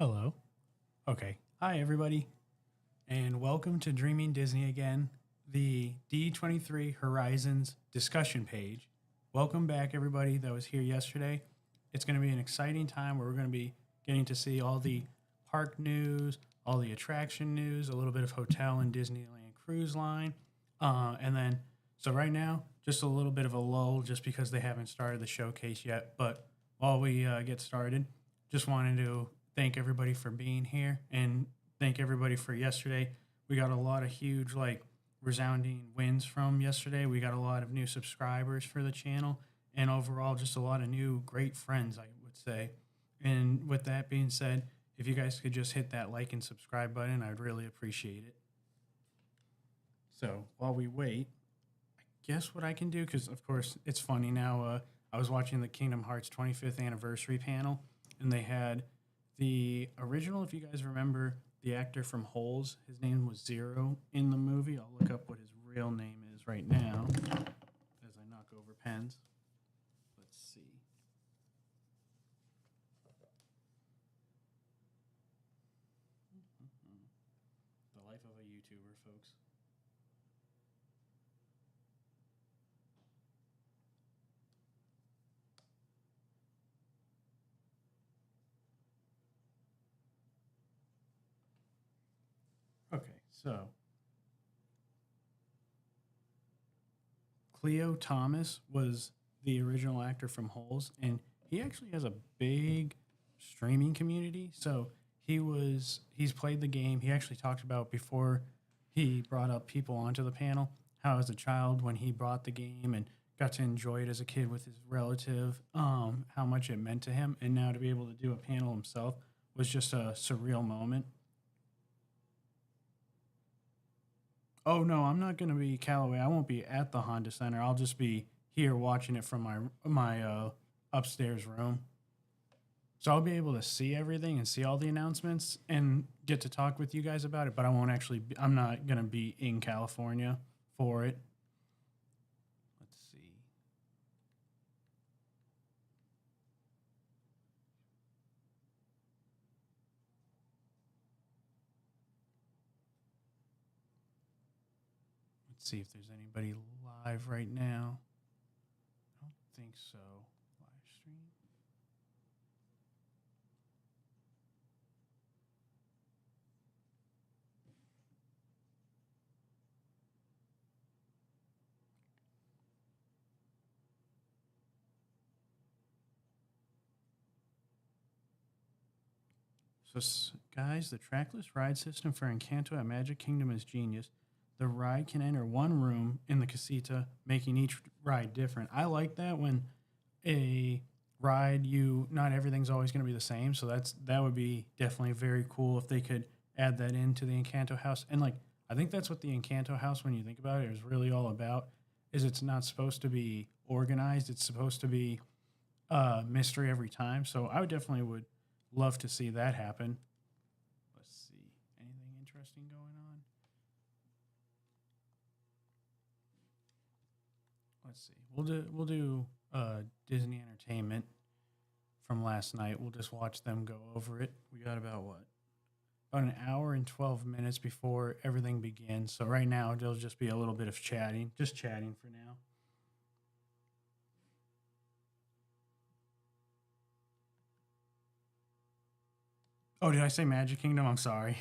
Hello. Okay. Hi, everybody, and welcome to Dreaming Disney again, the D23 Horizons discussion page. Welcome back, everybody that was here yesterday. It's going to be an exciting time where we're going to be getting to see all the park news, all the attraction news, a little bit of hotel and Disneyland cruise line. And then, so right now, just a little bit of a lull just because they haven't started the showcase yet. But while we get started, just wanted to thank everybody for being here and thank everybody for yesterday. We got a lot of huge, resounding wins from yesterday. We got a lot of new subscribers for the channel and overall just a lot of new great friends, I would say. And with that being said, if you guys could just hit that like and subscribe button, I'd really appreciate it. So while we wait, I guess what I can do, because of course it's funny now, I was watching the Kingdom Hearts 25th anniversary panel and they had the original, if you guys remember, the actor from Holes, his name was Zero in the movie. I'll look up what his real name is right now as I knock over pens. Let's see. The life of a YouTuber, folks. Okay, so Cleo Thomas was the original actor from Holes, and he actually has a big streaming community. So he's played the game. He actually talked about before he brought up people onto the panel how as a child when he bought the game and got to enjoy it as a kid with his relative, how much it meant to him, and now to be able to do a panel himself was just a surreal moment. Oh no, I'm not gonna be Callaway. I won't be at the Honda Center. I'll just be here watching it from my upstairs room. So I'll be able to see everything and see all the announcements and get to talk with you guys about it. But I won't actually. I'm not gonna be in California for it. Let's see. Let's see if there's anybody live right now. I don't think so. Live stream. So, guys, the trackless ride system for Encanto at Magic Kingdom is genius. The ride can enter one room in the casita, making each ride different. I like that when a ride you not everything's always going to be the same. So that would be definitely very cool if they could add that into the Encanto house. And like I think that's what the Encanto house, when you think about it, is really all about. Is it's not supposed to be organized. It's supposed to be mystery every time. So I would definitely would love to see that happen. Let's see. Anything interesting going on? Let's see. We'll do Disney Entertainment from last night. We'll just watch them go over it. We got about what? About an hour and 12 minutes before everything begins. So right now there'll just be a little bit of chatting, just chatting for now. Oh, did I say Magic Kingdom? I'm sorry.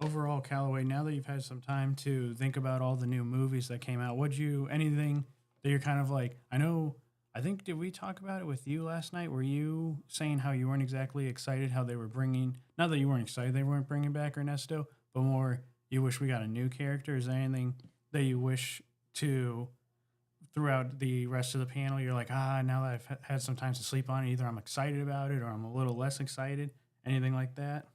Overall, Callaway, now that you've had some time to think about all the new movies that came out, would you anything that you're kind of like? I know. I think did we talk about it with you last night? Were you saying how you weren't exactly excited how they were bringing? Not that you weren't excited they weren't bringing back Ernesto, but more you wish we got a new character. Is there anything that you wish to throughout the rest of the panel? You're like, now that I've had some time to sleep on it, either I'm excited about it or I'm a little less excited. Anything like that?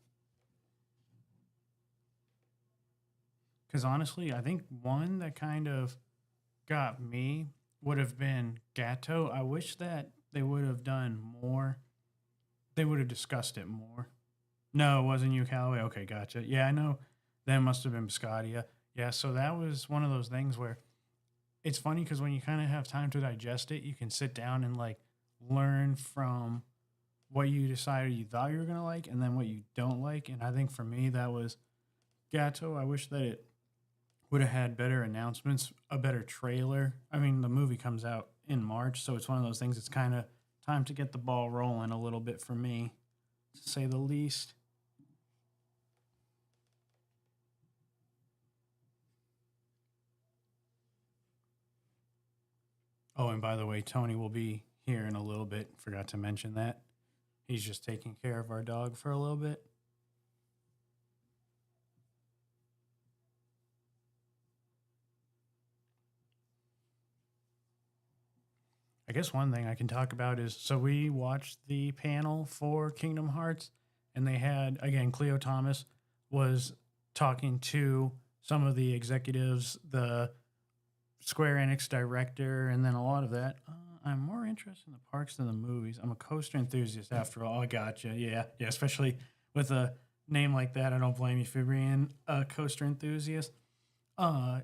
Because honestly, I think one that kind of got me would have been Gatto. I wish that they would have done more. They would have discussed it more. No, it wasn't you, Callaway. Okay, gotcha. Yeah, I know. That must have been Biscottia. Yeah, so that was one of those things where it's funny because when you kind of have time to digest it, you can sit down and like learn from what you decided you thought you were gonna like, and then what you don't like. And I think for me, that was Gatto. I wish that it would have had better announcements, a better trailer. I mean, the movie comes out in March, so it's one of those things. It's kind of time to get the ball rolling a little bit for me, to say the least. Oh, and by the way, Tony will be here in a little bit. Forgot to mention that. He's just taking care of our dog for a little bit. I guess one thing I can talk about is so we watched the panel for Kingdom Hearts, and they had, again, Cleo Thomas was talking to some of the executives, the Square Enix director, and then a lot of that. I'm more interested in the parks than the movies. I'm a coaster enthusiast after all. I gotcha. Yeah, yeah. Especially with a name like that, I don't blame you for being a coaster enthusiast.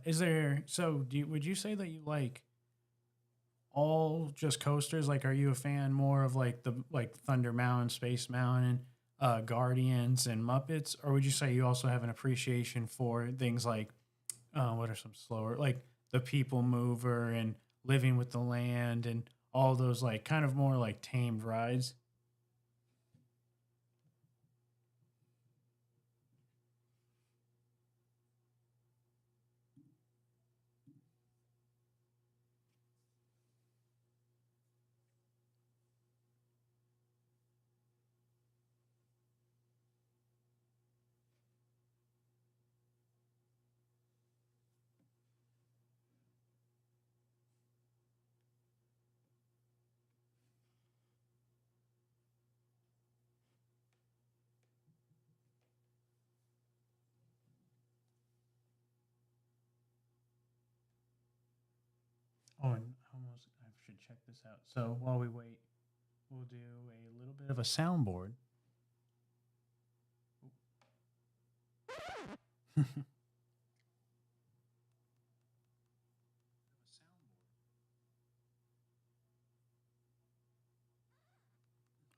Is there? So, would you say that you like all just coasters? Like, are you a fan more of like the like Thunder Mountain, Space Mountain, Guardians, and Muppets, or would you say you also have an appreciation for things like what are some slower like the People Mover and Living with the Land and all those like kind of more like tamed rides? should check this out. So while we wait, we'll do a little bit of a soundboard.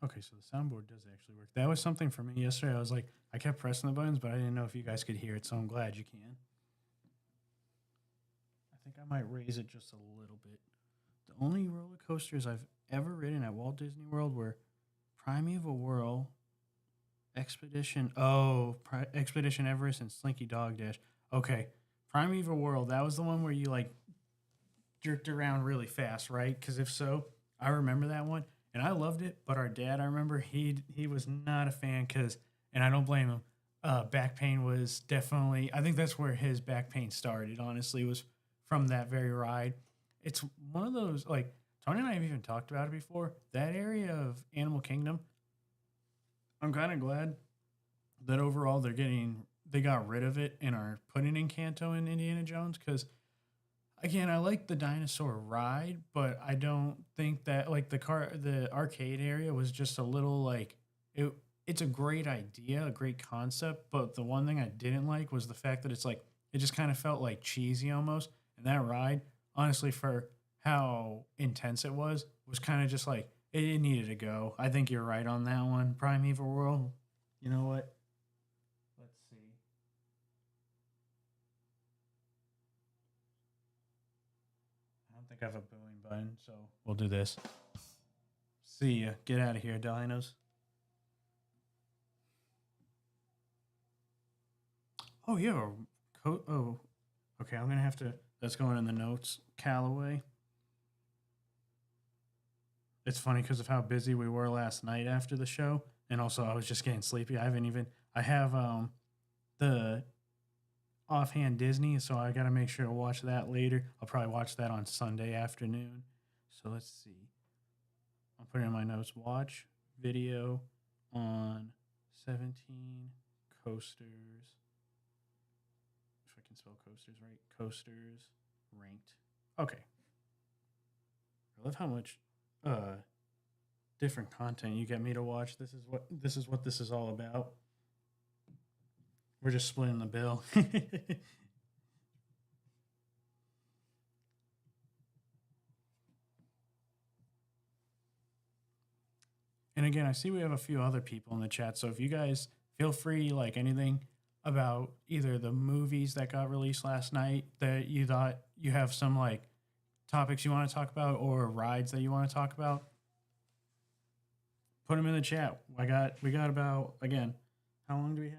Okay, so the soundboard does actually work. That was something for me yesterday. I was like, I kept pressing the buttons, but I didn't know if you guys could hear it, so I'm glad you can. I think I might raise it just a little bit. The only roller coasters I've ever ridden at Walt Disney World were Primeval Whirl, Expedition Everest, and Slinky Dog Dash. Okay, Primeval Whirl, that was the one where you like jerked around really fast, right? Because if so, I remember that one and I loved it. But our dad, I remember he was not a fan because, and I don't blame him. Back pain was definitely. I think that's where his back pain started. Honestly, was from that very ride. It's one of those like Tony and I have even talked about it before. That area of Animal Kingdom, I'm kind of glad that overall they got rid of it and are putting in Kanto and Indiana Jones because again, I like the dinosaur ride, but I don't think that like the arcade area was just a little like it. It's a great idea, a great concept, but the one thing I didn't like was the fact that it's like it just kind of felt like cheesy almost. And that ride, honestly, for how intense it was kind of just like it needed to go. I think you're right on that one. Primeval World. You know what? Let's see. I don't think I have a booing button, so we'll do this. See ya. Get out of here, dinos. Oh yeah. Oh, okay. I'm gonna have to. That's going in the notes. Callaway. It's funny because of how busy we were last night after the show, and also I was just getting sleepy. I haven't even. I have the offhand Disney, so I got to make sure to watch that later. I'll probably watch that on Sunday afternoon. So let's see. I'll put it in my notes. Watch video on 17 coasters. If I can spell coasters right. Coasters ranked. Okay. I love how much different content you get me to watch. This is what this is all about. We're just splitting the bill. And again, I see we have a few other people in the chat. So if you guys feel free, like anything about either the movies that got released last night that you thought you have some like topics you want to talk about or rides that you want to talk about, put them in the chat. We got about again, how long do we have?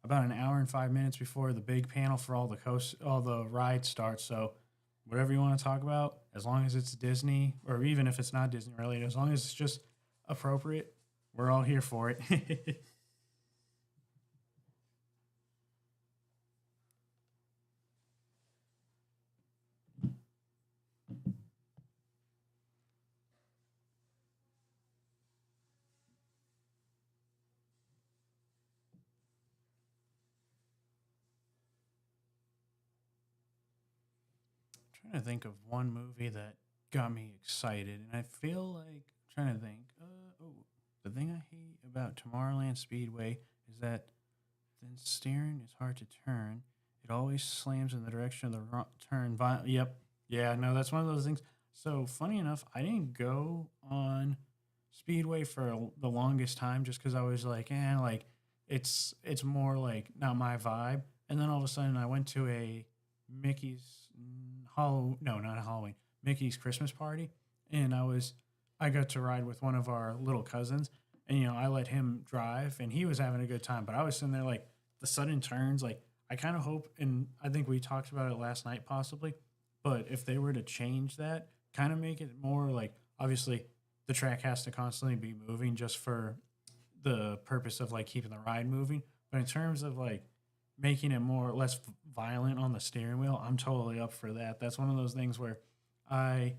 About an hour and 5 minutes before the big panel for all the rides starts. So whatever you want to talk about, as long as it's Disney or even if it's not Disney related, as long as it's just appropriate, we're all here for it. Trying to think of one movie that got me excited, and I feel like I'm trying to think. The thing I hate about Tomorrowland Speedway is that then steering is hard to turn. It always slams in the direction of the wrong turn. Yep. Yeah, no, that's one of those things. So funny enough, I didn't go on Speedway for the longest time just because I was like, like it's more like not my vibe. And then all of a sudden, I went to a Mickey's no, not a Halloween, Mickey's Christmas party, and I got to ride with one of our little cousins, and I let him drive, and he was having a good time, but I was sitting there like the sudden turns, like I kind of hope, and I think we talked about it last night possibly, but if they were to change that, kind of make it more like obviously the track has to constantly be moving just for the purpose of like keeping the ride moving, but in terms of like making it more less violent on the steering wheel, I'm totally up for that. That's one of those things where I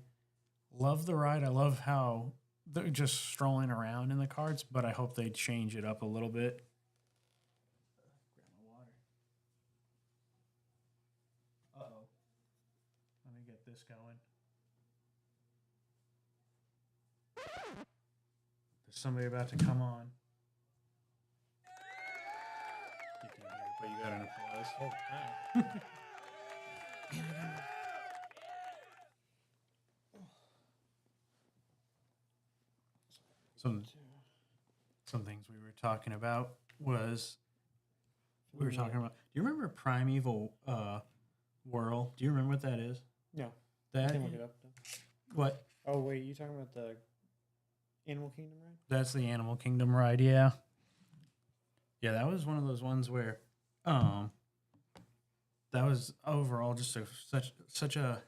love the ride. I love how they're just strolling around in the carts, but I hope they change it up a little bit. Grab my water. Uh oh. Let me get this going. somebody about to come on. You can hear it, but you got an applause. Oh, wow. Some things we were talking about was we were talking about. Do you remember Primeval Whirl? Do you remember what that is? No. That I can look it up. what? Oh, wait. You talking about the Animal Kingdom ride? That's the Animal Kingdom ride. Yeah. Yeah, that was one of those ones where, that was overall just such a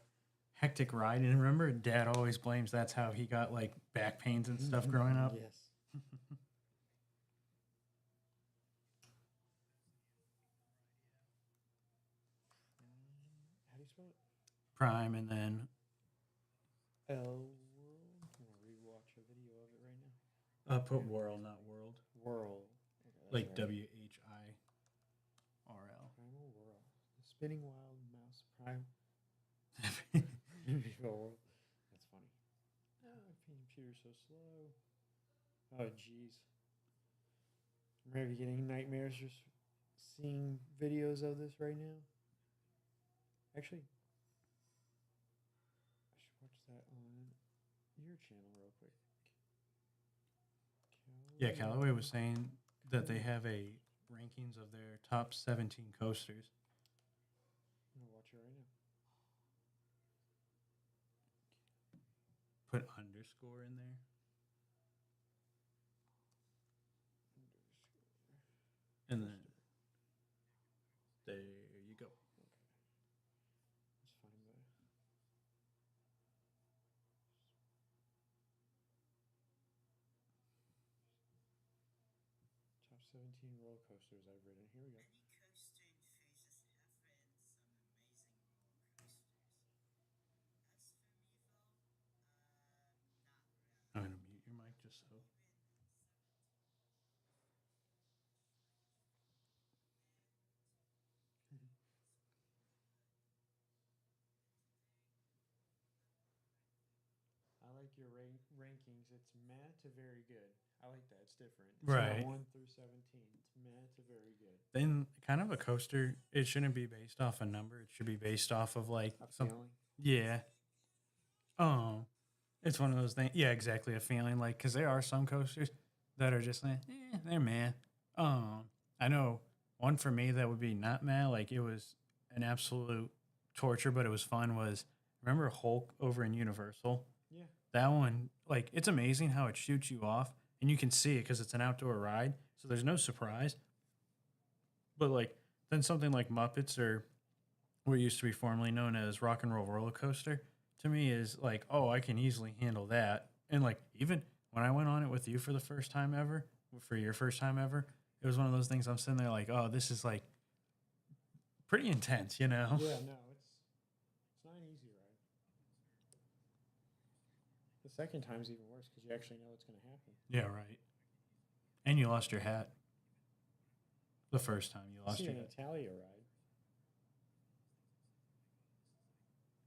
hectic ride. And remember, Dad always blames that's how he got like back pains and stuff growing up. Yes. How do you spell it? Prime, and then L World. I'm gonna rewatch a video of it right now. put Whirl, not World, World. Okay, that's like right. WHIRL. Primal World. The spinning wild mouse prime. World. That's funny. Oh, my computer's so slow. Oh, jeez. I'm already getting nightmares just seeing videos of this right now. Actually, I should watch that on your channel real quick. Yeah, Callaway was saying that they have a rankings of their top 17 coasters. I'm gonna watch it right now. Put underscore in there. And then there you go. Let's find the. Top 17 roller coasters I've ridden. Here we go. I'm going to mute your mic just so. I like your rankings. It's meh to very good. I like that. It's different. Right. 1 through 17. It's meh to very good. Then kind of a coaster, it shouldn't be based off a number. It should be based off of like A some, feeling. yeah. It's one of those things. Yeah, exactly. A feeling like, because there are some coasters that are just like, they're meh. I know one for me that would be not meh. Like it was an absolute torture, but it was fun. Was remember Hulk over in Universal? Yeah. That one, like, it's amazing how it shoots you off, and you can see it because it's an outdoor ride, so there's no surprise. But like then something like Muppets or what used to be formerly known as Rock and Roll Roller Coaster, to me is like, oh, I can easily handle that. And like even when I went on it with you for the first time ever, for your first time ever, it was one of those things I'm sitting there like, oh, this is like pretty intense, you know? Yeah, no, it's not an easy ride. The second time's even worse because you actually know what's going to happen. Yeah, right. And you lost your hat. The first time you lost See your an hat. Italia ride.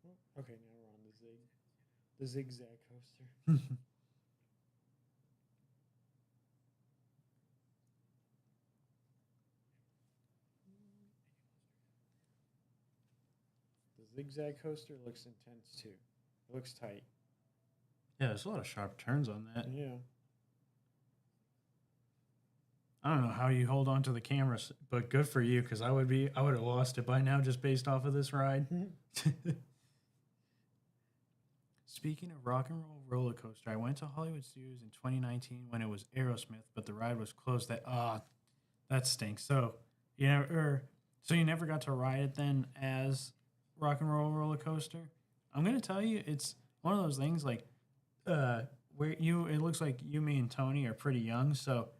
Oh, okay, now we're on the zigzag coaster. The zigzag coaster looks intense too. It looks tight. Yeah, there's a lot of sharp turns on that. Yeah. I don't know how you hold on to the cameras, but good for you because I would have lost it by now just based off of this ride. Speaking of rock and roll roller coaster, I went to Hollywood Studios in 2019 when it was Aerosmith, but the ride was closed. That stinks. So you never got to ride it then as rock and roll roller coaster. I'm gonna tell you, it's one of those things like where it looks like you, me, and Tony are pretty young, so.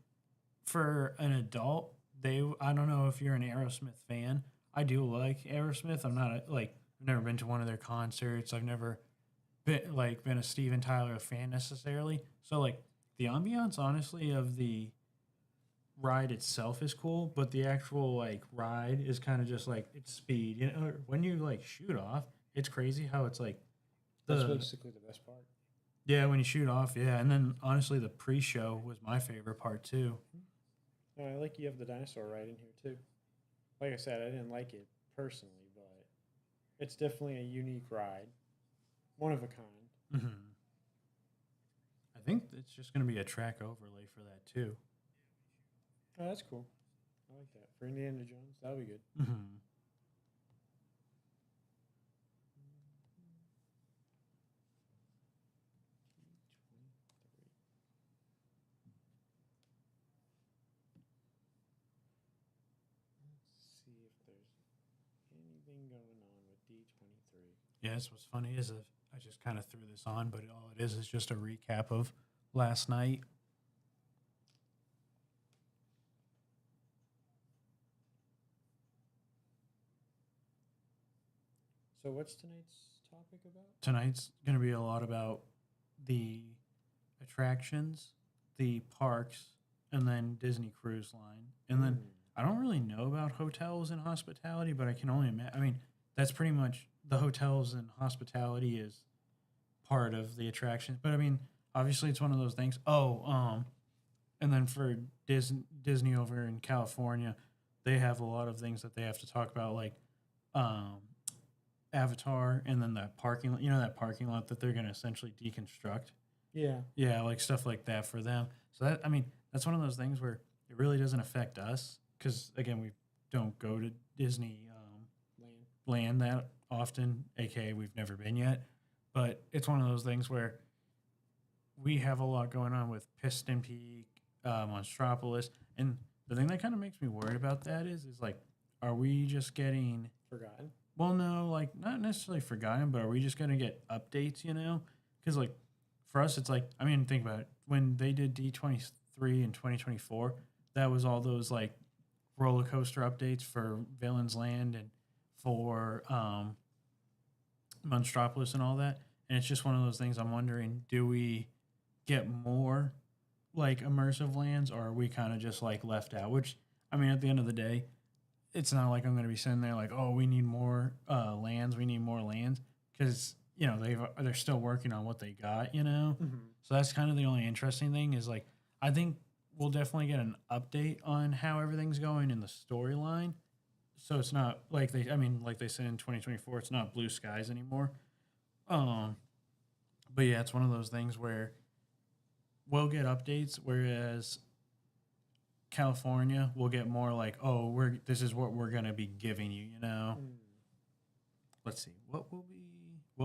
For an adult, I don't know if you're an Aerosmith fan. I do like Aerosmith. I'm not I've never been to one of their concerts. I've never been a Steven Tyler fan necessarily. So like the ambiance, honestly, of the ride itself is cool, but the actual like ride is kind of just like it's speed. You know, when you like shoot off, it's crazy how it's like That's basically the best part. Yeah, when you shoot off, yeah. And then honestly, the pre-show was my favorite part too. Oh, I like you have the dinosaur ride in here too. Like I said, I didn't like it personally, but it's definitely a unique ride, one of a kind. Hmm. I think it's just going to be a track overlay for that too. Oh, that's cool. I like that for Indiana Jones. That'll be good. Hmm. Let's see if there's anything going on with D23. Yes, what's funny is I just kind of threw this on, but all it is just a recap of last night. So, what's tonight's topic about? Tonight's going to be a lot about the attractions, the parks, and then Disney Cruise Line. And then Hmm. I don't really know about hotels and hospitality, but I can only imagine. I mean, that's pretty much the hotels and hospitality is part of the attraction. But I mean, obviously, it's one of those things. Oh, and then for Disney over in California, they have a lot of things that they have to talk about, like um, Avatar, and then that parking lot. You know that parking lot that they're going to essentially deconstruct. Yeah. Yeah, like stuff like that for them. So that I mean, that's one of those things where it really doesn't affect us because again, we don't go to Disney Land. land that often, aka we've never been yet. But it's one of those things where we have a lot going on with Piston Peak, Monstropolis, and the thing that kind of makes me worried about that is like, are we just getting? Forgotten. Well, no, like not necessarily forgotten, but are we just gonna get updates? You know, because like for us, it's like I mean, think about it. When they did D23 in 2024, that was all those like roller coaster updates for Villains Land and for Monstropolis and all that. And it's just one of those things. I'm wondering, do we get more like immersive lands, or are we kind of just like left out? Which I mean, at the end of the day, it's not like I'm going to be sitting there like, oh, we need more lands, we need more lands, because you know they're still working on what they got, you know. Mm-hmm. So that's kind of the only interesting thing is like I think we'll definitely get an update on how everything's going in the storyline. So it's not like I mean, like they said in 2024, it's not blue skies anymore. Um, but yeah, it's one of those things where we'll get updates, whereas California will get more like, oh, we're this is what we're gonna be giving you, you know. Mm. Let's see. What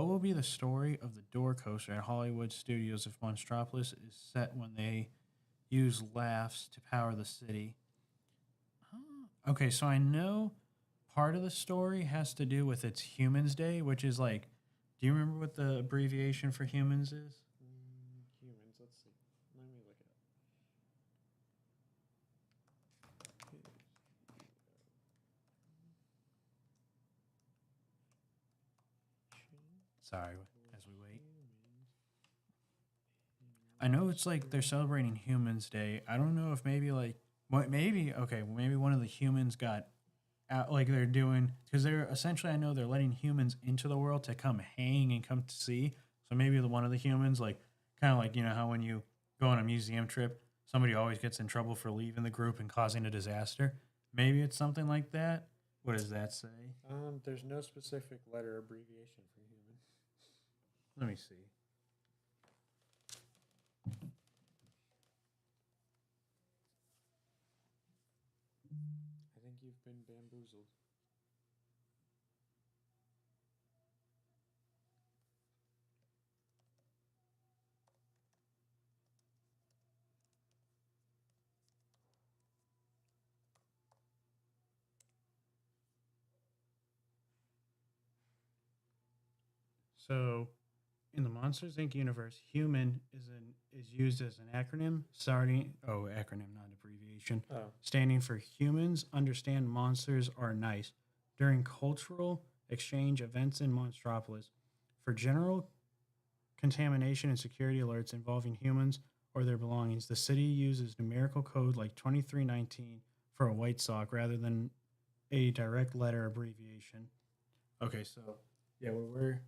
will be the story of the door coaster at Hollywood Studios if Monstropolis is set when they use laughs to power the city? Okay, so I know part of the story has to do with its Humans Day, which is like, do you remember what the abbreviation for humans is? Humans. Let's see. Let me look it up. Sorry, as we wait. I know it's like they're celebrating Humans Day. I don't know if maybe like maybe okay, maybe one of the humans got out like they're doing because they're essentially I know they're letting humans into the world to come hang and come to see. So maybe one of the humans like kind of like you know how when you go on a museum trip, somebody always gets in trouble for leaving the group and causing a disaster. Maybe it's something like that. What does that say? There's no specific letter abbreviation for human. Let me see. I think you've been bamboozled. So, in the Monsters Inc. universe, human is used as an acronym, acronym, not abbreviation, Oh. standing for humans understand monsters are nice. During cultural exchange events in Monstropolis, for general contamination and security alerts involving humans or their belongings, the city uses numerical code like 2319 for a white sock rather than a direct letter abbreviation. Okay, so yeah, we're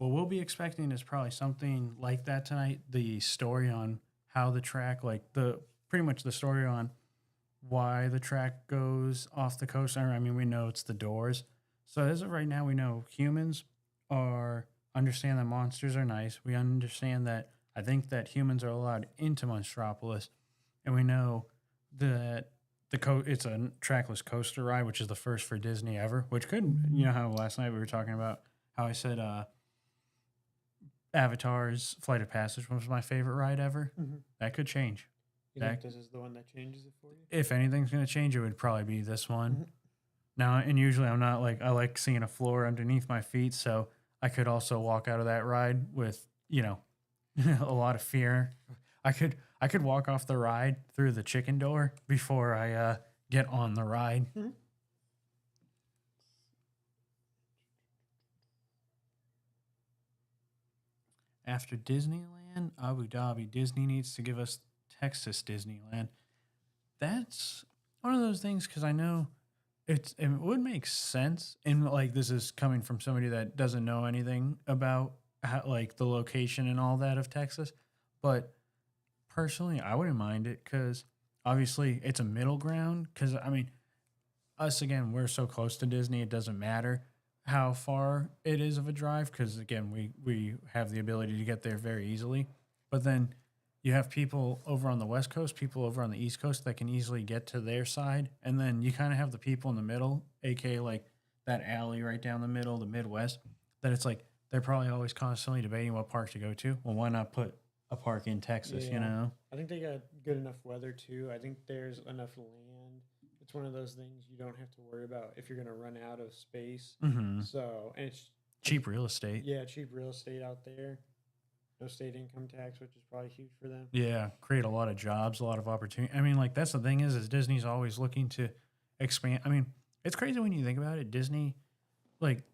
what we'll be expecting is probably something like that tonight. The story on how the track, like the pretty much the story on why the track goes off the coast. I mean, we know it's the doors. So as of right now, we know humans are understand that monsters are nice. We understand that I think that humans are allowed into Monstropolis, and we know that it's a trackless coaster ride, which is the first for Disney ever. Which could how last night we were talking about how I said Avatar's Flight of Passage was my favorite ride ever. Mm-hmm. That could change. You think this is the one that changes it for you? If anything's going to change, it would probably be this one. Mm-hmm. Now, and usually I'm not like, I like seeing a floor underneath my feet. So I could also walk out of that ride with, a lot of fear. I could walk off the ride through the chicken door before I get on the ride. Mm-hmm. After Disneyland, Abu Dhabi, Disney needs to give us Texas Disneyland. That's one of those things because I know it would make sense. And like this is coming from somebody that doesn't know anything about how, like the location and all that of Texas. But personally, I wouldn't mind it because obviously it's a middle ground. Because I mean, us again, we're so close to Disney, it doesn't matter how far it is of a drive because again, we have the ability to get there very easily. But then you have people over on the West Coast, people over on the East Coast that can easily get to their side. And then you kind of have the people in the middle, aka like that alley right down the middle, the Midwest, that it's like they're probably always constantly debating what park to go to. Well, why not put a park in Texas, I think they got good enough weather too. I think there's enough land. It's one of those things you don't have to worry about if you're going to run out of space. Mm-hmm. So, and it's cheap real estate. Yeah, cheap real estate out there. No state income tax, which is probably huge for them. Yeah, create a lot of jobs, a lot of opportunity. I mean, like that's the thing is Disney's always looking to expand. I mean, it's crazy when you think about it. Disney, like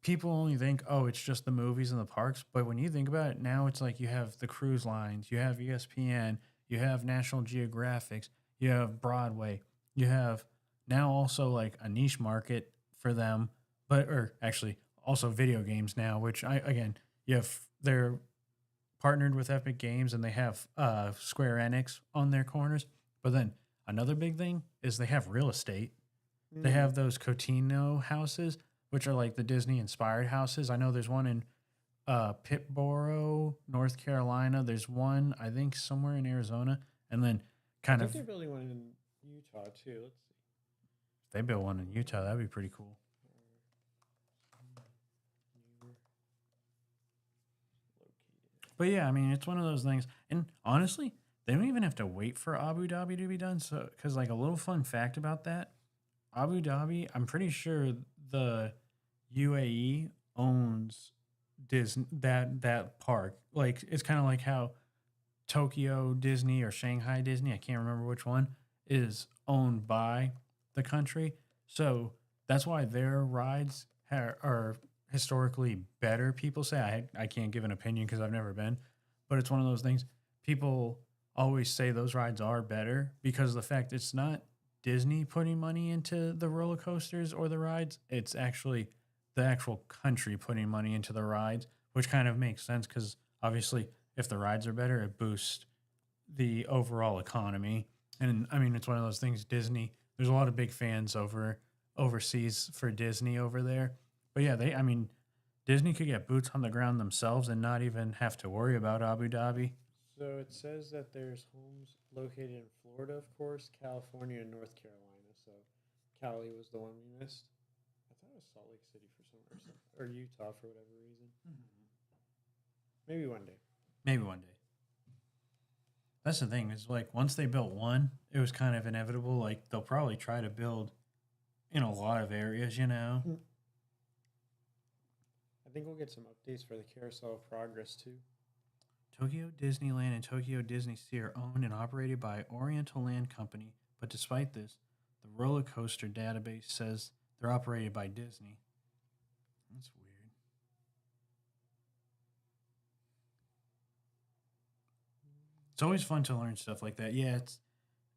people only think, oh, it's just the movies and the parks. But when you think about it, now it's like you have the cruise lines, you have ESPN, you have National Geographics, you have Broadway, you have now also like a niche market for them, or actually also video games now, which they're partnered with Epic Games and they have Square Enix on their corners. But then another big thing is they have real estate. Mm. They have those Cotino houses, which are like the Disney inspired houses. I know there's one in Pittsboro, North Carolina. There's one, I think, somewhere in Arizona. And then I think they're building one in Utah too. Let's see. If they built one in Utah, that'd be pretty cool. But yeah, I mean, it's one of those things. And honestly, they don't even have to wait for Abu Dhabi to be done. So, because like a little fun fact about that, Abu Dhabi, I'm pretty sure the UAE owns Disney that park. Like it's kind of like how Tokyo Disney or Shanghai Disney, I can't remember which one, is owned by the country. So that's why their rides are historically better. People say I can't give an opinion because I've never been, but it's one of those things. People always say those rides are better because of the fact it's not Disney putting money into the roller coasters or the rides. It's actually the actual country putting money into the rides, which kind of makes sense because obviously if the rides are better, it boosts the overall economy. And I mean, it's one of those things. Disney, there's a lot of big fans overseas for Disney over there. But yeah, Disney could get boots on the ground themselves and not even have to worry about Abu Dhabi. So it says that there's homes located in Florida, of course, California, and North Carolina. So Cali was the one we missed. I thought it was Salt Lake City for some reason, or Utah for whatever reason. Mm-hmm. Maybe one day. Maybe one day. That's the thing is like once they built one, it was kind of inevitable. Like they'll probably try to build in a lot of areas, Mm-hmm. I think we'll get some updates for the Carousel of Progress too. Tokyo Disneyland and Tokyo Disney Sea are owned and operated by Oriental Land Company, but despite this, the roller coaster database says they're operated by Disney. That's weird. It's always fun to learn stuff like that. Yeah, it's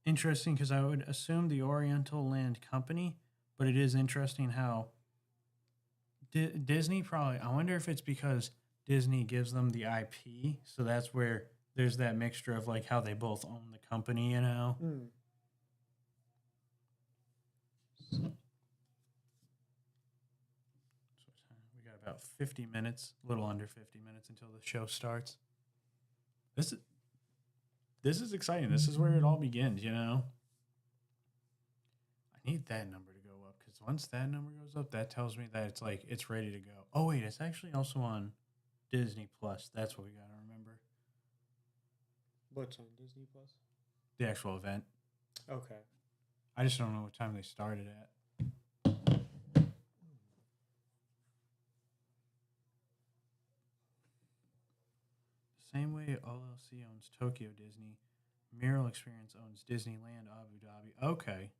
interesting because I would assume the Oriental Land Company, but it is interesting how Disney probably, I wonder if it's because Disney gives them the IP, so that's where there's that mixture of like how they both own the company, you know. Mm. So we got about 50 minutes, a little under 50 minutes until the show starts. This is this is exciting. This is where it all begins, you know. I need that number to go up because once that number goes up, that tells me that it's like it's ready to go. Oh wait, it's actually also on Disney Plus. That's what we gotta remember. What's on Disney Plus? The actual event. Okay. I just don't know what time they started at. Same way LLC owns Tokyo Disney, Mural Experience owns Disneyland Abu Dhabi. Okay.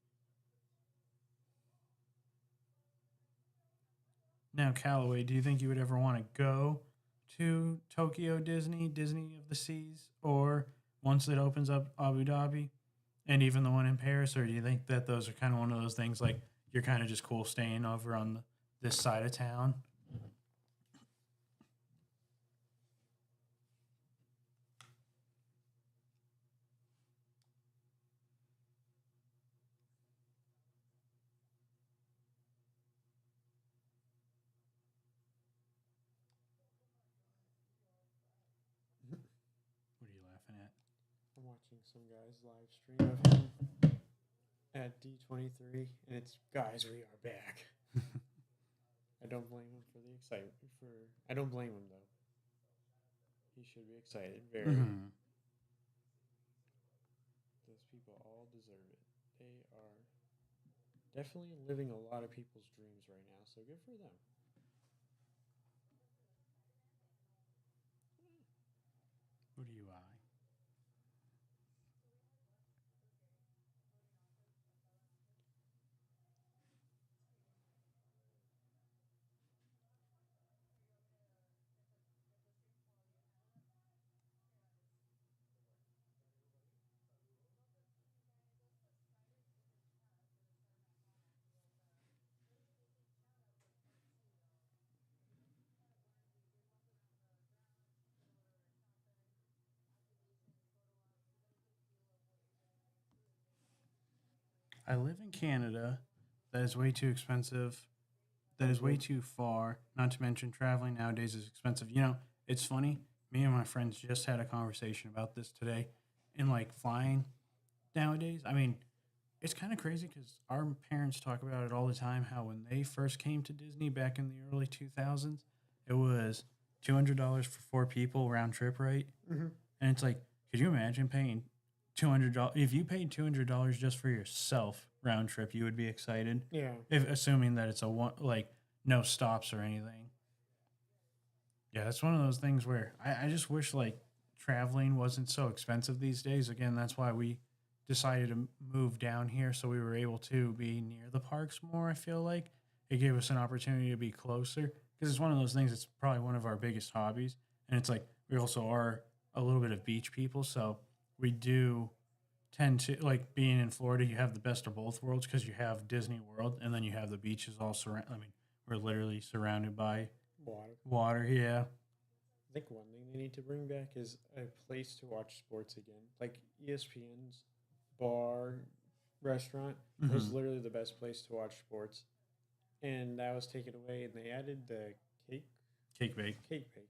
Now, Callaway, do you think you would ever want to go to Tokyo Disney, Disney of the Seas, or once it opens up Abu Dhabi, and even the one in Paris, or do you think that those are kind of one of those things like you're kind of just cool staying over on this side of town? What are you laughing at? I'm watching some guys live stream of him at D23, and it's guys, we are back. I don't blame him for the excitement. I don't blame him though. He should be excited. Very. Mm-hmm. Those people all deserve it. They are definitely living a lot of people's dreams right now, so good for them. What do you eye? I live in Canada. That is way too expensive. That is way too far. Not to mention traveling nowadays is expensive. You know, it's funny. Me and my friends just had a conversation about this today. And like flying nowadays, I mean, it's kind of crazy because our parents talk about it all the time. How when they first came to Disney back in the early 2000s, it was $200 for four people round trip, right? Mm-hmm. And it's like, could you imagine paying $200? If you paid $200 just for yourself round trip, you would be excited. Yeah. If assuming that it's a one like no stops or anything. Yeah, that's one of those things where I just wish like traveling wasn't so expensive these days. Again, that's why we decided to move down here so we were able to be near the parks more. I feel like it gave us an opportunity to be closer because it's one of those things. It's probably one of our biggest hobbies, and it's like we also are a little bit of beach people, so we do tend to like being in Florida. You have the best of both worlds because you have Disney World, and then you have the beaches all surround. I mean, we're literally surrounded by Water. water. Yeah. I think one thing they need to bring back is a place to watch sports again. Like ESPN's bar, restaurant was Mhm. literally the best place to watch sports. And that was taken away, and they added the Cake bake. cake bake.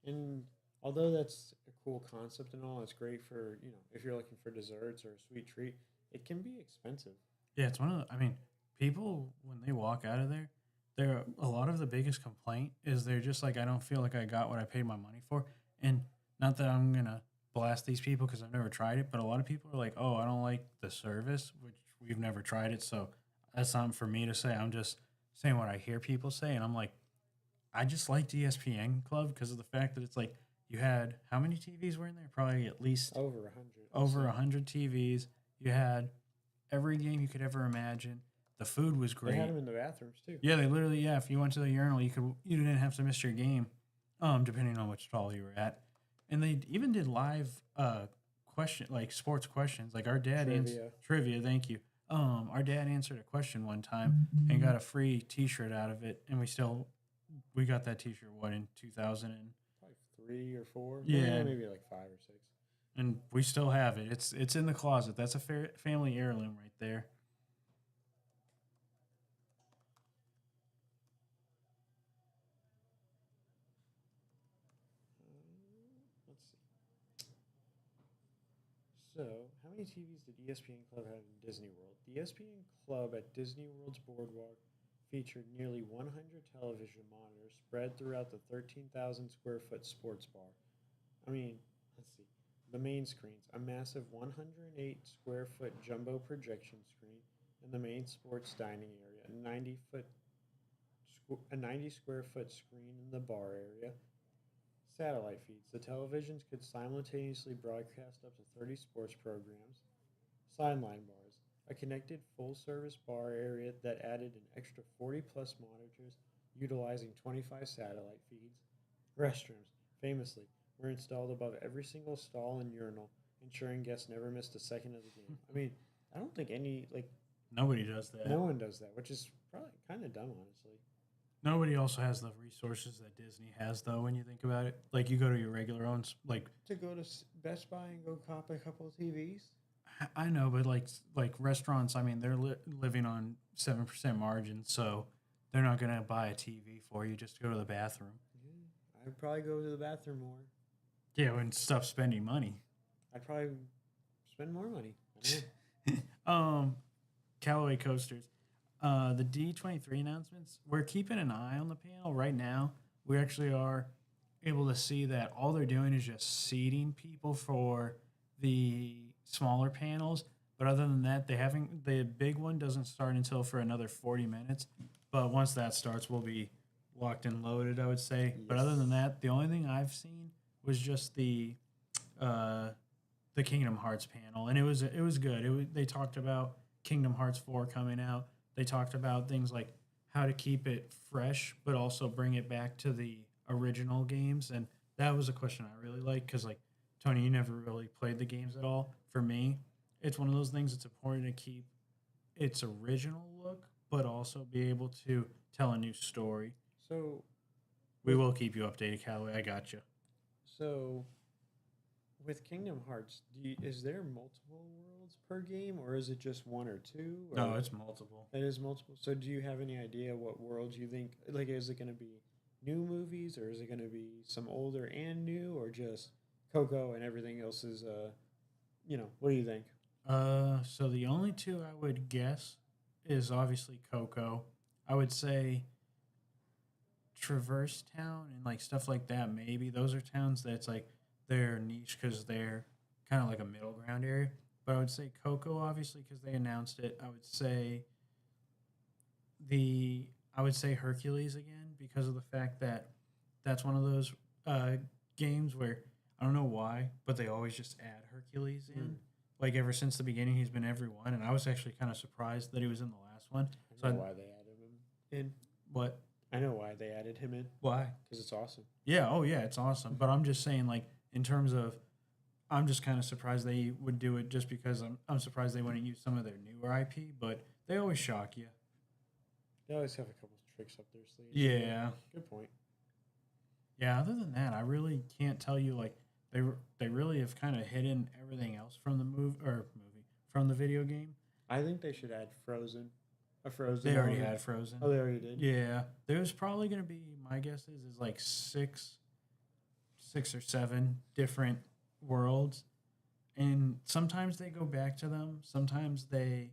And although that's a cool concept and all, it's great for, if you're looking for desserts or a sweet treat, it can be expensive. Yeah, it's one of the. I mean, people when they walk out of there, they're a lot of the biggest complaint is they're just like, I don't feel like I got what I paid my money for, and not that I'm gonna blast these people because I've never tried it, but a lot of people are like, oh, I don't like the service, which we've never tried it, so that's not for me to say. I'm just saying what I hear people say, and I'm like, I just liked ESPN Club because of the fact that it's like you had how many TVs were in there? Probably at least Over 100. over 100 TVs. You had every game you could ever imagine. The food was They had great. them in the bathrooms too. Yeah, they literally, yeah, if you went to the urinal, you didn't have to miss your game, depending on which stall you were at. And they even did live sports questions. Like our dad Trivia. trivia, thank you. Our dad answered a question one time and got a free T-shirt out of it, and we got that T-shirt in 2000 and Probably 3 or 4. Yeah. Maybe like 5 or 6. And we still have it. It's in the closet. That's a family heirloom right there. Let's see. So, how many TVs did ESPN Club have in Disney World? The ESPN Club at Disney World's Boardwalk featured nearly 100 television monitors spread throughout the 13,000 square foot sports bar. I mean, let's see. The main screens, a massive 108 square foot jumbo projection screen in the main sports dining area, a 90 square foot screen in the bar area, satellite feeds. The televisions could simultaneously broadcast up to 30 sports programs, sideline bars, a connected full service bar area that added an extra 40 plus monitors utilizing 25 satellite feeds, restrooms, famously, were installed above every single stall and urinal, ensuring guests never missed a second of the game. I mean, I don't think Nobody does that. no one does that, which is probably kind of dumb, honestly. Nobody also has the resources that Disney has, though. When you think about it, like you go to your regular own, like To go to Best Buy and go cop a couple of TVs? I know, but like restaurants, I mean, they're living on 7% margin, so they're not gonna buy a TV for you just to go to the bathroom. Yeah, I'd probably go to the bathroom more. Yeah, and stop spending money. I'd probably spend more money. I don't know. Callaway coasters. The D23 announcements. We're keeping an eye on the panel right now. We actually are able to see that all they're doing is just seating people for the smaller panels. But other than that, they haven't. The big one doesn't start until for another 40 minutes. But once that starts, we'll be locked and loaded, I would say. But other than that, the only thing I've seen was just the Kingdom Hearts panel, and it was good. They talked about Kingdom Hearts 4 coming out. They talked about things like how to keep it fresh, but also bring it back to the original games. And that was a question I really liked because, like, Tony, you never really played the games at all. For me, it's one of those things that's important to keep its original look, but also be able to tell a new story. So, We will keep you updated, Callaway. I got you. so with Kingdom Hearts, is there multiple worlds per game, or is it just one or two? Or No, it's multiple. it is multiple. So, do you have any idea what worlds you think? Like, is it going to be new movies, or is it going to be some older and new, or just Coco and everything else is? What do you think? So the only two I would guess is obviously Coco. I would say Traverse Town and like stuff like that. Maybe those are towns that's like they're niche because they're kind of like a middle ground area. But I would say Coco obviously because they announced it. I would say Hercules again because of the fact that that's one of those games where I don't know why, but they always just add Hercules in. Like ever since the beginning, he's been every one, and I was actually kind of surprised that he was in the last one. I know why they added him in. What? I know why they added him in. Why? Because it's awesome. Yeah. Oh, yeah. It's awesome. But I'm just saying, like, in terms of, I'm just kind of surprised they would do it just because I'm surprised they wouldn't use some of their newer IP. But they always shock you. They always have a couple tricks up their sleeves. Yeah. Good point. Yeah. Other than that, I really can't tell you. Like, they really have kind of hidden everything else from the movie from the video game. I think they should add Frozen. A Frozen. They already element. had Frozen. Oh, they already did. Yeah, there's probably going to be, my guess is like six or seven different worlds, and sometimes they go back to them. Sometimes they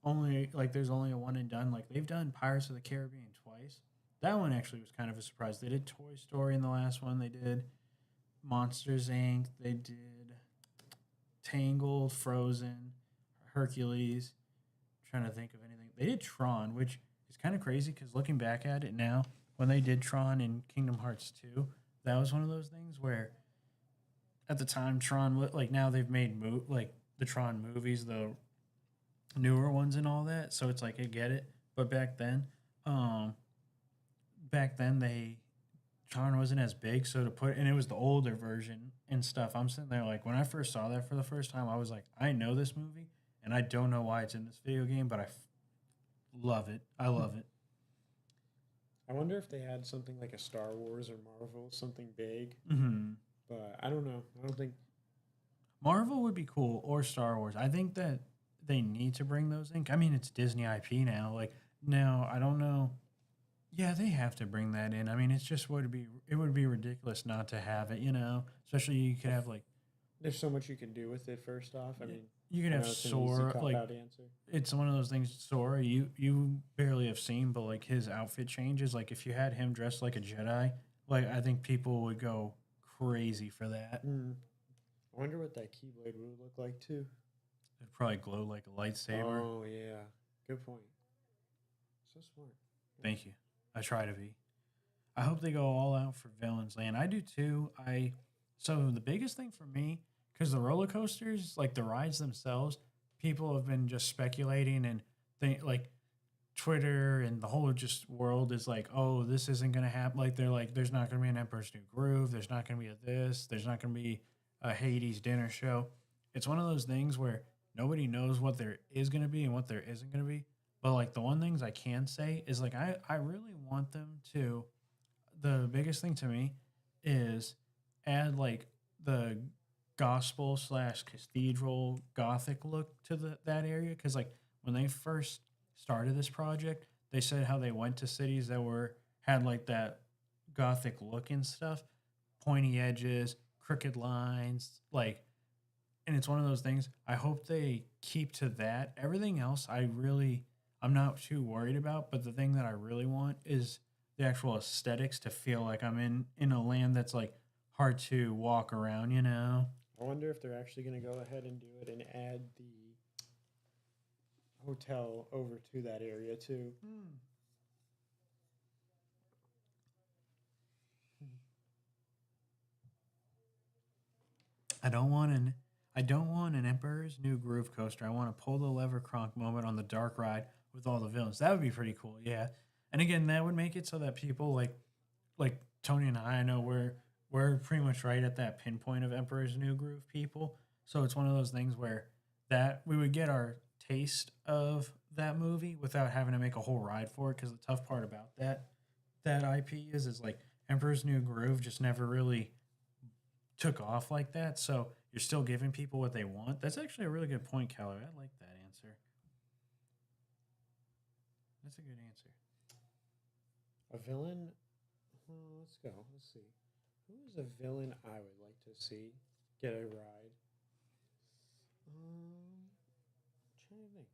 only there's only a one and done. Like they've done Pirates of the Caribbean twice. That one actually was kind of a surprise. They did Toy Story in the last one. They did Monsters Inc. They did Tangled, Frozen, Hercules. I'm trying to think of anything. They did Tron, which is kind of crazy because looking back at it now, when they did Tron in Kingdom Hearts 2, that was one of those things where at the time Tron, like now they've made the Tron movies, the newer ones and all that. So it's like I get it, but back then Tron wasn't as big, so and it was the older version and stuff. I'm sitting there like when I first saw that for the first time, I was like, I know this movie, and I don't know why it's in this video game, but I love it. I love it. I wonder if they had something like a Star Wars or Marvel, something big. Mm-hmm. But I don't know. I don't think. Marvel would be cool or Star Wars. I think that they need to bring those in. I mean, it's Disney IP now. Like now, I don't know. Yeah, they have to bring that in. I mean, it's just it would be ridiculous not to have it. Especially you could have like There's so much you can do with it. First off, I mean, you could I have know it's an easy Sora. cop Like out answer. it's one of those things. Sora, you barely have seen, but like his outfit changes. Like if you had him dressed like a Jedi, like I think people would go crazy for that. Mm. I wonder what that Keyblade would look like too. It'd probably glow like a lightsaber. Oh yeah, good point. So smart. Thank you. I try to be. I hope they go all out for Villains Land. I do too. So the biggest thing for me, because the roller coasters, like the rides themselves, people have been just speculating and think like Twitter and the whole just world is like, oh, this isn't gonna happen. Like they're like, there's not gonna be an Emperor's New Groove. There's not gonna be a this. There's not gonna be a Hades dinner show. It's one of those things where nobody knows what there is gonna be and what there isn't gonna be. But like the one things I can say is like I really want them to. The biggest thing to me is add like the gospel slash cathedral gothic look to that area because like when they first started this project, they said how they went to cities that had like that gothic look and stuff, pointy edges, crooked lines, like, and it's one of those things. I hope they keep to that. Everything else, I'm not too worried about. But the thing that I really want is the actual aesthetics to feel like I'm in a land that's like hard to walk around. I wonder if they're actually going to go ahead and do it and add the hotel over to that area too. I don't want an Emperor's New Groove coaster. I want a pull the lever Kronk moment on the dark ride with all the villains. That would be pretty cool. Yeah, and again, that would make it so that people like Tony and I know we're pretty much right at that pinpoint of Emperor's New Groove people. So it's one of those things where that we would get our taste of that movie without having to make a whole ride for it. Because the tough part about that IP is like Emperor's New Groove just never really took off like that. So you're still giving people what they want. That's actually a really good point, Keller. I like that answer. That's a good answer. A villain? Let's go. Let's see. Who is a villain I would like to see get a ride? Trying to think.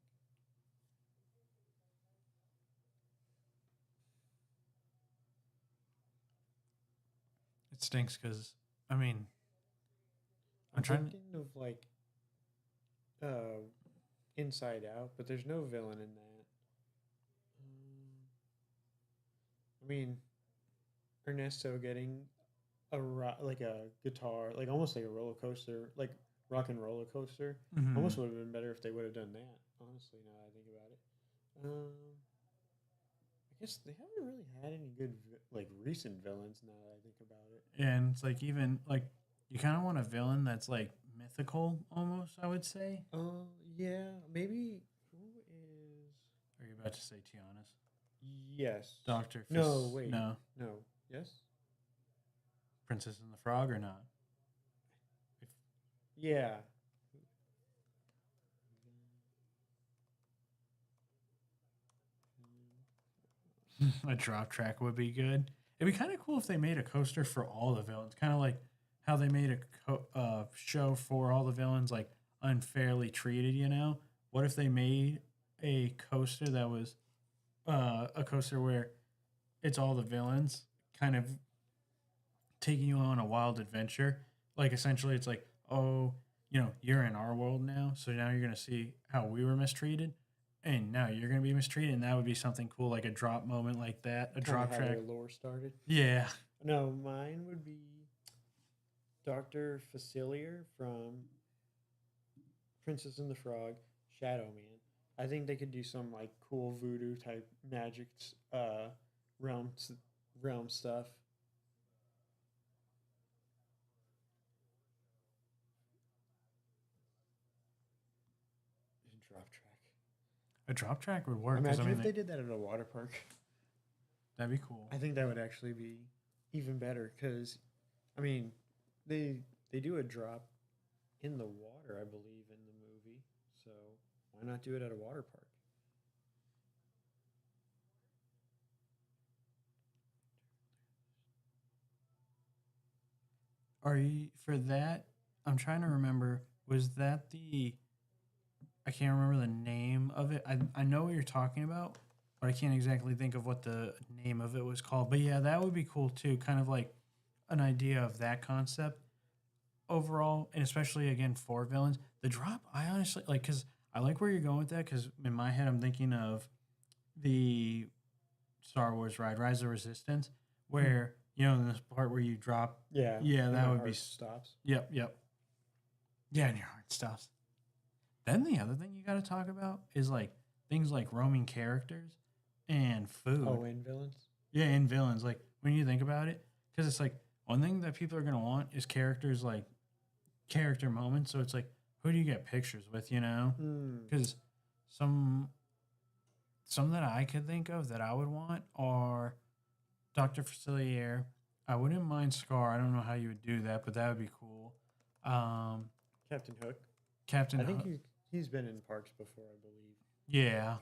It stinks because I mean I'm trying. thinking of like Inside Out, but there's no villain in that. I mean, Ernesto getting like a guitar, like almost like a roller coaster, like rock and roller coaster. Mhm. Almost would have been better if they would have done that. Honestly, now that I think about it, I guess they haven't really had any good like recent villains. Now that I think about it, And it's like even like you kind of want a villain that's like mythical almost. I would say. yeah, maybe who is? Are you about to say Tiana's Yes. Doctor? No, wait. No, No. Yes. Princess and the Frog or not? Yeah. A drop track would be good. It'd be kind of cool if they made a coaster for all the villains, kind of like how they made a show for all the villains, like unfairly treated. What if they made a coaster that was a coaster where it's all the villains kind of taking you on a wild adventure? Like essentially, it's like, oh, you're in our world now, so now you're gonna see how we were mistreated, and now you're gonna be mistreated, and that would be something cool, like a drop moment like that, a Kinda drop how track. their lore started. Yeah, No, mine would be Dr. Facilier from Princess and the Frog, Shadow Man. I think they could do some like cool voodoo type magic realm realm stuff. Drop track. a drop track would work because I Imagine mean, if they did that at a water park. That'd be cool. I think that would actually be even better because, I mean, they they do a drop in the water, I believe, in the movie. So why not do it at a water park? Are you for that? I'm trying to remember. Was that the? I can't remember the name of it. I know what you're talking about, but I can't exactly think of what the name of it was called. But yeah, that would be cool too. Kind of like an idea of that concept overall, and especially again for villains. The drop, I honestly like because I like where you're going with that. Because in my head, I'm thinking of the Star Wars ride, Rise of the Resistance, Hmm. where in this part where you drop. Yeah, Yeah, and that my would be. heart stops. Yep, yep. Yeah, and your heart stops. Then the other thing you got to talk about is like things like roaming characters and food. Oh, and villains. Yeah, and villains. Like when you think about it, because it's like one thing that people are gonna want is characters like character moments. So it's like, who do you get pictures with? Hmm. Because some some that I could think of that I would want are Doctor Facilier. I wouldn't mind Scar. I don't know how you would do that, but that would be cool. Um, Captain Hook. Captain I think Hook. he's been in parks before, I believe. Yeah,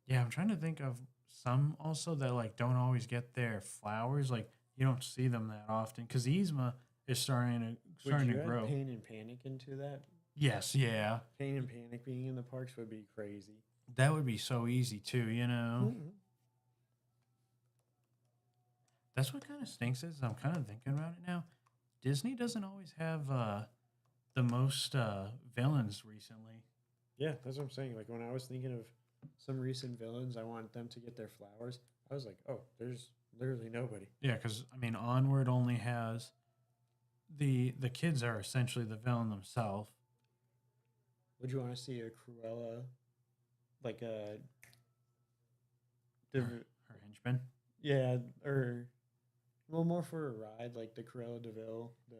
yeah. I'm trying to think of some also that like don't always get their flowers. Like you don't see them that often because Yzma is Would starting to you add grow. Pain and Panic into that? Yes, yeah. Pain and Panic being in the parks would be crazy. That would be so easy too. Mhm. That's what kind of stinks is I'm kind of thinking about it now. Disney doesn't always have the most villains recently. Yeah, that's what I'm saying. Like when I was thinking of some recent villains, I want them to get their flowers. I was like, oh, there's literally nobody. Yeah, because I mean, Onward only has the kids are essentially the villain themselves. Would you want to see a Cruella, like a, Her, div- her henchman. yeah, or well, more for a ride, like the Cruella Deville. The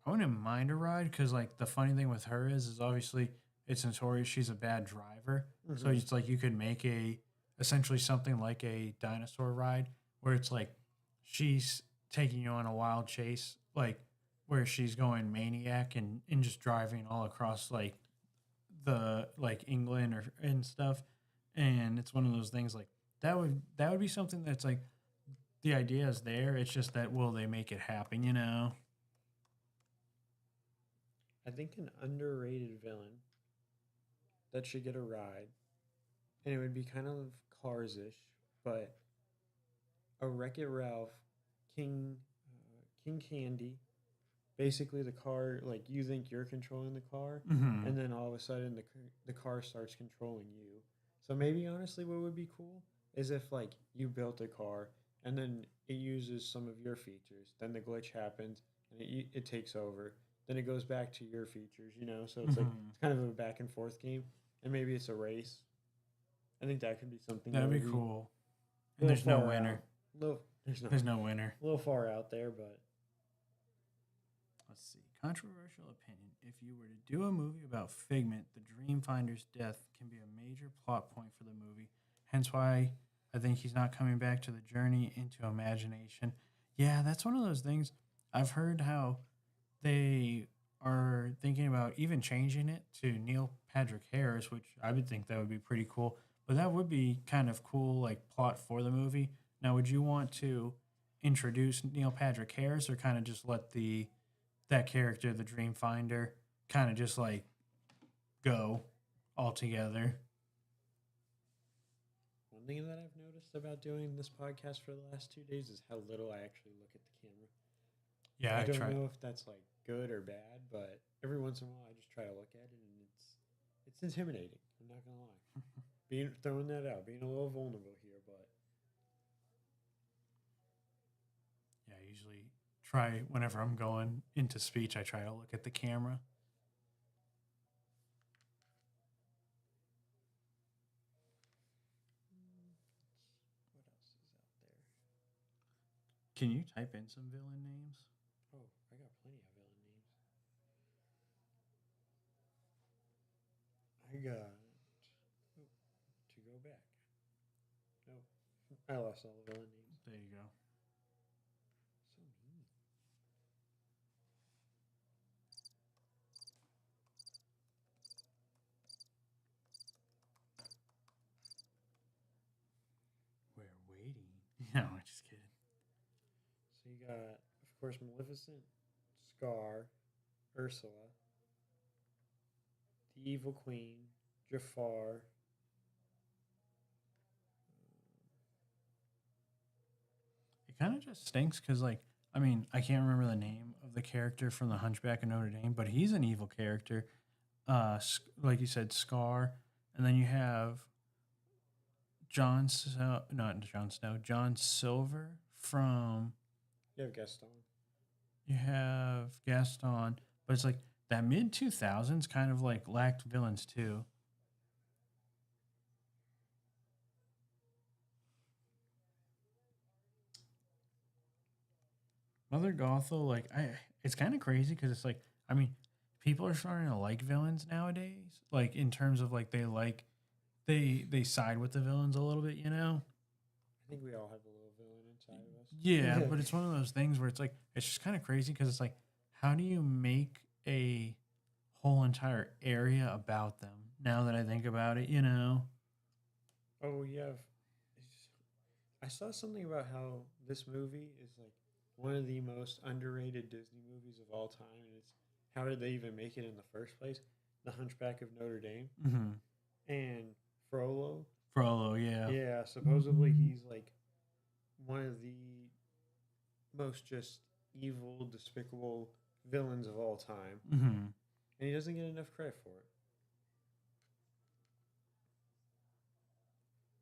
I wouldn't mind a ride because like the funny thing with her is obviously it's notorious she's a bad driver. So hmm it's like you could make a essentially something like a dinosaur ride where it's like she's taking you on a wild chase, like where she's going maniac and just driving all across like the like England or and stuff. And it's one of those things like that would be something that's like the idea is there. It's just that will they make it happen? I think an underrated villain that should get a ride, and it would be kind of Cars-ish, but a Wreck It Ralph, King Candy. Basically, the car, like you think you're controlling the car, Hmm. and then all of a sudden the car starts controlling you. So maybe honestly, what would be cool is if like you built a car and then it uses some of your features, then the glitch happens and it takes over. Then it goes back to your features, So it's like Hmm. it's kind of a back and forth game, and maybe it's a race. I think that could be something that That'd be would be cool. a And little there's no far winner. out. Little there's no There's no winner. a little far out there, but Let's see. Controversial opinion. If you were to do a movie about Figment, the Dreamfinder's death can be a major plot point for the movie. Hence why I think he's not coming back to the journey into imagination. Yeah, that's one of those things. I've heard how they are thinking about even changing it to Neil Patrick Harris, which I would think that would be pretty cool. But that would be kind of cool, like plot for the movie. Now, would you want to introduce Neil Patrick Harris, or kind of just let the that character, the Dream Finder, kind of just like go altogether? one thing that I've noticed about doing this podcast for the last 2 days is how little I actually look at the camera. Yeah, I I don't try. know if that's like good or bad, but every once in a while I just try to look at it and it's intimidating. I'm not gonna lie. Being throwing that out, being a little vulnerable here, but Yeah, I usually try whenever I'm going into speech. I try to look at the camera. what else is out there? Can you type in some villain names? Oh, I got plenty of villain names. I got oh, to go back. No. I lost all the villain names. There you go. So mean. We're waiting. No, I'm just kidding. So you got, of course, Maleficent, Scar, Ursula, the Evil Queen, Jafar. It kind of just stinks because, like, I mean, I can't remember the name of the character from the Hunchback of Notre Dame, but he's an evil character. Like you said, Scar, and then you have not Jon Snow, John Silver from. You have Gaston. You have Gaston, but it's like that mid 2000s kind of like lacked villains too. Mother Gothel, like it's kind of crazy because it's like, I mean, people are starting to like villains nowadays. Like in terms of like they side with the villains a little bit, you know? I think we all have a little villain inside of us. Yeah, but it's one of those things where it's like it's just kind of crazy because it's like, how do you make a whole entire area about them? Now that I think about it, you know? Oh, you have. I saw something about how this movie is like one of the most underrated Disney movies of all time, and it's how did they even make it in the first place? The Hunchback of Notre Dame Mm-hmm. and Frollo. Frollo, yeah. Yeah, supposedly he's like one of the most just evil, despicable villains of all time, Mm-hmm. and he doesn't get enough credit for it.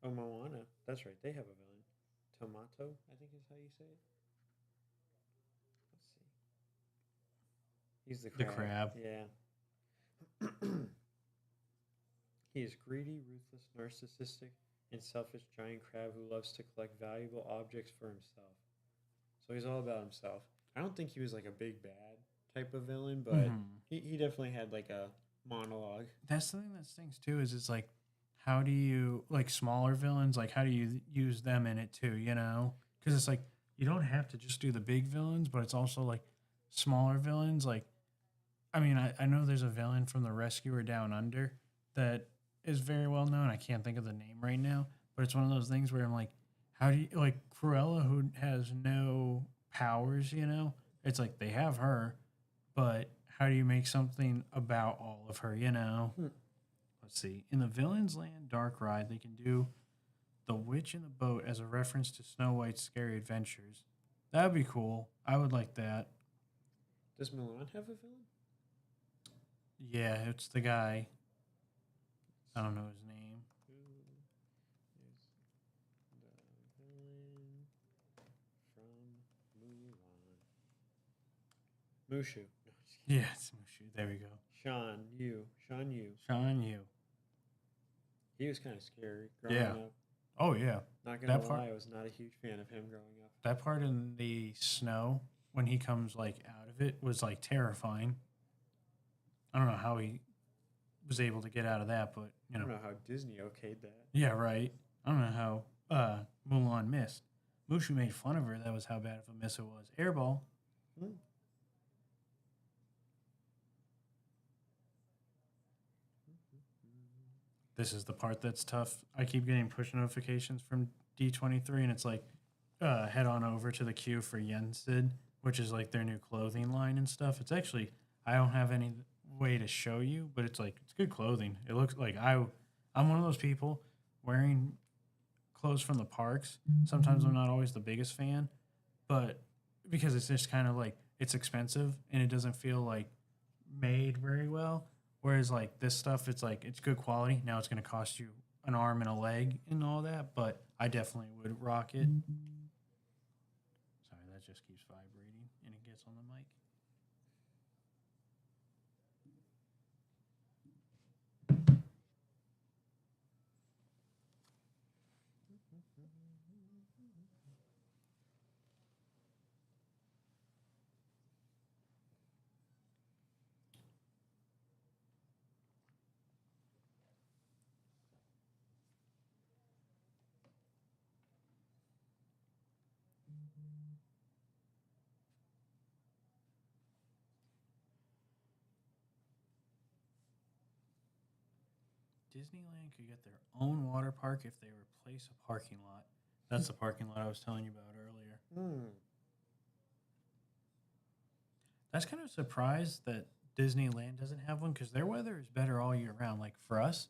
Oh, Moana. That's right. They have a villain. Tomato, I think is how you say it. Let's see. He's the The crab. crab. Yeah. He is greedy, ruthless, narcissistic, and selfish giant crab who loves to collect valuable objects for himself. So he's all about himself. I don't think he was like a big bad type of villain, but Mm-hmm. he definitely had like a monologue. That's the thing that stinks too. Is it's like, how do you like smaller villains? Like, how do you use them in it too? You know, because it's like you don't have to just do the big villains, but it's also like smaller villains. Like, I mean, I know there's a villain from the Rescuer Down Under that is very well known. I can't think of the name right now, but it's one of those things where I'm like, how do you like Cruella, who has no powers? You know, it's like they have her, but how do you make something about all of her? You know. Hmm. Let's see. In the Villain's Land Dark Ride, they can do The Witch in the Boat as a reference to Snow White's scary adventures. That would be cool. I would like that. Does Milan have a villain? Yeah, it's the guy. I don't know his name. Who is the villain from Mulan? Mushu. No, just kidding. Yeah, it's Mushu. There we go. Shan Yu. Shan Yu. Sean Yu. He was kind of scary growing Yeah. up. Oh, yeah. Not gonna That lie, part- I was not a huge fan of him growing up. That part in the snow, when he comes, like, out of it, was, like, terrifying. I don't know how he was able to get out of that, but, you I know. don't know how Disney okayed that. Yeah, right. I don't know how Mulan missed. Mushu made fun of her. That was how bad of a miss it was. Airball. Hmm. This is the part that's tough. I keep getting push notifications from D23, and it's like, head on over to the queue for Yensid, which is like their new clothing line and stuff. It's actually, I don't have any way to show you, but it's like, it's good clothing. It looks like I'm one of those people wearing clothes from the parks. Sometimes I'm not always the biggest fan, but because it's just kind of like, it's expensive and it doesn't feel like made very well. Whereas like this stuff, it's like it's good quality. Now it's going to cost you an arm and a leg and all that, but I definitely would rock it. Sorry, that just keeps vibrating and it gets on the mic. Disneyland could get their own water park if they replace a parking lot. That's the parking lot I was telling you about earlier. Hmm. That's kind of surprised that Disneyland doesn't have one because their weather is better all year round. Like for us,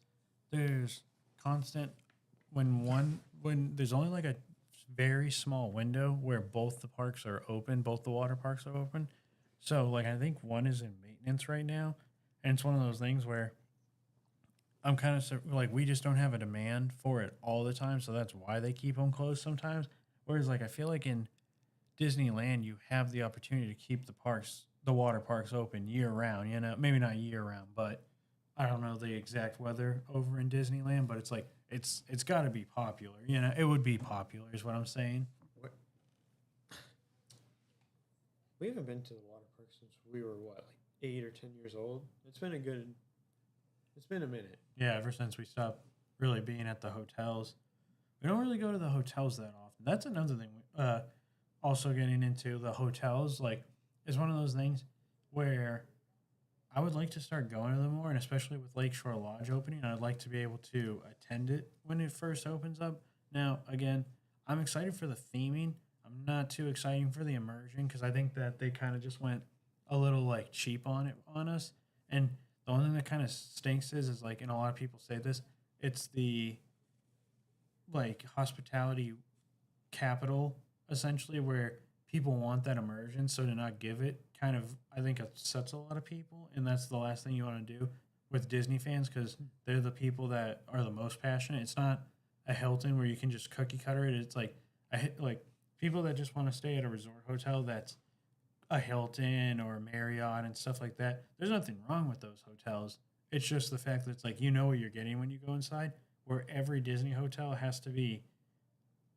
there's constant when there's only like a very small window where both the parks are open, both the water parks are open. So like I think one is in maintenance right now, and it's one of those things where I'm kind of like we just don't have a demand for it all the time, so that's why they keep them closed sometimes. Whereas like I feel like in Disneyland, you have the opportunity to keep the water parks open year round. You know, maybe not year round, but I don't know the exact weather over in Disneyland. But it's like it's got to be popular. You know, it would be popular, is what I'm saying. What? We haven't been to the water park since we were what, like 8 or 10 years old. It's been a good. It's been a minute. Yeah, ever since we stopped really being at the hotels, we don't really go to the hotels that often. That's another thing. Also getting into the hotels, like, is one of those things where I would like to start going to them more, and especially with Lakeshore Lodge opening, I'd like to be able to attend it when it first opens up. Now, again, I'm excited for the theming. I'm not too excited for the immersion because I think that they kind of just went a little like cheap on it on us. And the only thing that kind of stinks is like, and a lot of people say this, it's the like hospitality capital essentially where people want that immersion, so to not give it kind of I think upsets a lot of people, and that's the last thing you want to do with Disney fans because they're the people that are the most passionate. It's not a Hilton where you can just cookie cutter it. It's like like people that just want to stay at a resort hotel that's a Hilton or a Marriott and stuff like that. There's nothing wrong with those hotels. It's just the fact that it's like you know what you're getting when you go inside. Where every Disney hotel has to be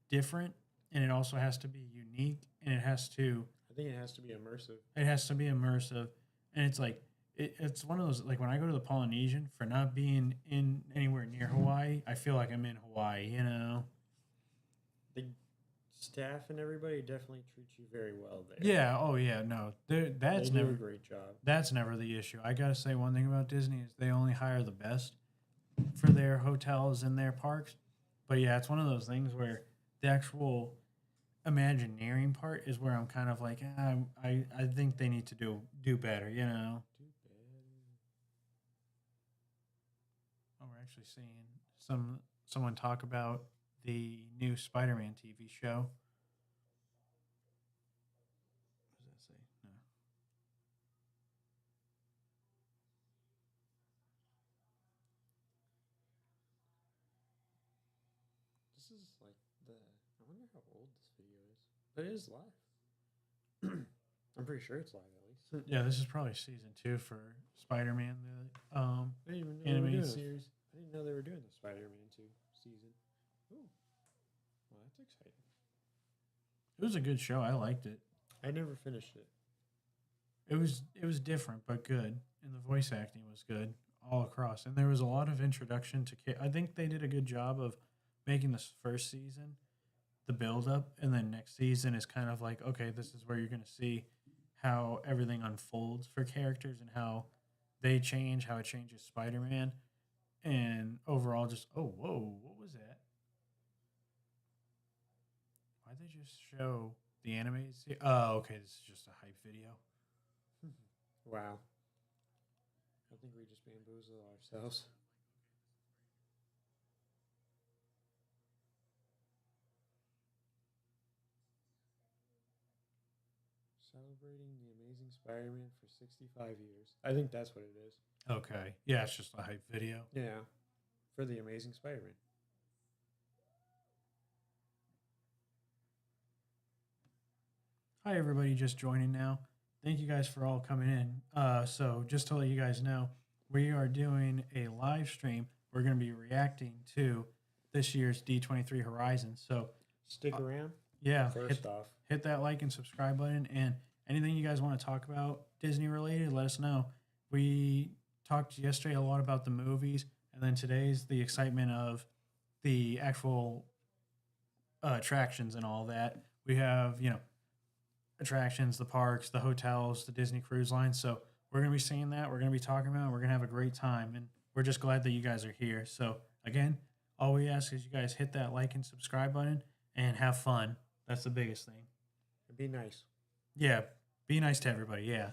different, and it also has to be unique, and I think it has to be immersive. it has to be immersive, and it's like it's one of those like when I go to the Polynesian for not being in anywhere near Hawaii, I feel like I'm in Hawaii. You know. The staff and everybody definitely treats you very well there. Yeah. Oh yeah. No. That's They do never a great job. that's never the issue. I gotta say one thing about Disney is they only hire the best for their hotels and their parks. But yeah, it's one of those things where the actual Imagineering part is where I'm kind of like, I think they need to do better, you know. Too bad. Oh, we're actually seeing someone talk about the new Spider-Man TV show. What does that say? No. This is like the. I wonder how old this video is. But it is live. I'm pretty sure it's live at least. Yeah, this is probably season 2 for Spider-Man, the I didn't even know they were animated doing series. I didn't know they were doing the Spider-Man 2 season. Ooh, well, that's exciting. It was a good show. I liked it. I never finished it. It was different but good, and the voice acting was good all across. And there was a lot of introduction to. I think they did a good job of making this first season the build up, and then next season is kind of like okay, this is where you're going to see how everything unfolds for characters and how they change, how it changes Spider-Man, and overall just oh whoa, what was that? Why'd they just show the animated? Oh, okay, this is just a hype video. Wow. I think we just bamboozled ourselves. Celebrating the Amazing Spider-Man for 65 years. I think that's what it is. Okay, yeah, it's just a hype video. Yeah, for the Amazing Spider-Man. Hi, everybody, just joining now. Thank you guys for all coming in. So, just to let you guys know, we are doing a live stream. We're going to be reacting to this year's D23 Horizon. So, Stick around. yeah, First off, hit that like and subscribe button. And anything you guys want to talk about Disney related, let us know. We talked yesterday a lot about the movies, and then today's the excitement of the actual attractions and all that. We have, attractions, the parks, the hotels, the Disney Cruise Line. So we're going to be seeing that. We're going to be talking about it. We're going to have a great time. And we're just glad that you guys are here. So, again, all we ask is you guys hit that like and subscribe button and have fun. That's the biggest thing. And be nice. Yeah, be nice to everybody. Yeah,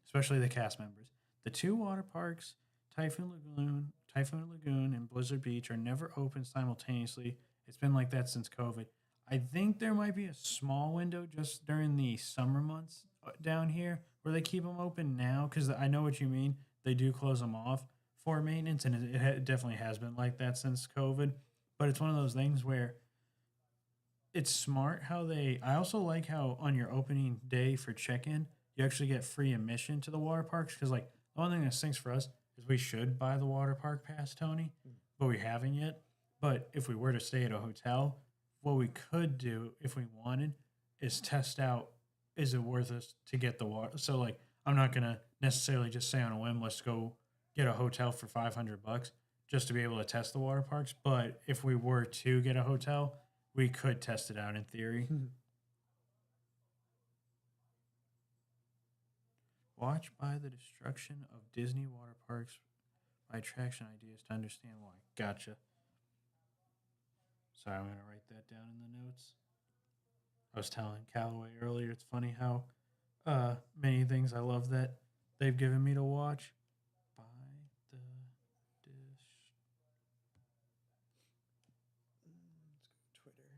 especially the cast members. The two water parks, Typhoon Lagoon, and Blizzard Beach, are never open simultaneously. It's been like that since COVID. I think there might be a small window just during the summer months down here where they keep them open now because I know what you mean. They do close them off for maintenance, and it definitely has been like that since COVID. But it's one of those things where it's smart how they. I also like how on your opening day for check-in, you actually get free admission to the water parks because like the only thing that stinks for us is we should buy the water park pass, Tony, but we haven't yet. But if we were to stay at a hotel, what we could do if we wanted is test out, is it worth us to get the water? So like I'm not gonna necessarily just say on a whim, let's go get a hotel for $500 just to be able to test the water parks. But if we were to get a hotel, we could test it out in theory. Watch by the destruction of Disney water parks by attraction ideas to understand why. Gotcha. Sorry, I'm going to write that down in the notes. I was telling Callaway earlier, it's funny how many things I love that they've given me to watch. By the dish. Let's go to Twitter.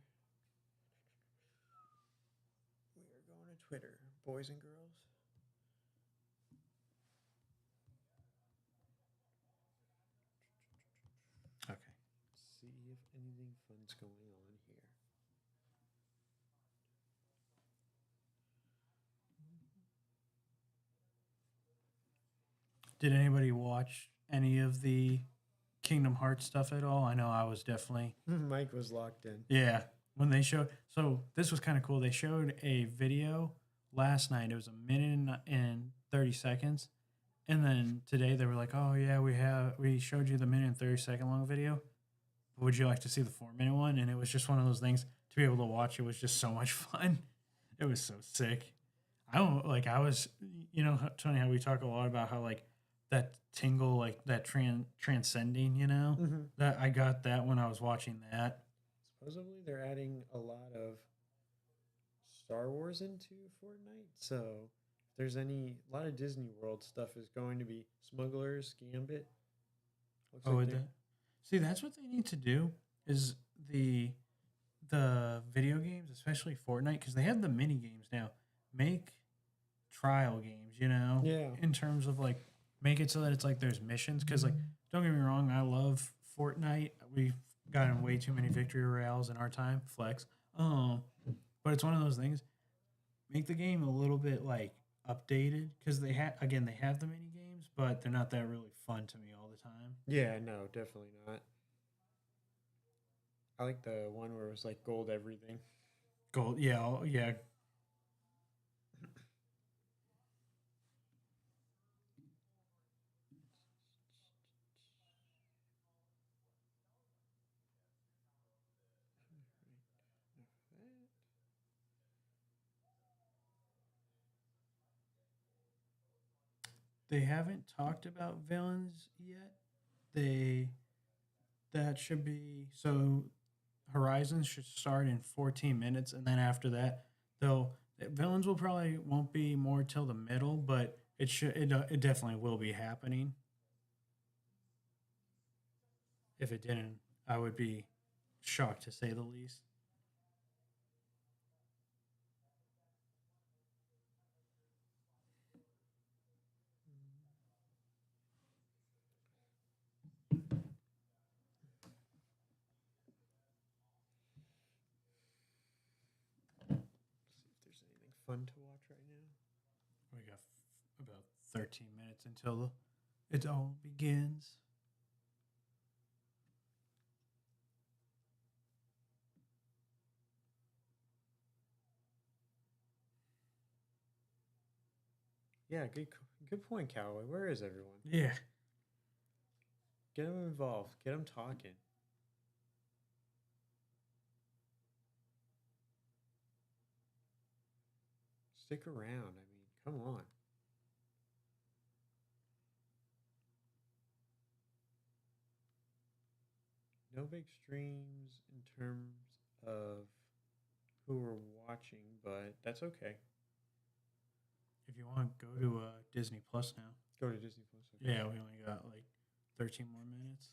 We are going to Twitter, boys and girls. Okay. See if anything fun's going on here. Did anybody watch any of the Kingdom Hearts stuff at all? I know I was definitely. Mike was locked in. Yeah. When they showed. So this was kind of cool. They showed a video last night. It was a minute and 30 seconds. And then today they were like, oh, yeah, we showed you the minute and 30-second long video. Would you like to see the 4-minute one? And it was just one of those things to be able to watch. It was just so much fun. It was so sick. I don't like, I was, Tony, how we talk a lot about how like that tingle, like that transcending, that I got that when I was watching that. Supposedly they're adding a lot of Star Wars into Fortnite. So if there's a lot of Disney World stuff is going to be Smugglers, Gambit. Looks like they're- See, that's what they need to do is the video games, especially Fortnite, because they have the mini games now. Make trial games, Yeah. in terms of like make it so that it's like there's missions. Because like, don't get me wrong, I love Fortnite. We've gotten way too many victory royales in our time. Flex. But it's one of those things. Make the game a little bit like updated because they have the mini games, but they're not that really fun to me all the time. Yeah, no, definitely not. I like the one where it was like gold everything. Gold, yeah, yeah. They haven't talked about villains yet. That should be so. Horizons should start in 14 minutes, and then after that, villains will probably won't be more till the middle, but it definitely will be happening. If it didn't, I would be shocked to say the least. See if there's anything fun to watch right now. We got about 13 minutes until it all begins. Yeah, good point, Callaway. Where is everyone? Yeah. Get them involved. Get them talking. Stick around. I mean, come on. No big streams in terms of who we're watching, but that's okay. If you want, go to Disney Plus now. Go to Disney Plus. Okay. Yeah, we only got like 13 more minutes.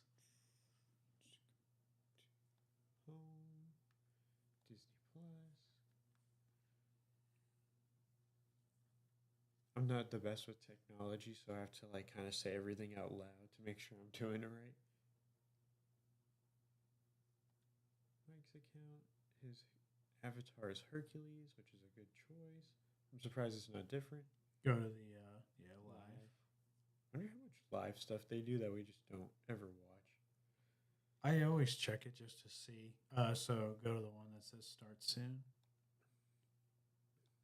Home, Disney Plus. I'm not the best with technology, so I have to like kind of say everything out loud to make sure I'm doing it right. Mike's account, his avatar is Hercules, which is a good choice. I'm surprised it's not different. Go to the live. I wonder how much live stuff they do that we just don't ever watch. I always check it just to see. So go to the one that says start soon.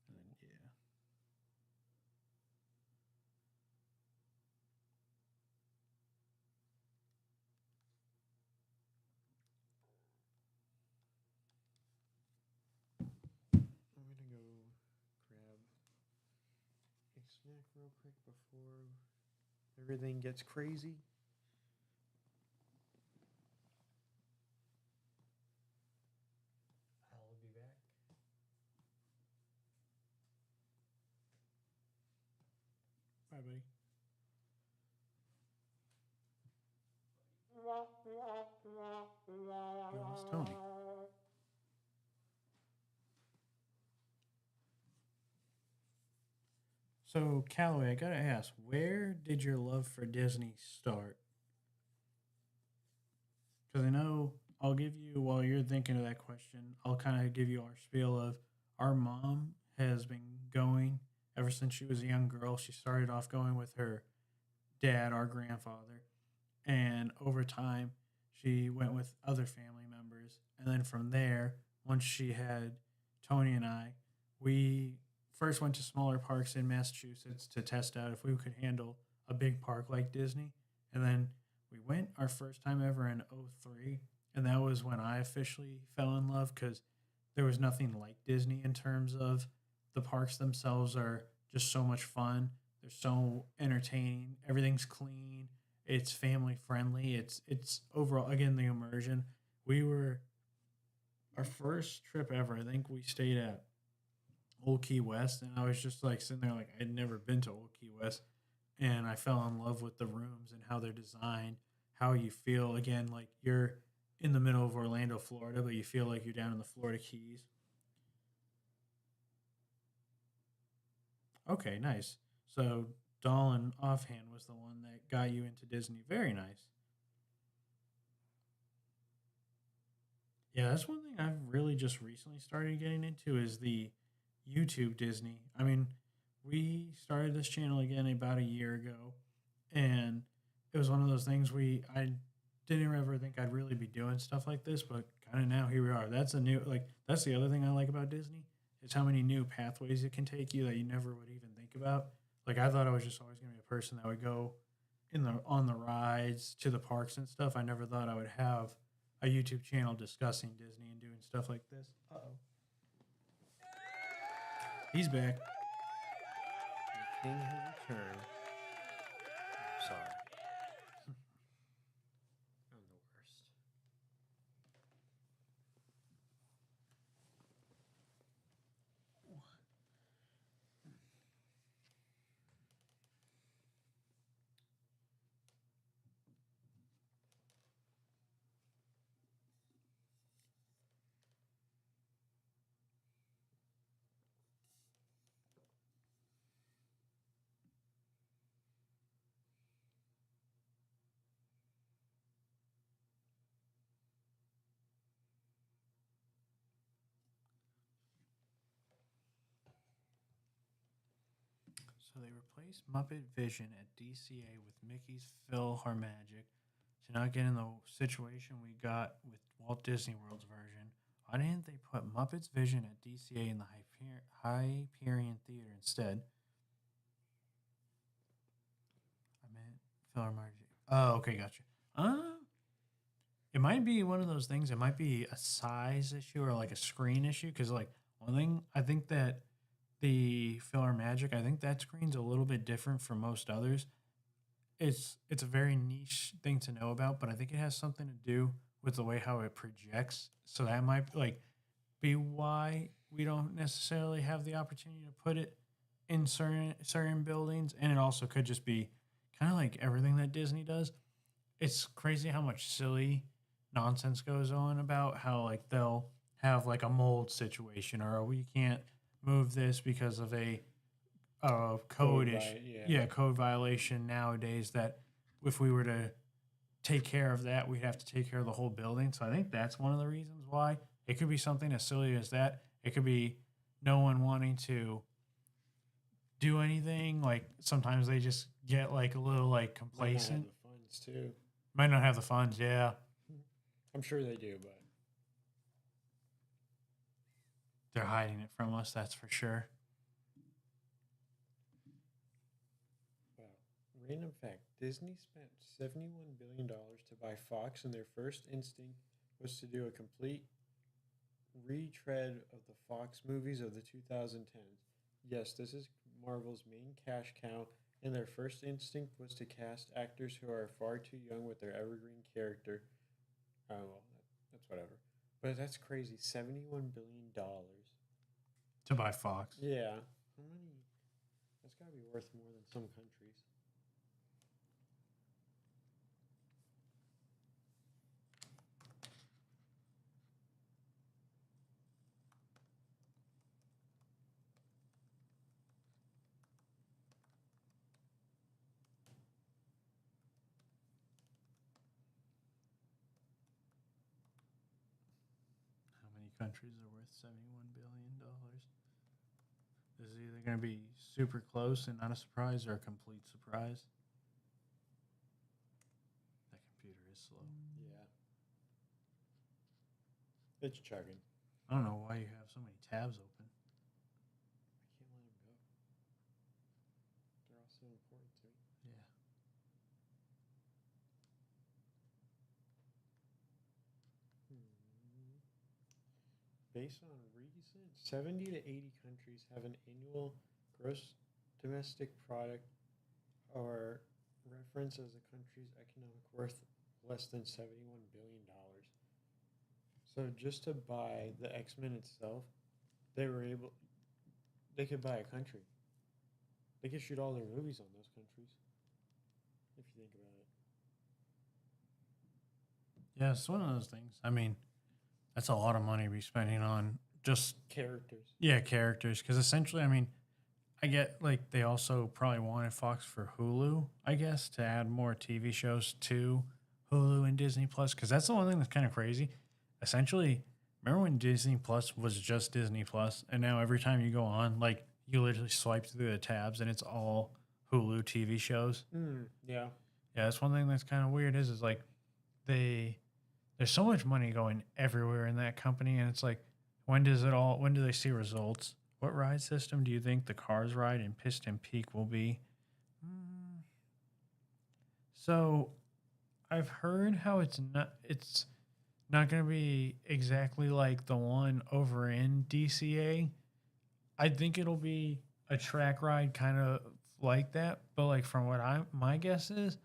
And then yeah. I'm gonna go grab a snack real quick before everything gets crazy. I'll be back. Bye, buddy. Yo, it's Tony. So, Callaway, I gotta ask, where did your love for Disney start? Because I know I'll give you, while you're thinking of that question, I'll kind of give you our spiel of our mom has been going ever since she was a young girl. She started off going with her dad, our grandfather, and over time, she went with other family members. And then from there, once she had Tony and I, we first went to smaller parks in Massachusetts to test out if we could handle a big park like Disney. And then we went our first time ever in '03, and that was when I officially fell in love because there was nothing like Disney in terms of the parks themselves are just so much fun. They're so entertaining. Everything's clean. It's family friendly. It's overall, again, the immersion. We were our first trip ever. I think we stayed at Old Key West, and I was just like sitting there like I'd never been to Old Key West, and I fell in love with the rooms and how they're designed, how you feel again like you're in the middle of Orlando, Florida, but you feel like you're down in the Florida Keys. Okay, nice. So Dolan offhand was the one that got you into Disney. Very nice. Yeah, that's one thing I've really just recently started getting into is the YouTube Disney. I mean, we started this channel again about a year ago, and it was one of those things I didn't ever think I'd really be doing stuff like this, but kind of now here we are. That's a new that's the other thing I like about Disney is how many new pathways it can take you that you never would even think about. Like I thought I was just always going to be a person that would go in the on the rides to the parks and stuff. I never thought I would have a YouTube channel discussing Disney and doing stuff like this. Uh oh. He's back. The king has returned. I'm sorry. I'm the worst. So they replaced Muppet Vision at DCA with Mickey's PhilharMagic to not get in the situation we got with Walt Disney World's version. Why didn't they put Muppets Vision at DCA in the Hyperion Theater instead? I meant PhilharMagic. Oh, okay, gotcha. It might be one of those things. It might be a size issue or like a screen issue. Because like one thing I think that the Filler Magic, I think that screen's a little bit different from most others. It's a very niche thing to know about, but I think it has something to do with the way how it projects. So that might like be why we don't necessarily have the opportunity to put it in certain buildings, and it also could just be kind of like everything that Disney does. It's crazy how much silly nonsense goes on about how like they'll have like a mold situation, or we can't move this because of a code issue. Yeah, code violation nowadays. That if we were to take care of that, we'd have to take care of the whole building. So I think that's one of the reasons why. It could be something as silly as that. It could be no one wanting to do anything. Like sometimes they just get like a little like complacent. Might not have the funds too. Might not have the funds, yeah. I'm sure they do, but They're hiding it from us, that's for sure. wow. Random fact: Disney spent $71 billion to buy Fox, and their first instinct was to do a complete retread of the Fox movies of the 2010s. Yes, this is Marvel's main cash cow, and their first instinct was to cast actors who are far too young with their evergreen character. Oh, well, that's whatever. But that's crazy. $71 billion. To buy Fox. Yeah. How many? That's got to be worth more than some countries. How many countries are worth $71 billion? This is either going to be super close and not a surprise, or a complete surprise. That computer is slow. Yeah. It's chugging. I don't know why you have so many tabs open. I can't let them go. They're all so important to me. Yeah. Hmm. Based on recent 70 to 80 countries have an annual gross domestic product or reference as a country's economic worth less than $71 billion. So just to buy the X-Men itself, they could buy a country. They could shoot all their movies on those countries, if you think about it. Yeah, it's one of those things. I mean, that's a lot of money to be spending on just, Characters. yeah, characters. Because essentially, I mean, I get like they also probably wanted Fox for Hulu, I guess, to add more TV shows to Hulu and Disney Plus. Because that's the one thing that's kind of crazy. Essentially, remember when Disney Plus was just Disney Plus, and now every time you go on, like you literally swipe through the tabs and it's all Hulu TV shows. Yeah. Yeah, that's one thing that's kind of weird. Is like they there's so much money going everywhere in that company, and it's like when does it all? When do they see results? What ride system do you think the Cars ride in Piston Peak will be? Mm, So I've heard how it's not going to be exactly like the one over in DCA. I think it'll be a track ride kind of like that, but like from what I my guess is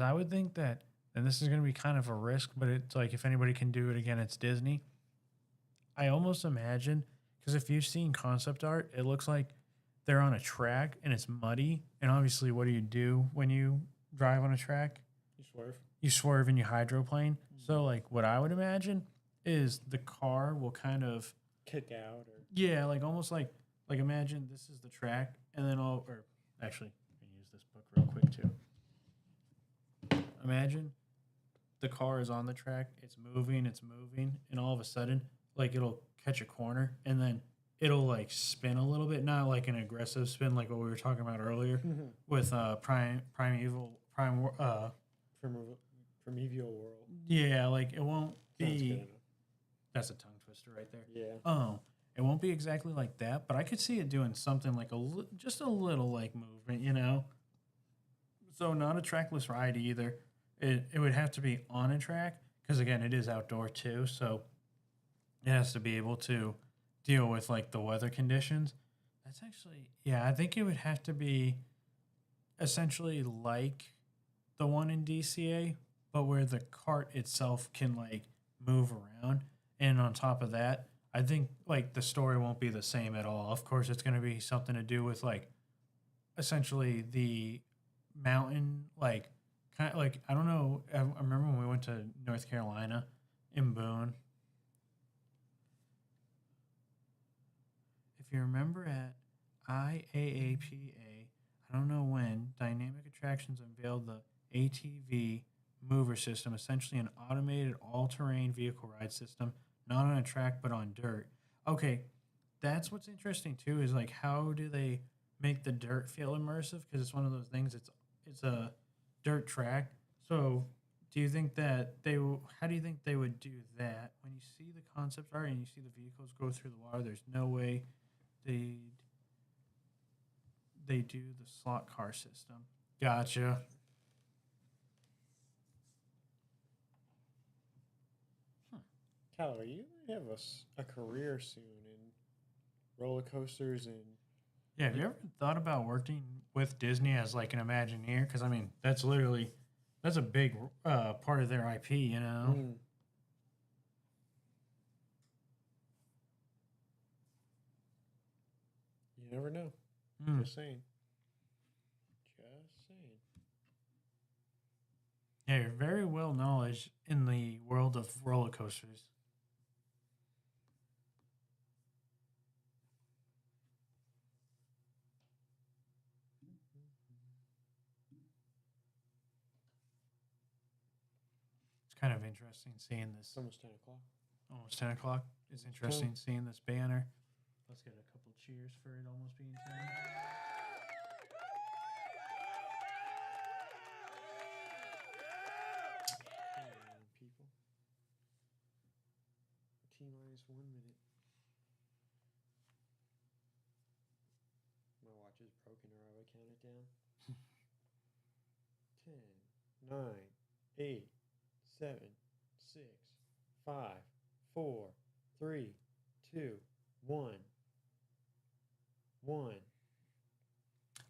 I would think that, and this is going to be kind of a risk, but it's like if anybody can do it again, it's Disney. I almost imagine, because if you've seen concept art, it looks like they're on a track and it's muddy. And obviously, what do when you drive on a track? You swerve. You swerve and you hydroplane. So, like, what I would imagine is the car will kind of, Kick out or yeah, like almost like imagine this is the track, and then or actually, I can use this book real quick too. Imagine the car is on the track, it's moving, and all of a sudden, like it'll catch a corner, and then it'll like spin a little bit, not like an aggressive spin like what we were talking about earlier with from from Evil World. yeah, like it won't Sounds good be. enough. That's a tongue twister right there. Yeah. It won't be exactly like that, but I could see it doing something like just a little like movement. So not a trackless ride either. It would have to be on a track because again, it is outdoor too, so it has to be able to deal with like the weather conditions. That's actually, yeah, I think it would have to be essentially like the one in DCA, but where the cart itself can like move around. And on top of that, I think like the story won't be the same at all. Of course, it's going to be something to do with like essentially the mountain, like kind of like I don't know. I remember when we went to North Carolina in Boone. If you remember at IAAPA, I don't know when, Dynamic Attractions unveiled the ATV mover system, essentially an automated all terrain vehicle ride system, not on a track but on dirt. Okay, that's what's interesting too, is like how do they make the dirt feel immersive? Because it's one of those things, it's a dirt track. So do you think that how do you think they would do that? When you see the concept art and you see the vehicles go through the water, there's no way they they do the slot car system. Gotcha. Tyler, you might have a career soon in roller coasters and Yeah, have you ever thought about working with Disney as like an Imagineer? Because I mean, that's a big part of their IP, you know. mm, you never know. Mm. Just saying. Just saying. Yeah, you're very well knowledge in the world of roller coasters. It's kind of interesting seeing this. It's almost 10 o'clock. Almost 10 o'clock. It's interesting seeing this banner. Let's get a couple cheers for it almost being 10. Come on, people. T minus 1 minute. My watch is broken, or I would count it down. 10, 9, 8, 7, 6, 5, 4, 3, 2, 1. 1.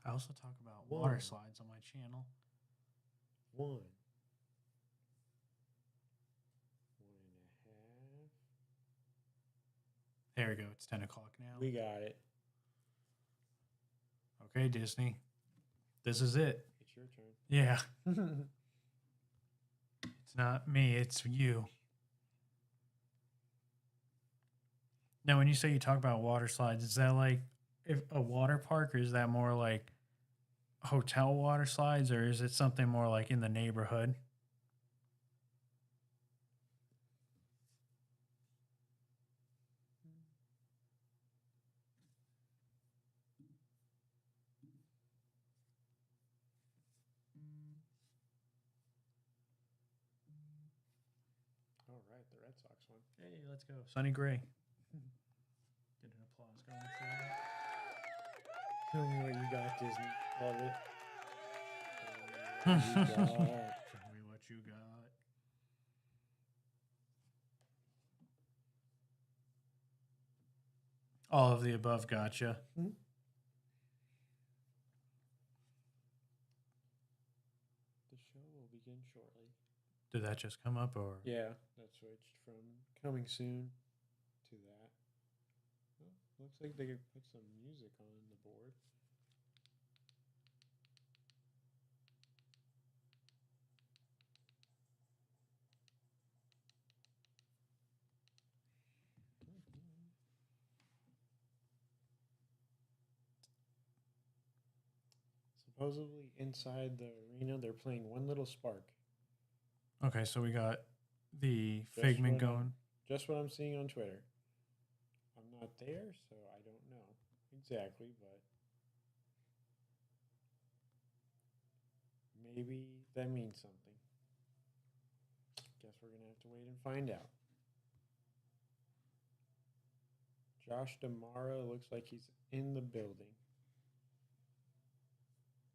I also talk about One. water slides on my channel. 1. 1 and a half. There we go. It's 10 o'clock now. We got it. Okay, Disney. This is it. It's your turn. Yeah. It's not me, it's you. Now, when you say you talk about water slides, is that like if a water park, or is that more like hotel water slides, or is it something more like in the neighborhood? All right, the Red Sox one. Hey, let's go. Sonny Gray. Get an applause going for that. Tell me what you got, Disney. Love it. Show Tell me what you got. me what you got. All of the above, gotcha. Mhm. The show will begin shortly. Did that just come up, or? Yeah, that switched from coming soon to that. Well, looks like they could put some music on the board. Supposedly inside the arena, they're playing One Little Spark. Okay, so we got the Just figment what I'm- going. Just what I'm seeing on Twitter. I'm not there, so I don't know exactly, but maybe that means something. Guess we're going to have to wait and find out. Josh Damara looks like he's in the building.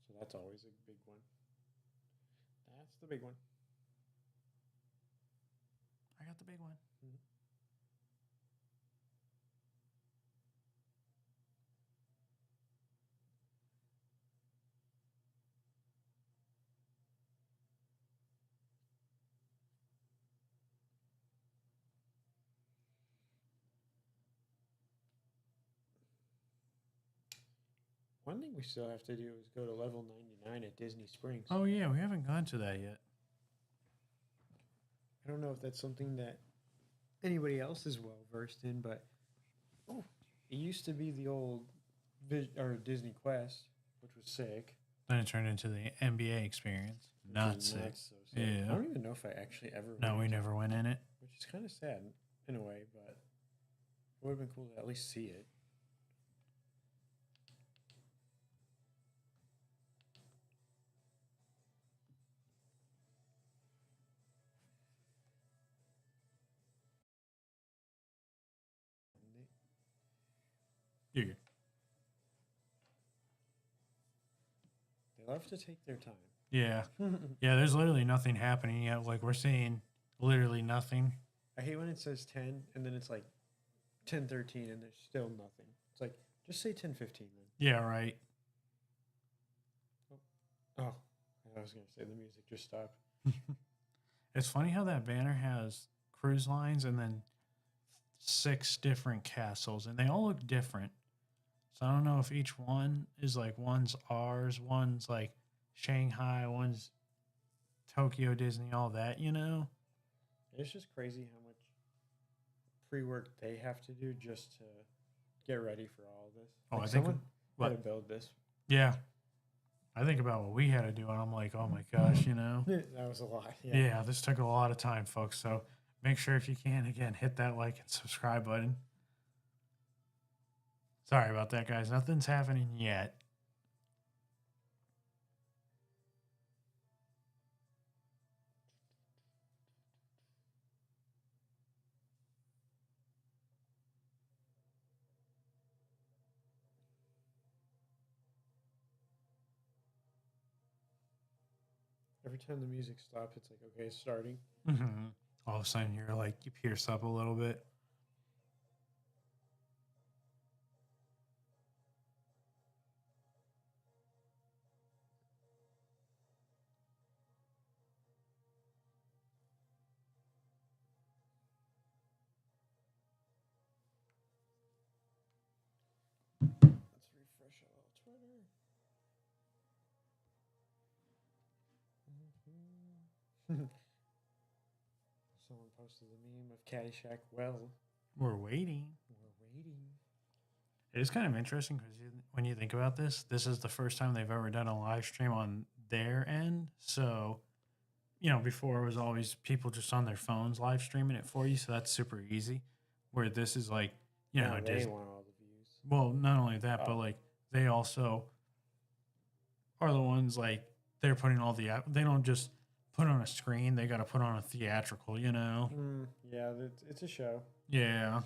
So that's always a big one. That's the big one. I got the big one. One thing we still have to do is go to level 99 at Disney Springs. Oh yeah, we haven't gone to that yet. I don't know if that's something that anybody else is well versed in, but it used to be the old Disney Quest, which was sick. Then it turned into the NBA experience. Not sick. Not so sick. Yeah. I don't even know if I actually ever. No, went we to never went in it. which is kind of sad in a way, but it would have been cool to at least see it. You're good. They love to take their time. Yeah. Yeah, there's literally nothing happening yet. Like, we're seeing literally nothing. I hate when it says 10 and then it's like 10:13 and there's still nothing. It's like, just say 10:15 then. Yeah, right. Oh, I was going to say the music just stopped. It's funny how that banner has cruise lines and then 6 different castles, and they all look different. So I don't know if each one is like, one's ours, one's like Shanghai, one's Tokyo Disney, all that, you know? It's just crazy how much pre-work they have to do just to get ready for all of this. Oh, Like I think someone what? had to build this. Yeah. I think about what we had to do, and I'm like, oh my gosh, you know? That was a lot. Yeah, this took a lot of time, folks. So make sure if you can, again, hit that like and subscribe button. Sorry about that, guys. Nothing's happening yet. Every time the music stops, it's like, okay, it's starting. Mm-hmm. All of a sudden, you're like, you pierce up a little bit. Let's refresh a little Twitter. Someone posted the meme of Caddyshack. Well, We're waiting. we're waiting. It is kind of interesting because when you think about this, this is the first time they've ever done a live stream on their end. So, you know, before it was always people just on their phones live streaming it for you. So that's super easy. Where this is like, you know, Now it they is. want all the views. Well, not only that, but Oh. like they also are the ones like they're putting all the they don't just put on a screen, they got to put on a theatrical, you know. Yeah, it's a show. Yeah.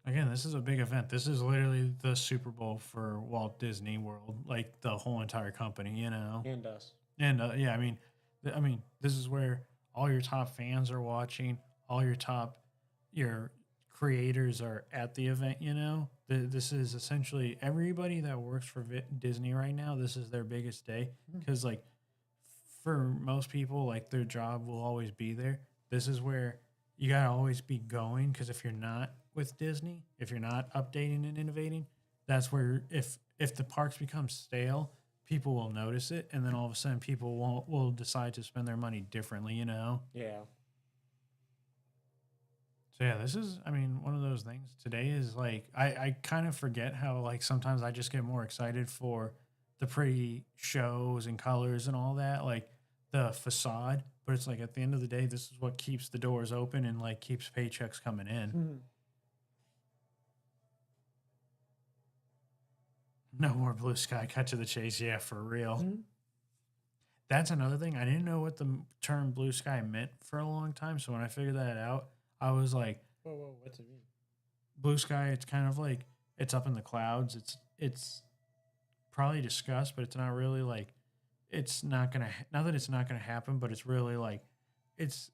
Again, this is a big event. This is literally the Super Bowl for Walt Disney World, like the whole entire company, you know. And us. And yeah, I mean, this is where all your top fans are watching, all your creators are at the event. You know, this is essentially everybody that works for Disney right now. This is their biggest day because, like, for most people, like their job will always be there. This is where you gotta always be going because if you're not with Disney, if you're not updating and innovating, that's where if the parks become stale, people will notice it, and then all of a sudden people will decide to spend their money differently, you know? Yeah. So yeah, this is, I mean, one of those things. Today is like, I kind of forget how like sometimes I just get more excited for the pretty shows and colors and all that, like the facade. But it's like at the end of the day, this is what keeps the doors open and like keeps paychecks coming in. No more blue sky. Cut to the chase. Yeah, for real. That's another thing. I didn't know what the term blue sky meant for a long time. So when I figured that out, I was like, Whoa, what's it mean? blue sky, it's kind of like it's up in the clouds. It's probably discussed, but it's not really like it's not gonna. Not that it's not gonna happen, but it's really like it's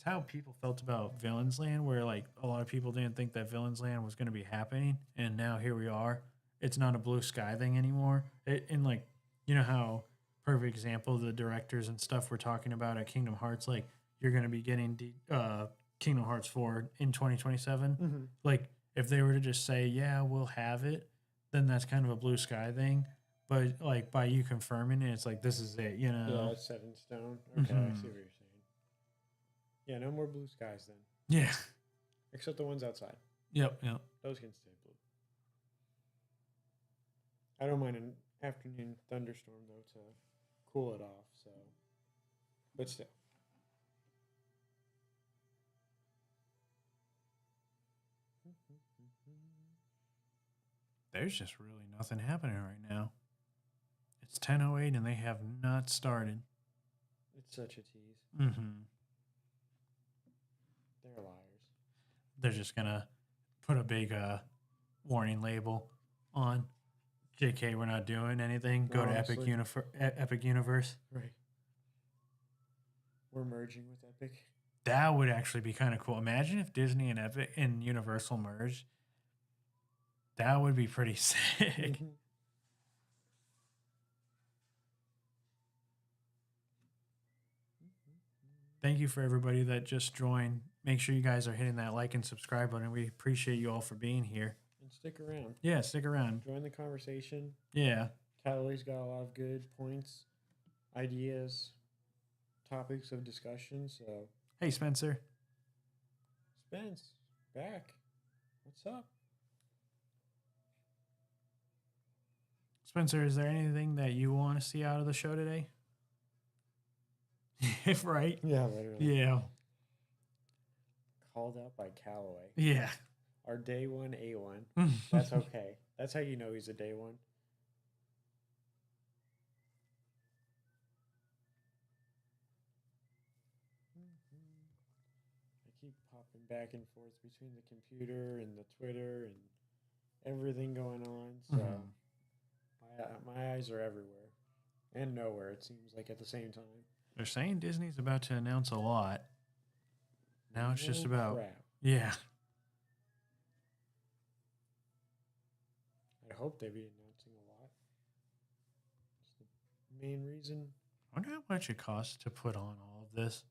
how people felt about Villains Land, where like a lot of people didn't think that Villains Land was gonna be happening, and now here we are. It's not a blue sky thing anymore. And like, you know how perfect example the directors and stuff we're talking about at Kingdom Hearts, like you're gonna be getting Kingdom Hearts 4 in 2027. Like if they were to just say, yeah, we'll have it, then that's kind of a blue sky thing. But like by you confirming it, it's like this is it, you Yeah, know? it's set in stone. Okay, I see Hmm. what you're saying. Yeah, no more blue skies then, Yeah. except the ones outside. Yep. Yep. Those can stay blue. I don't mind an afternoon thunderstorm though to cool it off. So, but still. There's just really nothing happening right now. It's 10:08 and they have not started. It's such a tease. Hmm. They're liars. They're just gonna put a big warning label on. JK, we're not doing anything. Go to Honestly. Epic Universe. Right. We're merging with Epic. That would actually be kind of cool. Imagine if Disney and Epic and Universal merged. That would be pretty sick. Thank you for everybody that just joined. Make sure you guys are hitting that like and subscribe button. We appreciate you all for being here. And stick around. Yeah, stick around. Join the conversation. Yeah. Callaway's got a lot of good points, ideas, topics of discussion. So, Hey, Spencer. Spence, back. What's up? Spencer, is there anything that you want to see out of the show today? Right? Yeah, literally. Yeah. Called out by Callaway. Yeah. Our day one A1. That's okay. That's how you know he's a day one. I keep popping back and forth between the computer and the Twitter and everything going on. So my eyes are everywhere and nowhere, it seems like, at the same time. They're saying Disney's about to announce a lot. Now it's just No about. crap. Yeah. I hope they be announcing a lot. It's the main reason. I wonder how much it costs to put on all of this.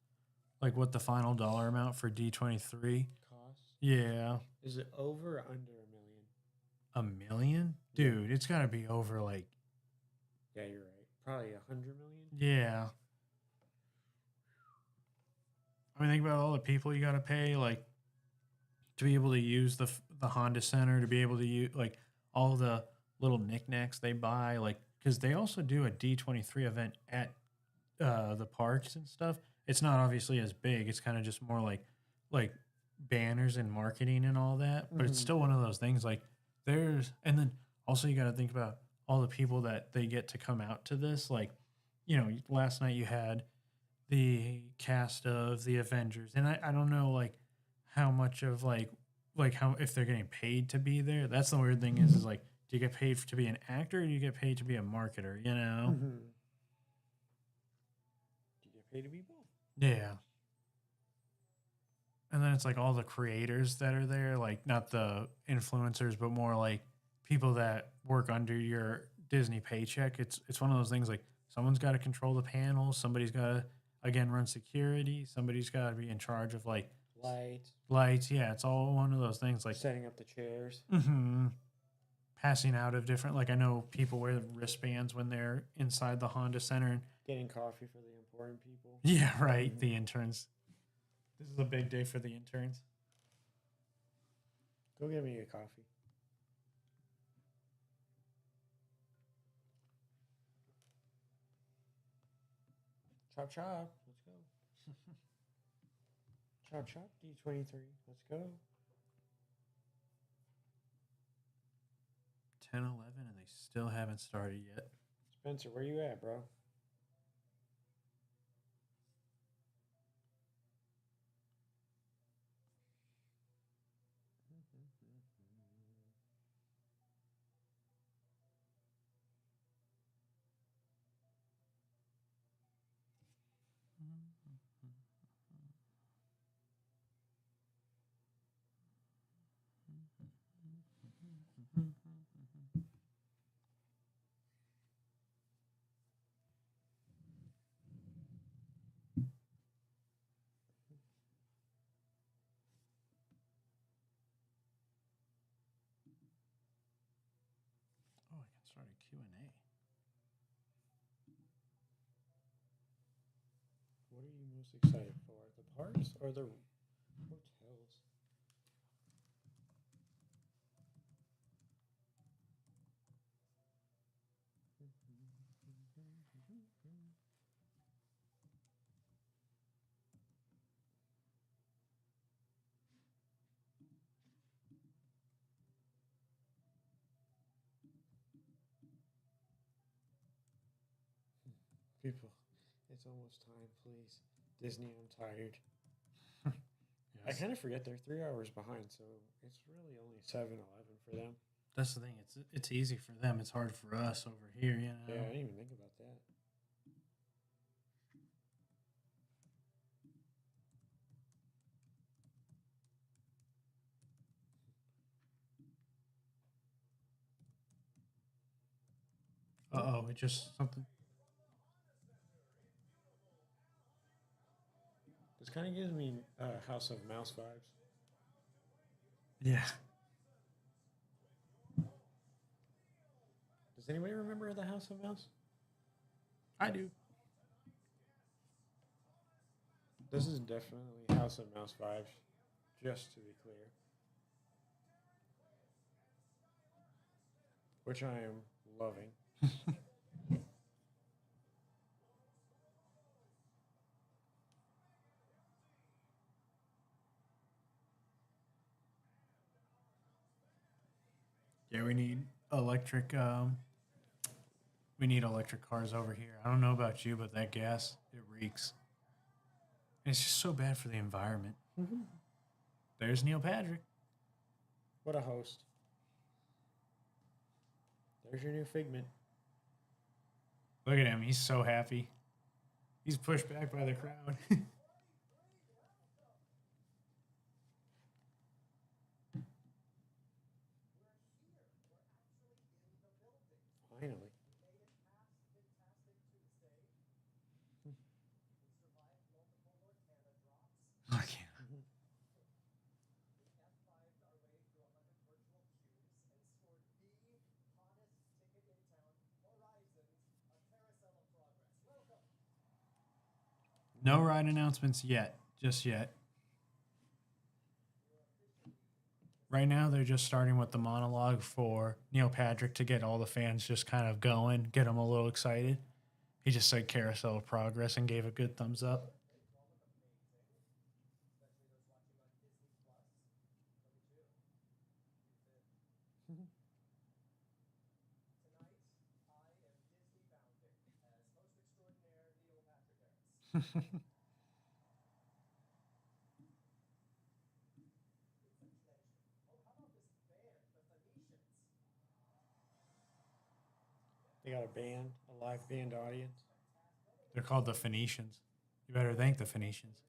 Like what the final dollar amount for D23. Cost? Yeah. Is it over or under $1 million? $1 million? Dude, it's got to be over like. Yeah, you're right. Probably $100 million. Yeah. I mean, think about all the people you got to pay, like, to be able to use the Honda Center, to be able to use, like, all the little knickknacks they buy, like, because they also do a D23 event at the parks and stuff. It's not obviously as big. It's kind of just more like banners and marketing and all that. But it's still one of those things, like, and then also you got to think about all the people that they get to come out to this. Like, you know, last night you had the cast of the Avengers, and I don't know like how much of like how if they're getting paid to be there. That's the weird thing is like, do you get paid to be an actor, or do you get paid to be a marketer? You know? Do you get paid to be both? Yeah. And then it's like all the creators that are there, like not the influencers, but more like people that work under your Disney paycheck. It's one of those things like someone's got to control the panel, somebody's got to again run security, somebody's got to be in charge of like lights. Yeah, it's all one of those things like setting up the chairs. Passing out of different, like I know people wear wristbands when they're inside the Honda Center and getting coffee for the important people. Yeah, right. The interns. This is a big day for the interns. Go get me a coffee. Chop chop. Let's go. Chop chop. D23. Let's go. 10:11 and they still haven't started yet. Spencer, where you at, bro? start a Q&A. What are you most excited for? The parks or the hotels? People, it's almost time, please. Disney, I'm tired. I Yes. kind of forget they're 3 hours behind, so it's really only 7-11 for them. That's the thing. It's easy for them. It's hard for us over here, you know. Yeah, I didn't even think about that. Uh-oh, it just something. This kind of gives me House of Mouse vibes. Yeah. Does anybody remember the House of Mouse? I do. This is definitely House of Mouse vibes, just to be clear. Which I am loving. Yeah, we need electric cars over here. I don't know about you, but that gas, it reeks. And it's just so bad for the environment. There's Neil Patrick. What a host. There's your new Figment. Look at him. He's so happy. He's pushed back by the crowd. Finally. I can't. No ride announcements yet. Just yet. Right now, they're just starting with the monologue for Neil Patrick to get all the fans just kind of going, get them a little excited. He just said Carousel of Progress and gave a good thumbs up. They got a band, a live band audience. They're called the Phoenicians. You better thank the Phoenicians.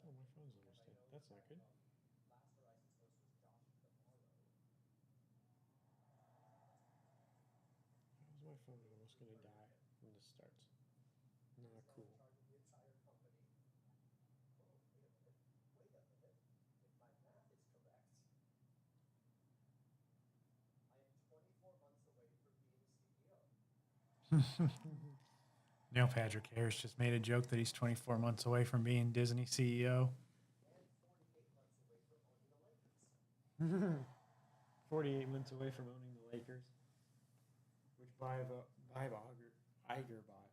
Oh, my phone's almost dead. That's not good. How's my phone almost gonna die when this starts? Not cool. Neil Patrick Harris just made a joke that he's 24 months away from being Disney CEO. 48 months away from owning the Lakers, which Iger bought.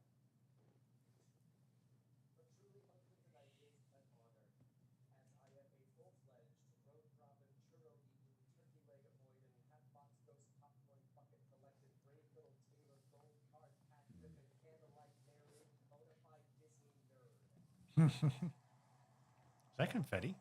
Is that confetti?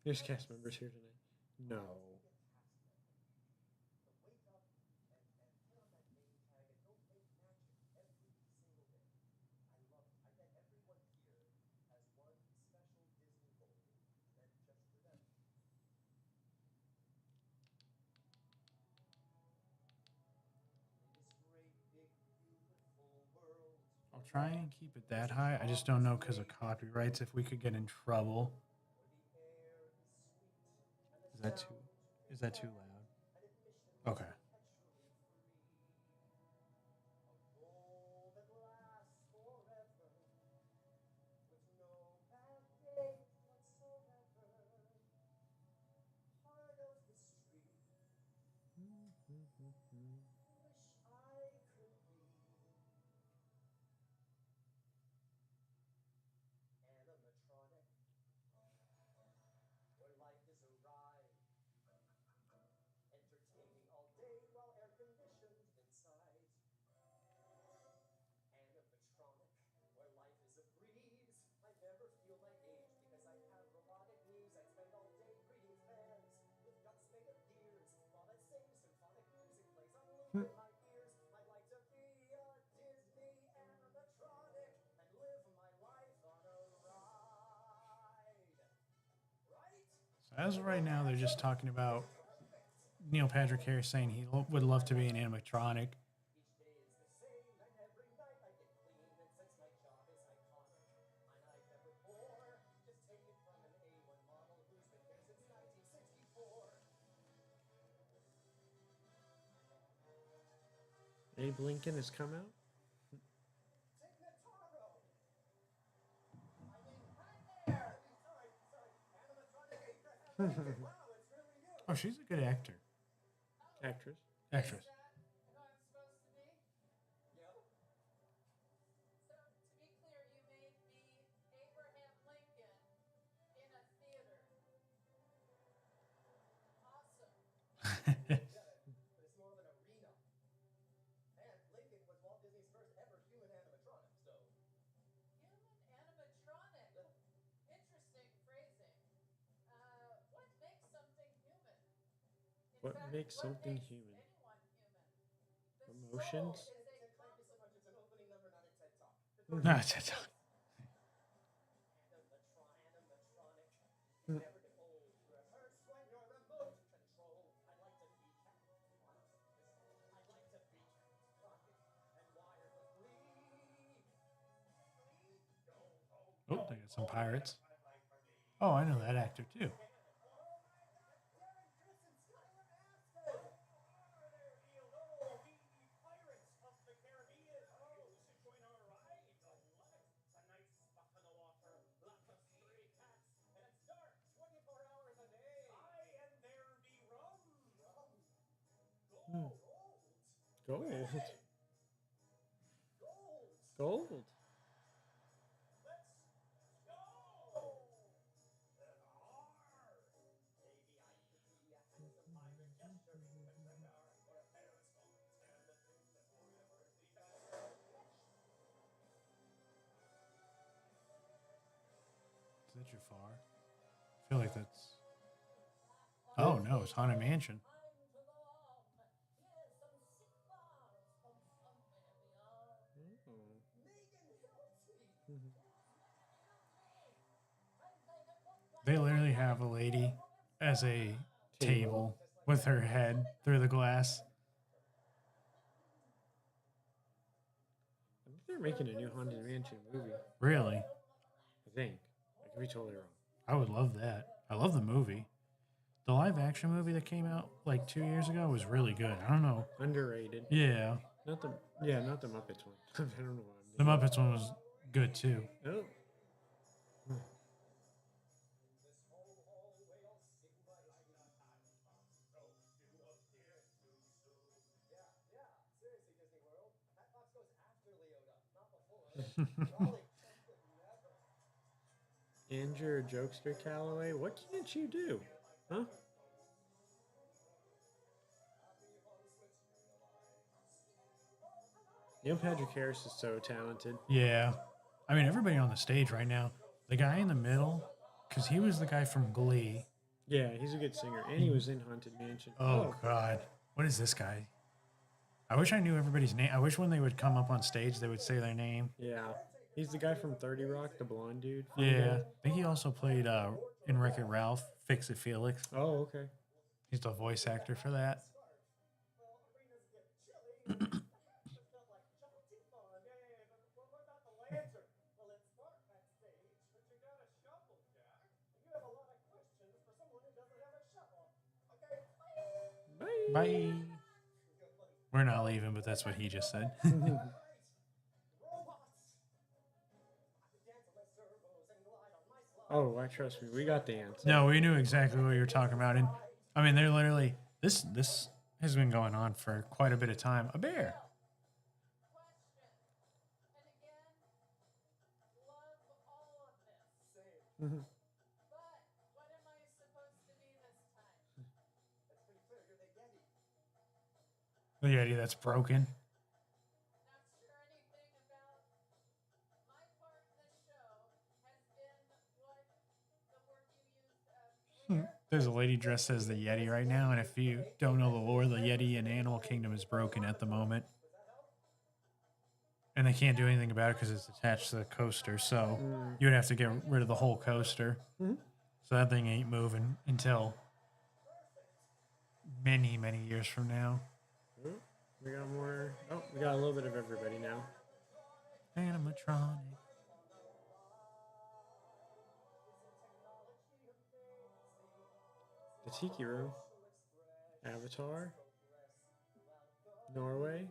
There's cast members here tonight. No. I'll try and keep it that high. I just don't know because of copyrights if we could get in trouble. Is that too? Is that too loud? Okay. So as of right now, they're just talking about Neil Patrick Harris saying he would love to be an animatronic. Abe Lincoln has come out. Oh, she's a good actor. Actress. Actress. What makes something human? Emotions? No, it's Oh, they got some pirates. Oh, I know that actor too. Gold. Gold. Is that Jafar? I feel like that's. Oh no, it's Haunted Mansion. They literally have a lady as a table with her head through the glass. I think they're making a new Haunted Mansion movie. Really? I think. I could be totally wrong. I would love that. I love the movie. The live action movie that came out like 2 years ago was really good. I don't know. Underrated. Yeah. Not the Muppets one. I don't know why. The Muppets one was good too. Oh. Andrew Jokester Calloway, what can't you do? Huh? Neil Patrick Harris is so talented. Yeah. I mean, everybody on the stage right now. The guy in the middle, because he was the guy from Glee. Yeah, he's a good singer, and he was in Haunted Mansion. Oh God, what is this guy? I wish I knew everybody's name. I wish when they would come up on stage, they would say their name. Yeah, he's the guy from 30 Rock, the blonde dude. Yeah, I think he also played in Wreck-It Ralph, Fix It Felix. Oh, okay. He's the voice actor for that. Bye. Bye. We're not leaving, but that's what he just said. Oh, I trust me. We got the answer. No, we knew exactly what you were talking about, and I mean, they're literally this has been going on for quite a bit of time. A bear. Mhm. The Yeti that's broken. There's a lady dressed as the Yeti right now, and if you don't know the lore, the Yeti in Animal Kingdom is broken at the moment. And they can't do anything about it because it's attached to the coaster, so you would have to get rid of the whole coaster. Mhm. So that thing ain't moving until many, many years from now. Oh, we got more. Oh, we got a little bit of everybody now. Animatronic. The Tiki Room. Avatar. Norway.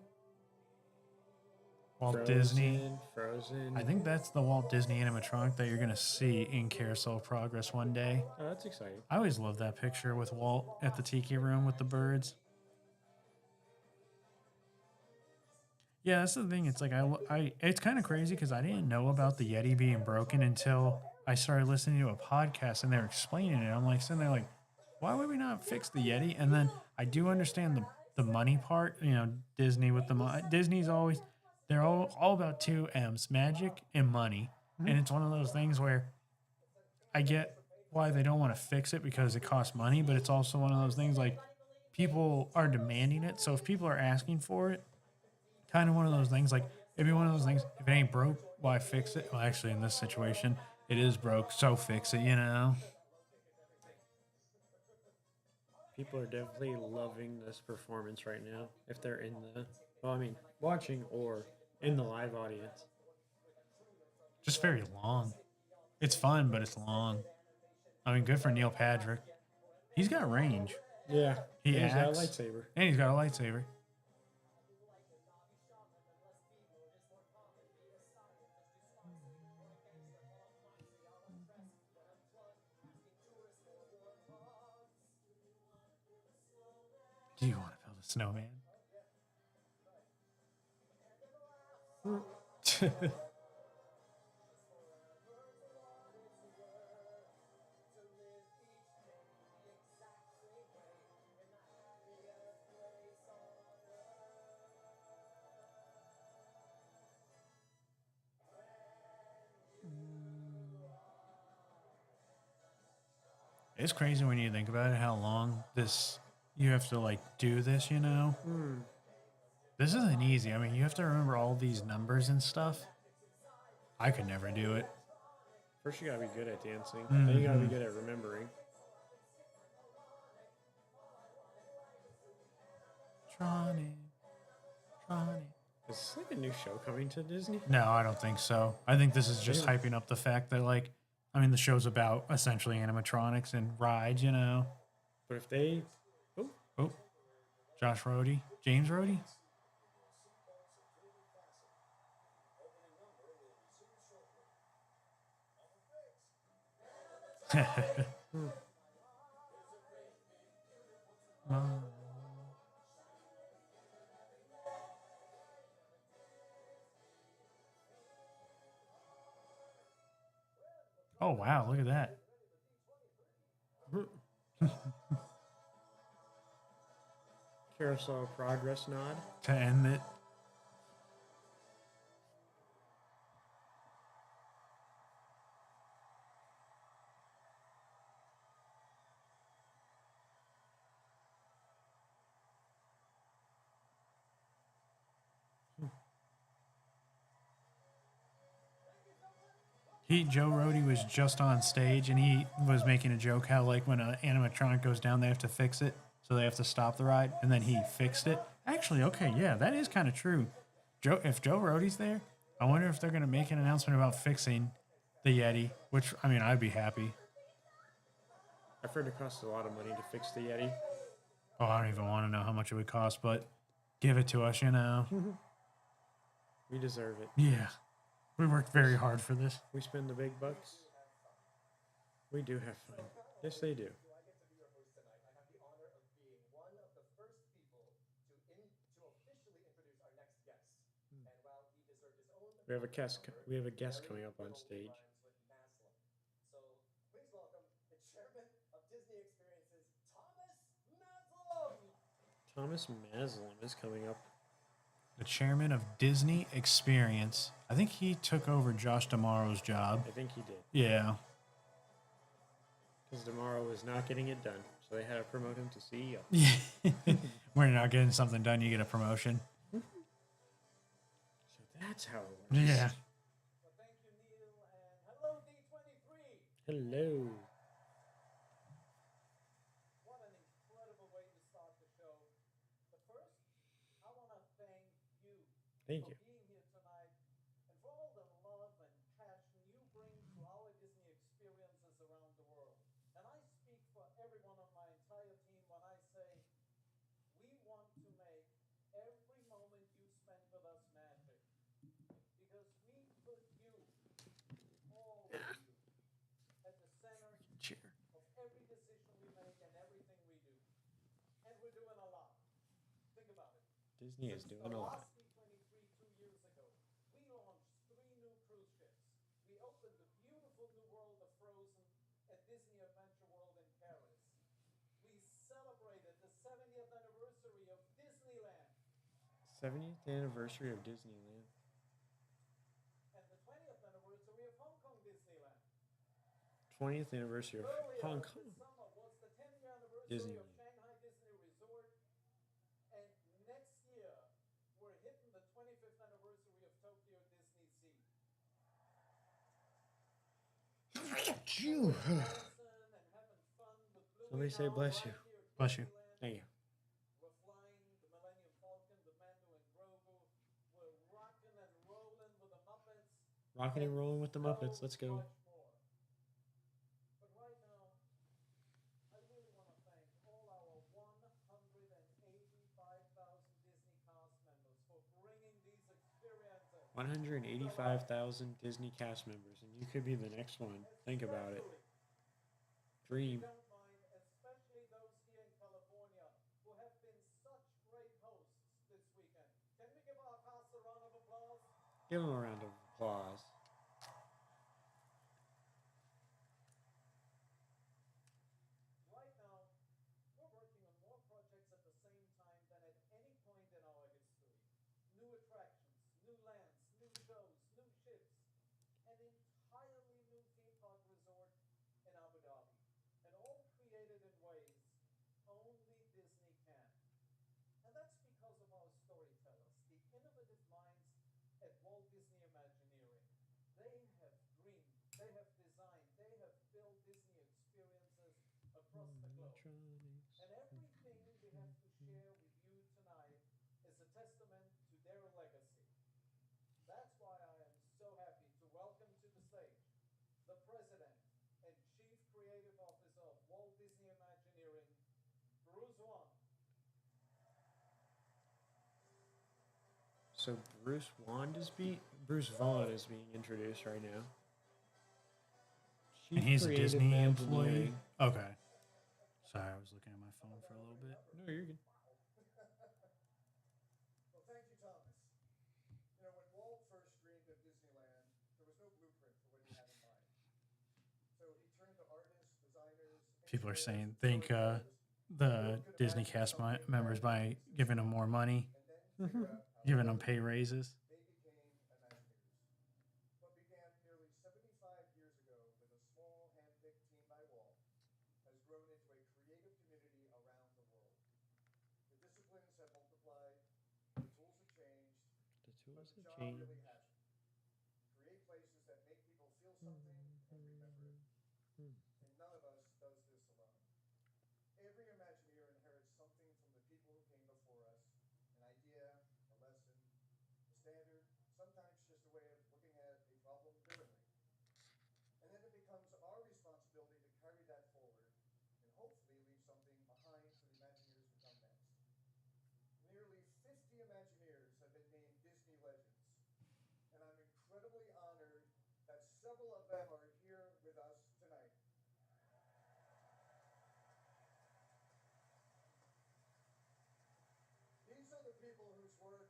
Walt Disney. Frozen. I think that's the Walt Disney animatronic that you're going to see in Carousel of Progress one day. Oh, that's exciting. I always love that picture with Walt at the Tiki Room with the birds. Yeah, that's the thing. It's like it's kind of crazy because I didn't know about the Yeti being broken until I started listening to a podcast and they were explaining it. I'm like sitting there like, why would we not fix the Yeti? And then I do understand the money part. You know, Disney with the money. Disney's always they're all about two M's: magic and money. And it's one of those things where I get why they don't want to fix it because it costs money, but it's also one of those things like people are demanding it. So if people are asking for it, kind of one of those things like it'd be one of those things, if it ain't broke, why fix it? Well, actually, in this situation, it is broke, so fix it, you know? People are definitely loving this performance right now. If they're in the, well, I mean, watching or in the live audience. Just very long. It's fun, but it's long. I mean, good for Neil Patrick. He's got range. Yeah. He and he's got a acts. lightsaber. And he's got a lightsaber. Do you want to build a snowman? It's crazy when you think about it, how long you have to like do this, you know? This isn't easy. I mean, you have to remember all these numbers and stuff. I could never do it. First, you gotta be good at dancing. Then you gotta be good at remembering. Tronic. Is this like a new show coming to Disney? No, I don't think so. I think this is just hyping up the fact that, like, I mean, the show's about essentially animatronics and rides, you know? But if they, Oh, Josh Rhodey. James Rhodey? Oh, wow. Look at that. Carousel Progress nod. To end it. Joe Rody was just on stage and he was making a joke how like when an animatronic goes down, they have to fix it, so they have to stop the ride, and then he fixed it. Actually, okay, yeah, that is kind of true. If Joe Rody's there, I wonder if they're gonna make an announcement about fixing the Yeti. Which I mean, I'd be happy. I've heard it costs a lot of money to fix the Yeti. Oh, I don't even want to know how much it would cost, but give it to us, you know. We deserve it. Yeah, we worked very hard for this. We spend the big bucks. We do have fun. Yes, they do. We have a guest. We have a guest coming up on stage. Thomas Maslam is coming up. The chairman of Disney Experience. I think he took over Josh D'Amaro's job. I think he did. Yeah. Because D'Amaro was not getting it done, so they had to promote him to CEO. When you're not getting something done, you get a promotion. So that's how it works. Yeah. Well, thank you, Neil, and hello, D23. Hello. What an incredible way to start the show. But first, I want to thank you Thank for you. being here tonight and for all the love and passion you bring to our Disney experiences around the world. And I speak for everyone on my entire team when I say we want to make every moment you spend with us magic. Because we put you, all of you, at the center Cheer. of every decision we make and everything we do. And we're doing a lot. Think about it. Disney is doing a lot. Last D23 2 years ago, we launched 3 new cruise ships. We opened the beautiful new world of Frozen at Disney Adventure World in Paris. We celebrated the 70th anniversary of Disneyland 70th anniversary of Disneyland. and the 20th anniversary of Hong Kong Disneyland. 20th anniversary of Earlier Hong this Kong. summer was the 10th-year anniversary Disneyland. of Shanghai Disney Resort, and next year we're hitting the 25th anniversary of Tokyo Disney Sea. Phew. Dancing and having fun with Bluey Somebody say now bless right you. here at Bless you. Disneyland. Thank you. We're flying the Millennium Falcon, the Mando and Grogu. We're rocking and rolling with the Muppets. Rocking and rolling with the Muppets. Let's go. Much more. But right now, I really want to thank all our 185,000 Disney cast members for bringing these experiences. 185,000 Disney cast members, and you could be the next one. Think about it. Dream. Don't mind, especially those here in California who have been such great hosts this weekend. Can we give our cast a round of applause? Give them a round of applause. Right now, we're working on more projects at the same time than at any point in our history. New attractions, new lands, new shows, new ships, an entirely new theme park resort in Abu Dhabi. And all created in ways only Disney can. And that's because of our storytellers, the innovative minds at Walt Disney Imagineering. They have dreamed, they have designed, they have built Disney experiences across the globe. And everything we have to share with you tonight is a testament to their legacy. That's why I am so happy to welcome to the stage the President and Chief Creative Officer of Walt Disney Imagineering, Bruce Wan. So Bruce Vaughn is being introduced right now. And he's a Chief Creative Disney employee. Imagineering. Okay. Sorry, I was looking at my phone for a little bit. No, you're good. Well, thank you, Thomas. You know, when Walt first dreamed of Disneyland, there was no blueprint for what he had in mind. So he turned to artists, designers. People are engineers, saying thank storytellers, the Disney cast members by giving them more money, and then figure out how giving them pay raises. they became Imagineers. What began nearly 75 years ago with a small hand-picked team by Walt has grown into a creative community around the world. The disciplines have multiplied, the tools have changed, The but tools the have job changed. really hasn't. Create places that make people feel something And none of us does this alone. Every Imagineer inherits something from the people who came before us, an idea, a lesson, a standard, sometimes just a way of looking at a problem differently. And then it becomes our responsibility to carry that forward and hopefully leave something behind for the Imagineers to come next. Nearly 50 Imagineers have been named Disney Legends, and I'm incredibly honored that several of them are here with us tonight. These are the people whose work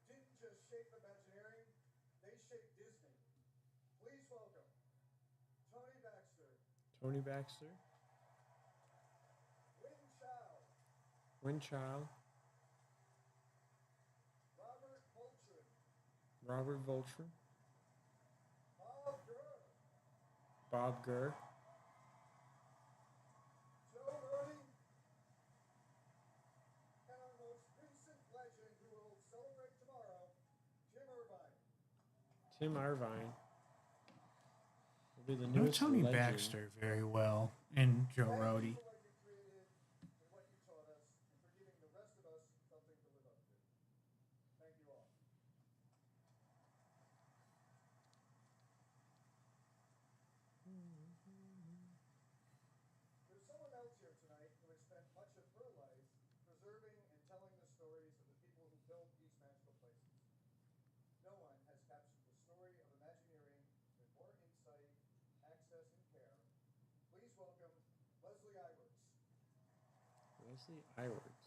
didn't just shape Imagineering, they shaped Disney. Please welcome Tony Baxter, Tony Baxter, Win Chow, Winchild, Robert Voltron, Robert Voltron, Bob Gurr, Bob Gurr, Joe Rody, and our most recent legend who will celebrate tomorrow, Jim Irvine. Tim Irvine. Will be the I know newest Tony legend. Baxter very well and Joe Thank Rody. you for what you created and what you taught us, and for giving the rest of us something to live up to. Thank you all. There's someone else here tonight who has spent much of her life preserving and telling the stories of the people who built these magical places. No one has captured the story of Imagineering with more insight, access, and care. Please welcome Leslie Iwerks. Leslie Iwerks.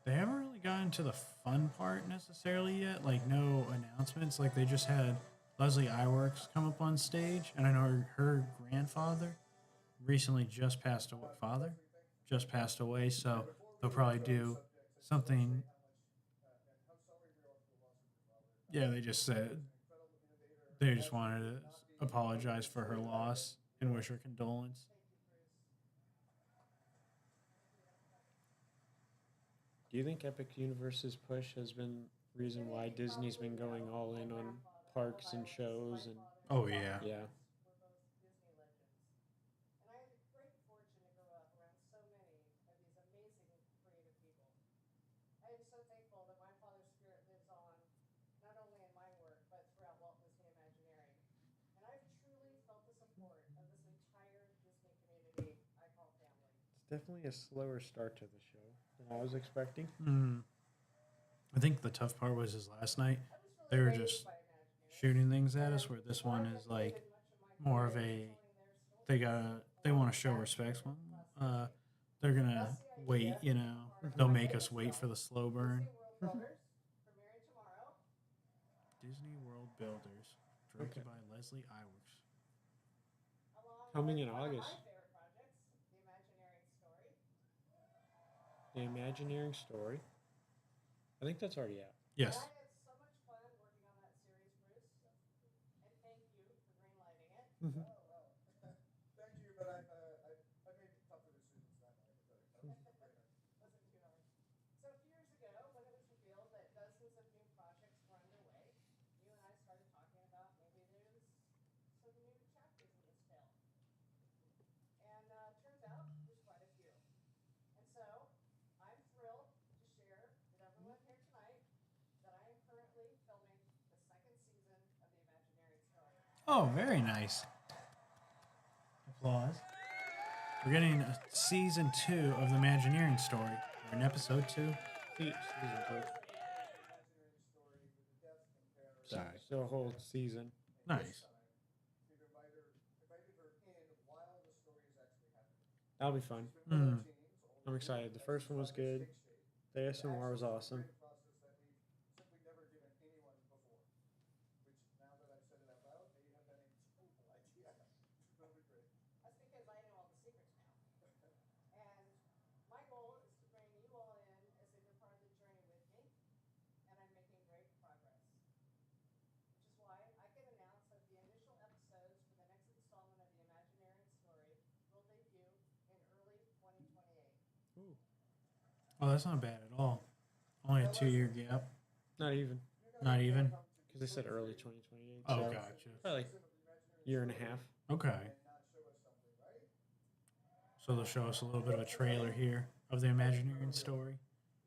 They haven't really gotten to the fun part necessarily yet. Like, no announcements. Like, they just had Leslie Iwerks come up on stage. And I know her grandfather recently just passed away. Father just passed away. So they'll probably do something. Yeah, they just said they just wanted to apologize for her loss and wish her condolence. Do you think Epic Universe's push has been reason why Disney's been going all in on parks and shows and Oh, yeah. yeah. We're both Disney legends. And I had the great fortune to grow up around so many of these amazing creative people. I am so thankful that my father's spirit lives on, not only in my work, but throughout Walt Disney Imagineering. And I've truly felt the support of this entire Disney community I call family. It's definitely a slower start to the show than I was expecting. I think the tough part was his last night. I was really They were raised just by Imagineers. shooting things at us, where this one is like more of a they want to show respect. They're gonna wait, you know. They'll make us wait for the slow burn. Disney World Builders, premiering tomorrow. Disney World Builders, directed Okay. by Leslie Iwerks. Along Coming with in one of August. my favorite projects, The Imagineering Story. The Imagineering story. I think that's already out. Yes. And I had so much fun working on that series, Bruce. And thank you for greenlighting it. Oh, well. Thank you, but I've made tougher decisions than that, I can tell you. That was great. Wasn't too hard. So a few years ago, when it was revealed that dozens of new projects were underway, you and I started talking about maybe there's some new chapters in this tale. And turns out there's quite a few. And so I'm thrilled to share with everyone here tonight that I am currently filming the second season of The Imagineering Story. Oh, very nice. Applause. We're getting a season 2 of the Imagineering story. We're in episode 2. Season two. Imagineering story with the depth and care. So a whole season. And Nice. this time, we've invited her in while the story is actually happening. That'll be fun. She's been with our teams all I'm the excited. way The first one was since good. Take Shape. The ASMR was awesome. It's a process that we've simply never given anyone before. Which, now that I've said it out loud, may have been a terrible idea. That'll be great. That's because I know all the secrets now. And my goal is to bring you all in as if you're part of the journey with me, and I'm making great progress. Which is why I can announce that the initial episodes for the next installment of the Imagineering story will debut in early 2028. Ooh. Oh, that's not bad at all. Only a 2-year gap. Not even. Not even. because they said early 2028. Oh, so gotcha. probably like year and a half. Okay. and not show us something, right? So they'll show us a little bit of a trailer here of the Imagineering story.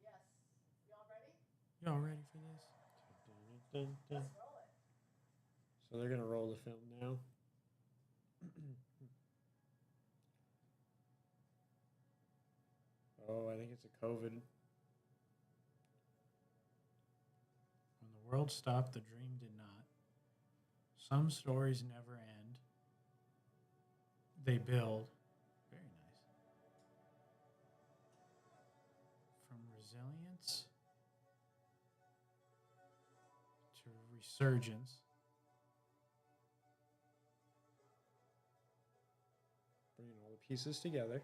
Yes. Y'all ready? Y'all ready for this? Dun, dun, dun. Let's roll it. So they're gonna roll the film now. Oh, I think it's a COVID. When the world stopped, the dream did not. Some stories never end. They build. Very nice. From resilience to resurgence. Bringing all the pieces together.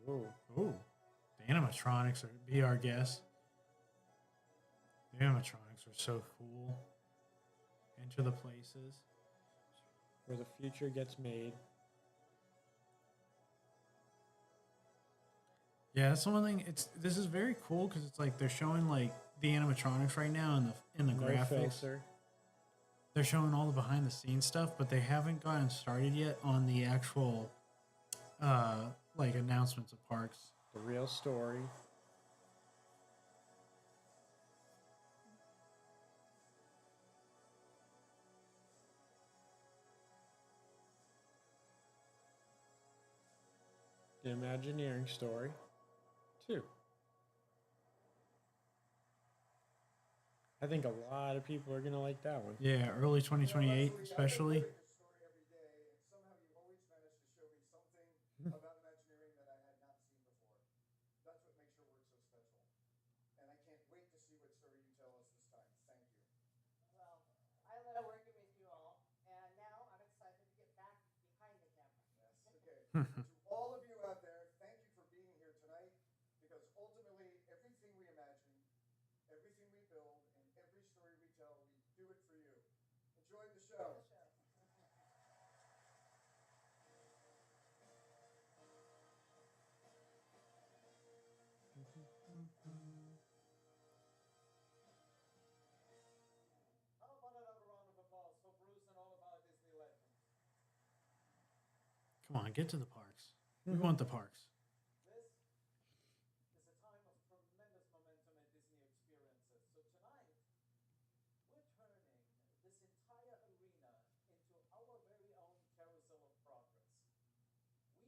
Whoa. Ooh. The animatronics be our guest. The animatronics are so cool. Into the places. Where the future gets made. Yeah, that's the one thing. This is very cool because it's like they're showing like the animatronics right now in the No graphics. filter. They're showing all the behind the scenes stuff, but they haven't gotten started yet on the actual like announcements of parks. The real story. The Imagineering story. 2. I think a lot of people are gonna like that one. Yeah, early 2028 especially. This story every day, and somehow you always manage to show me something about Imagineering that I had not seen before. That's what makes your work so special. And I can't wait to see what story you tell us this time. Thank you. Well, I love working with you all, and now I'm excited to get back behind the camera. Yes, okay. To all of you out there, thank you for being here tonight, because ultimately, everything we imagine, everything we build, and every story we tell, we do it for you. Enjoy the show. The show. How about another round of applause for Bruce and all of our Disney legends? Come on, get to the parks. We want the parks. This is a time of tremendous momentum and Disney experiences. So tonight, we're turning this entire arena into our very own carousel of progress.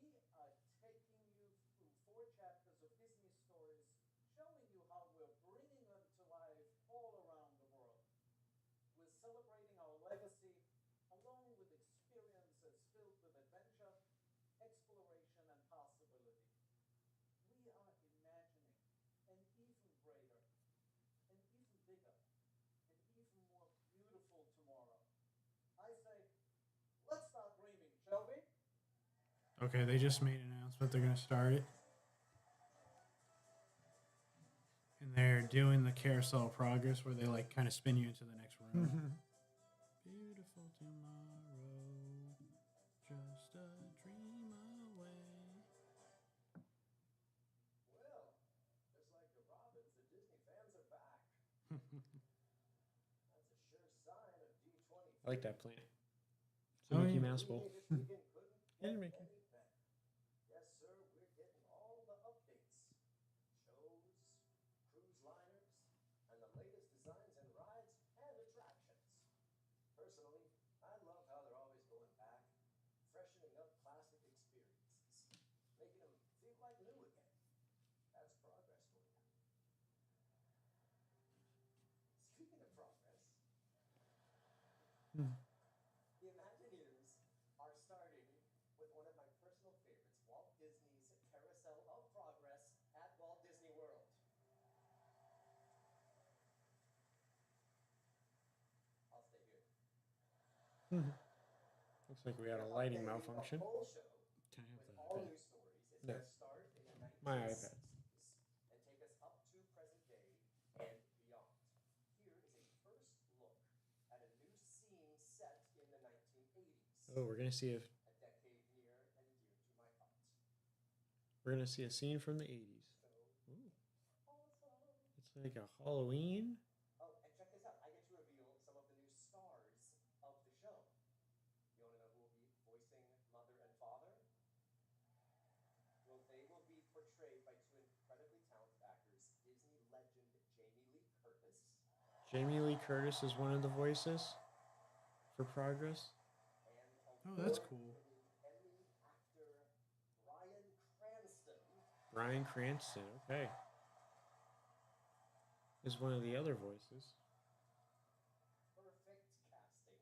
We are taking you through 4 chapters of Disney stories, showing you how we're bringing them to life all around the world. We're celebrating our legacy along with experiences filled with adventure, exploration, and possibility. We are imagining an even greater, an even bigger, an even more beautiful tomorrow. I say, let's start dreaming, shall we? Okay, they just made an announcement they're gonna start it. And they're doing the carousel of progress where they like kind of spin you into the next room. Beautiful tomorrow, just a dream away. Well, just like the Robins, the Disney fans are back. That's a sure sign of D23. I like that plant. It's a Oh, Mickey yeah. Mouse bowl. This weekend couldn't Yeah, get Mickey. any better. Yes, sir, we're getting all the updates. Shows, cruise liners, and the latest designs and rides and attractions. Personally, I love how they're always going back, freshening up classic experiences, making them feel like new again. That's progress for you. Speaking of progress, the Imagineers are starting with one of my personal favorites, Walt Disney's Carousel of Progress at Walt Disney World. I'll stay here. Looks like we had a lighting malfunction. The whole show Can I have with the all iPad? new stories is No. going to start in the My 1960s iPad. and take us up to present day and beyond. Here is a first look at a new scene set in the 1980s. Oh, we're gonna see if A decade near and dear to my heart. We're gonna see a scene from the 80s. So Ooh, awesome. it's like a Halloween. Oh, and check this out. I get to reveal some of the new stars of the show. You want to know who will be voicing mother and father? Well, they will be portrayed by two incredibly talented actors, Disney legend Jamie Lee Curtis Jamie Lee Curtis is one of the voices for Progress. and Oh, that's cool. award-winning Emmy actor Bryan Cranston. Bryan Cranston, okay, is one of the other voices. Perfect casting.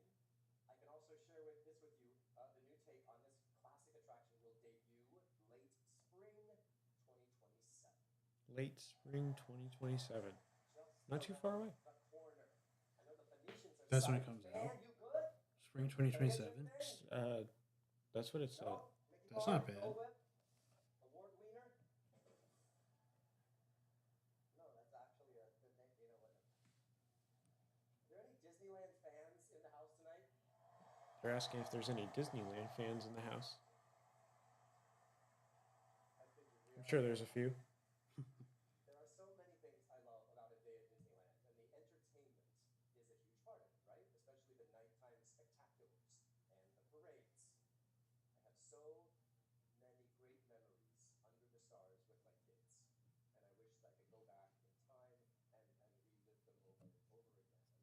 I can also share this with you. The new take on this classic attraction will debut late spring 2027. Late spring 2027. Just Not too far around away. the corner. I know the Phoenicians are That's when it psyched. comes out? Man, you good? Spring 2027. That's what it said. No? Mickey That's Bar, not bad. Dole Whip, Award Wiener? No, that's actually the name. You know what? Are there any Disneyland fans in the house tonight? They're asking if there's any Disneyland fans in the house. I figured we I'm are. sure there's a few. There are so many things I love about a day at Disneyland, and the entertainment is a huge part of it, right? Especially the nighttime spectaculars and the parades. I have so many great memories under the stars with my kids, and I wish that I could go back in time and relive them over again. I'm sure you guys feel the same way.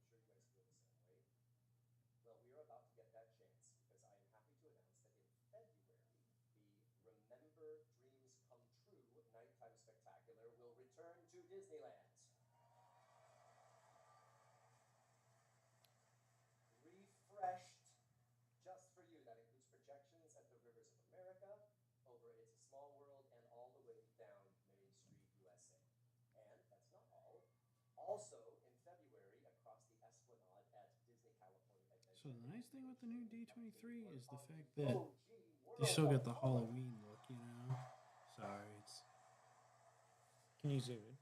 Well, we are about to get that chance because I am happy to announce that in February, the Remember Dreams Come True nighttime spectacular will return to Disneyland. Refreshed just for you. That includes projections at the Rivers of America, over It's a Small World, and all the way down Main Street, USA. And that's not all. Also, in February, across the Esplanade at Disney California Adventure. So the nice thing with the new D23 is the fact that you still get the Halloween look, you know? Sorry, it's. Can you zoom in?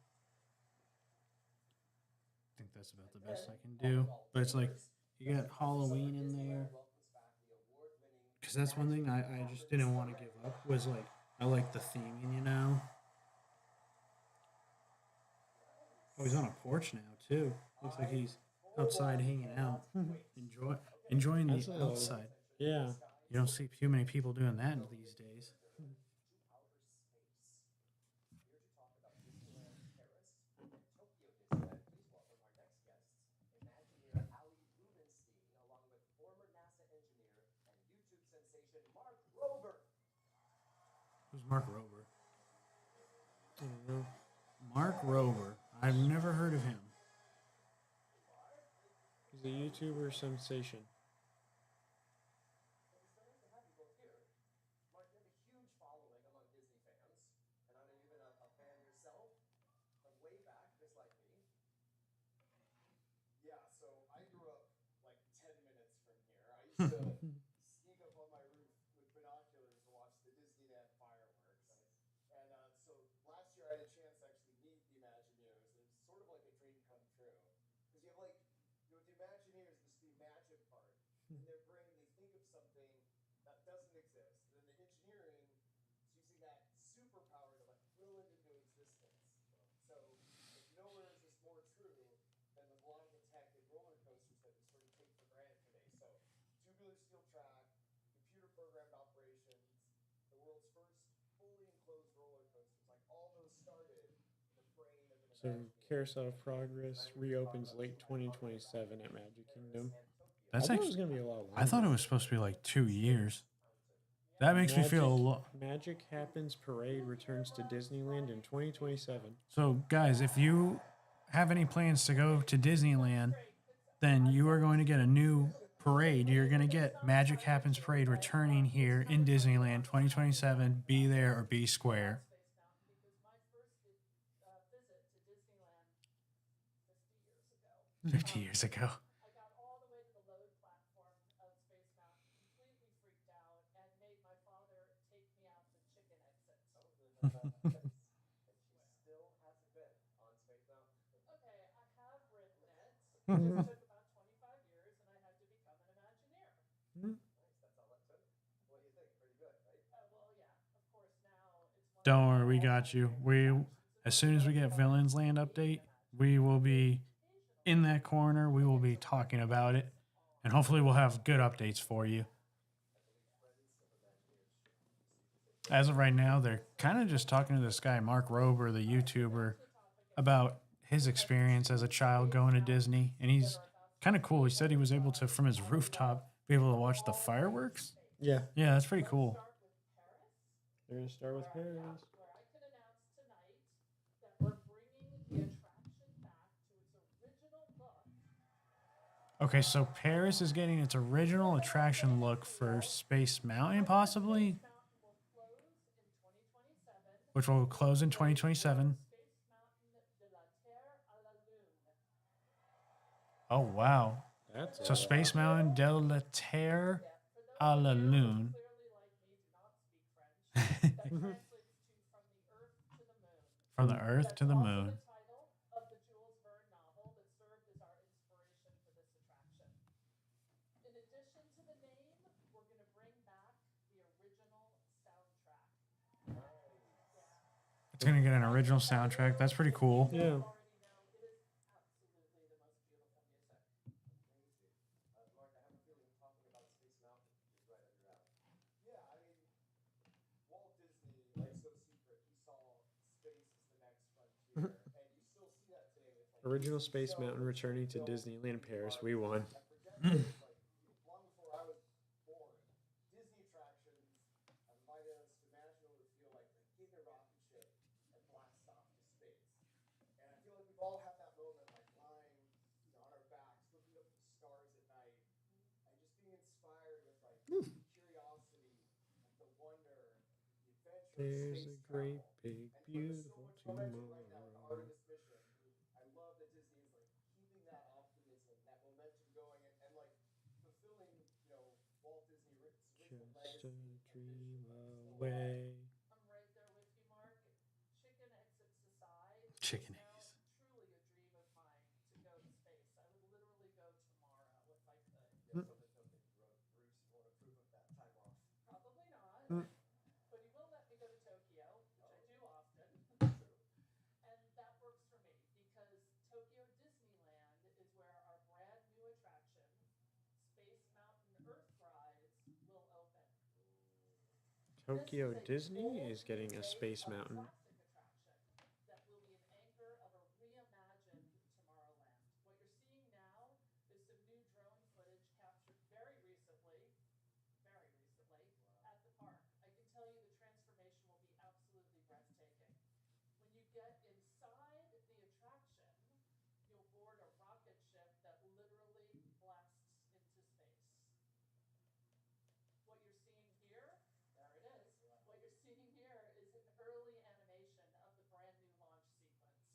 I think that's about the best I can do. But it's like you got Halloween in there. Because that's one thing I just didn't want to give up was like I like the theming, you know. Oh, he's on a porch now too. Looks like he's outside hanging out, enjoying the That's a little- outside. Yeah. You don't see too many people doing that these days. To outer space. Here to talk about Disneyland Paris and Tokyo Disneyland, please welcome our next guests, Imagineer Ali Rubenstein, along with former NASA engineer and YouTube sensation Mark Rober. Who's Mark Rober? I don't know. Mark Rober. I've never heard of him. He's a YouTuber sensation. Well, it's so nice to have you both here. Mark, you have a huge following among Disney fans, and I know you've been a fan yourself from way back, just like me. Yeah, so I grew up like 10 minutes from here. I used to sneak up on my roof with binoculars to watch the Disneyland fireworks. And so last year I had a chance to actually meet the Imagineers, and it was sort of like a dream come true. Because you have like, with the Imagineers, there's the imagine part. In their brain, they think of something that doesn't exist. And then the engineering is using that superpower to like will it into existence. So if nowhere is just more true than with a lot of the tech and roller coasters that we sort of take for granted today. So tubular steel track, computer programmed operations, the world's first fully enclosed roller coasters, like all those started in the brain of an So Imagineer. Carousel of Progress reopens late 2027 at Magic Kingdom. That's I thought it actually. was gonna be a lot longer. I thought it was supposed to be like 2 years. That makes me feel a lot. Magic Happens Parade returns to Disneyland in 2027. So, guys, if you have any plans to go to Disneyland, then you are going to get a new parade. You're going to get Magic Happens Parade returning here in Disneyland 2027. Be there or be square. Space Mountain because my first visit to Disneyland 50 years 50 years ago. ago. I got all the way to the load platform of Space Mountain, completely freaked out, and made my father take me out the chicken exit. And she still hasn't been on Space Mountain. Okay, I have ridden it. It just took about 25 years, and I had to become an Imagineer. Nice, that's all that took. What do you think? Pretty good, right? Well, yeah, of course, now it's one Don't worry, we got you. We as soon as we get Villains Land update, we will be in that corner. We will be talking about it, and hopefully, we'll have good updates for you. As of right now, they're kind of just talking to this guy, Mark Rober, the YouTuber, about his experience as a child going to Disney, and he's kind of cool. He said he was able to, from his rooftop, be able to watch the fireworks. Yeah, Yeah, that's pretty cool. they're gonna start with Paris. Where I can announce tonight that we're bringing the attraction back to its original look. Okay, so Paris is getting its original attraction look for Space Mountain, possibly, Mountain will close in 2027. which will close in 2027. Space Mountain de la Terre à la Lune. Oh, wow. That's So Space Mountain de la Terre à la Lune. Clearly, like me, do not speak French. That translates to from the earth to the moon. From the Earth to the moon. That's also the title of the Jules Verne novel that served as our inspiration for this attraction. In addition to the name, we're going to bring back the original soundtrack. It's going to get an original soundtrack. That's pretty cool. Yeah. Already know it is absolutely the most beautiful music. Mark, I have a feeling talking about Space Mountain is right up your alley. Yeah, I mean, Walt Disney, like So Secret, he saw space as the next frontier, and you still see that today with like Original Disney Space shows, Mountain returning to films, Disneyland theme Paris. parks. We won. And for decades, like long before I was born, Disney attractions invited us to imagine what it would feel like to get in a rocket ship and blast off to space. And I feel like we've all had that moment, like lying, on our backs, looking up at the stars at night, and just being inspired with like curiosity, like the wonder, the adventure There's of a space great, travel. big, And there's so beautiful much momentum right now with the tomorrow. Artemis mission. I love that Disney is like keeping that optimism, that momentum going, and like fulfilling, Walt Disney's original Just legacy a and dream vision still alive. away. I'm right there with you, Mark. Chicken exits aside. Chicken it's now eggs. truly a dream of mine to go to space. I would literally go tomorrow if I could. Yes, on the token, Bruce, you won't approve of that time off. Probably not. Mm. But he will let me go to Tokyo, which I do often. And that works for me because Tokyo Disneyland is where our brand new attraction, Space Mountain Earthrise, will open. Tokyo This is a Disney bold is getting a remake Space of a Mountain. classic attraction that will be an anchor of a reimagined Tomorrowland. What you're seeing now is some new drone footage captured very recently at the park. I can tell you the transformation will be absolutely breathtaking. When you get inside the attraction, you'll board a rocket ship that literally blasts into space. What you're seeing here, there it is. What you're seeing here is an early animation of the brand new launch sequence.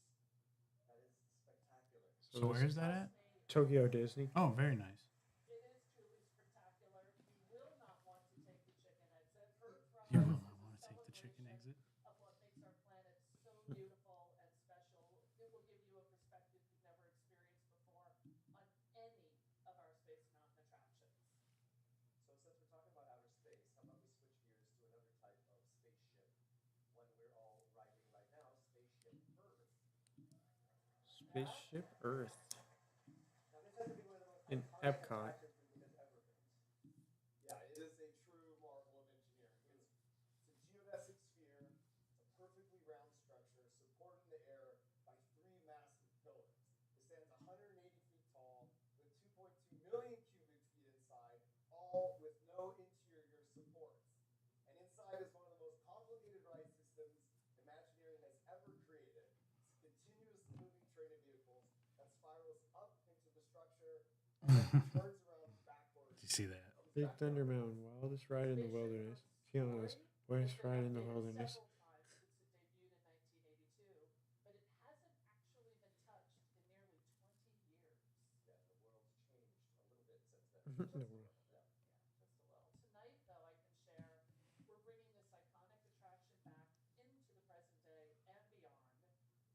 That is spectacular. So where is that at? Trust me, Tokyo Disney. Oh, very nice. it is truly spectacular. You will not want to take the chicken exit. Earthrise You will not is a want to take the chicken celebration exit. of what makes our planet so beautiful and special. It will give you a perspective you've never experienced before on any of our Space Mountain attractions. So since we're talking about outer space, how about we switch gears to another type of spaceship, one we're all riding right now, Spaceship Earth. Spaceship Earth. Now this has to be one of the most In iconic Epcot. attractions Disney has ever built. Yeah, it is a true marvel of engineering. It's a geodesic sphere. It's a perfectly round structure supported in the air by three massive pillars. It stands 180 feet tall with 2.2 million cubic feet inside, all with no interior supports. And inside is one of the most complicated ride systems Imagineering has ever created. It's a continuously moving train of vehicles that spirals up into the structure and then turns around backwards. Did you see that? comes Big back Thunder down. Mountain, wildest ride in the wilderness. Fiona's worst ride in the wilderness. Several times since it debuted in 1982, but it hasn't actually been touched in nearly 20 years. Yeah, the world's changed a little bit since then. The world. Yeah. Just a little. Tonight, though, I can share we're bringing this iconic attraction back into the present day and beyond.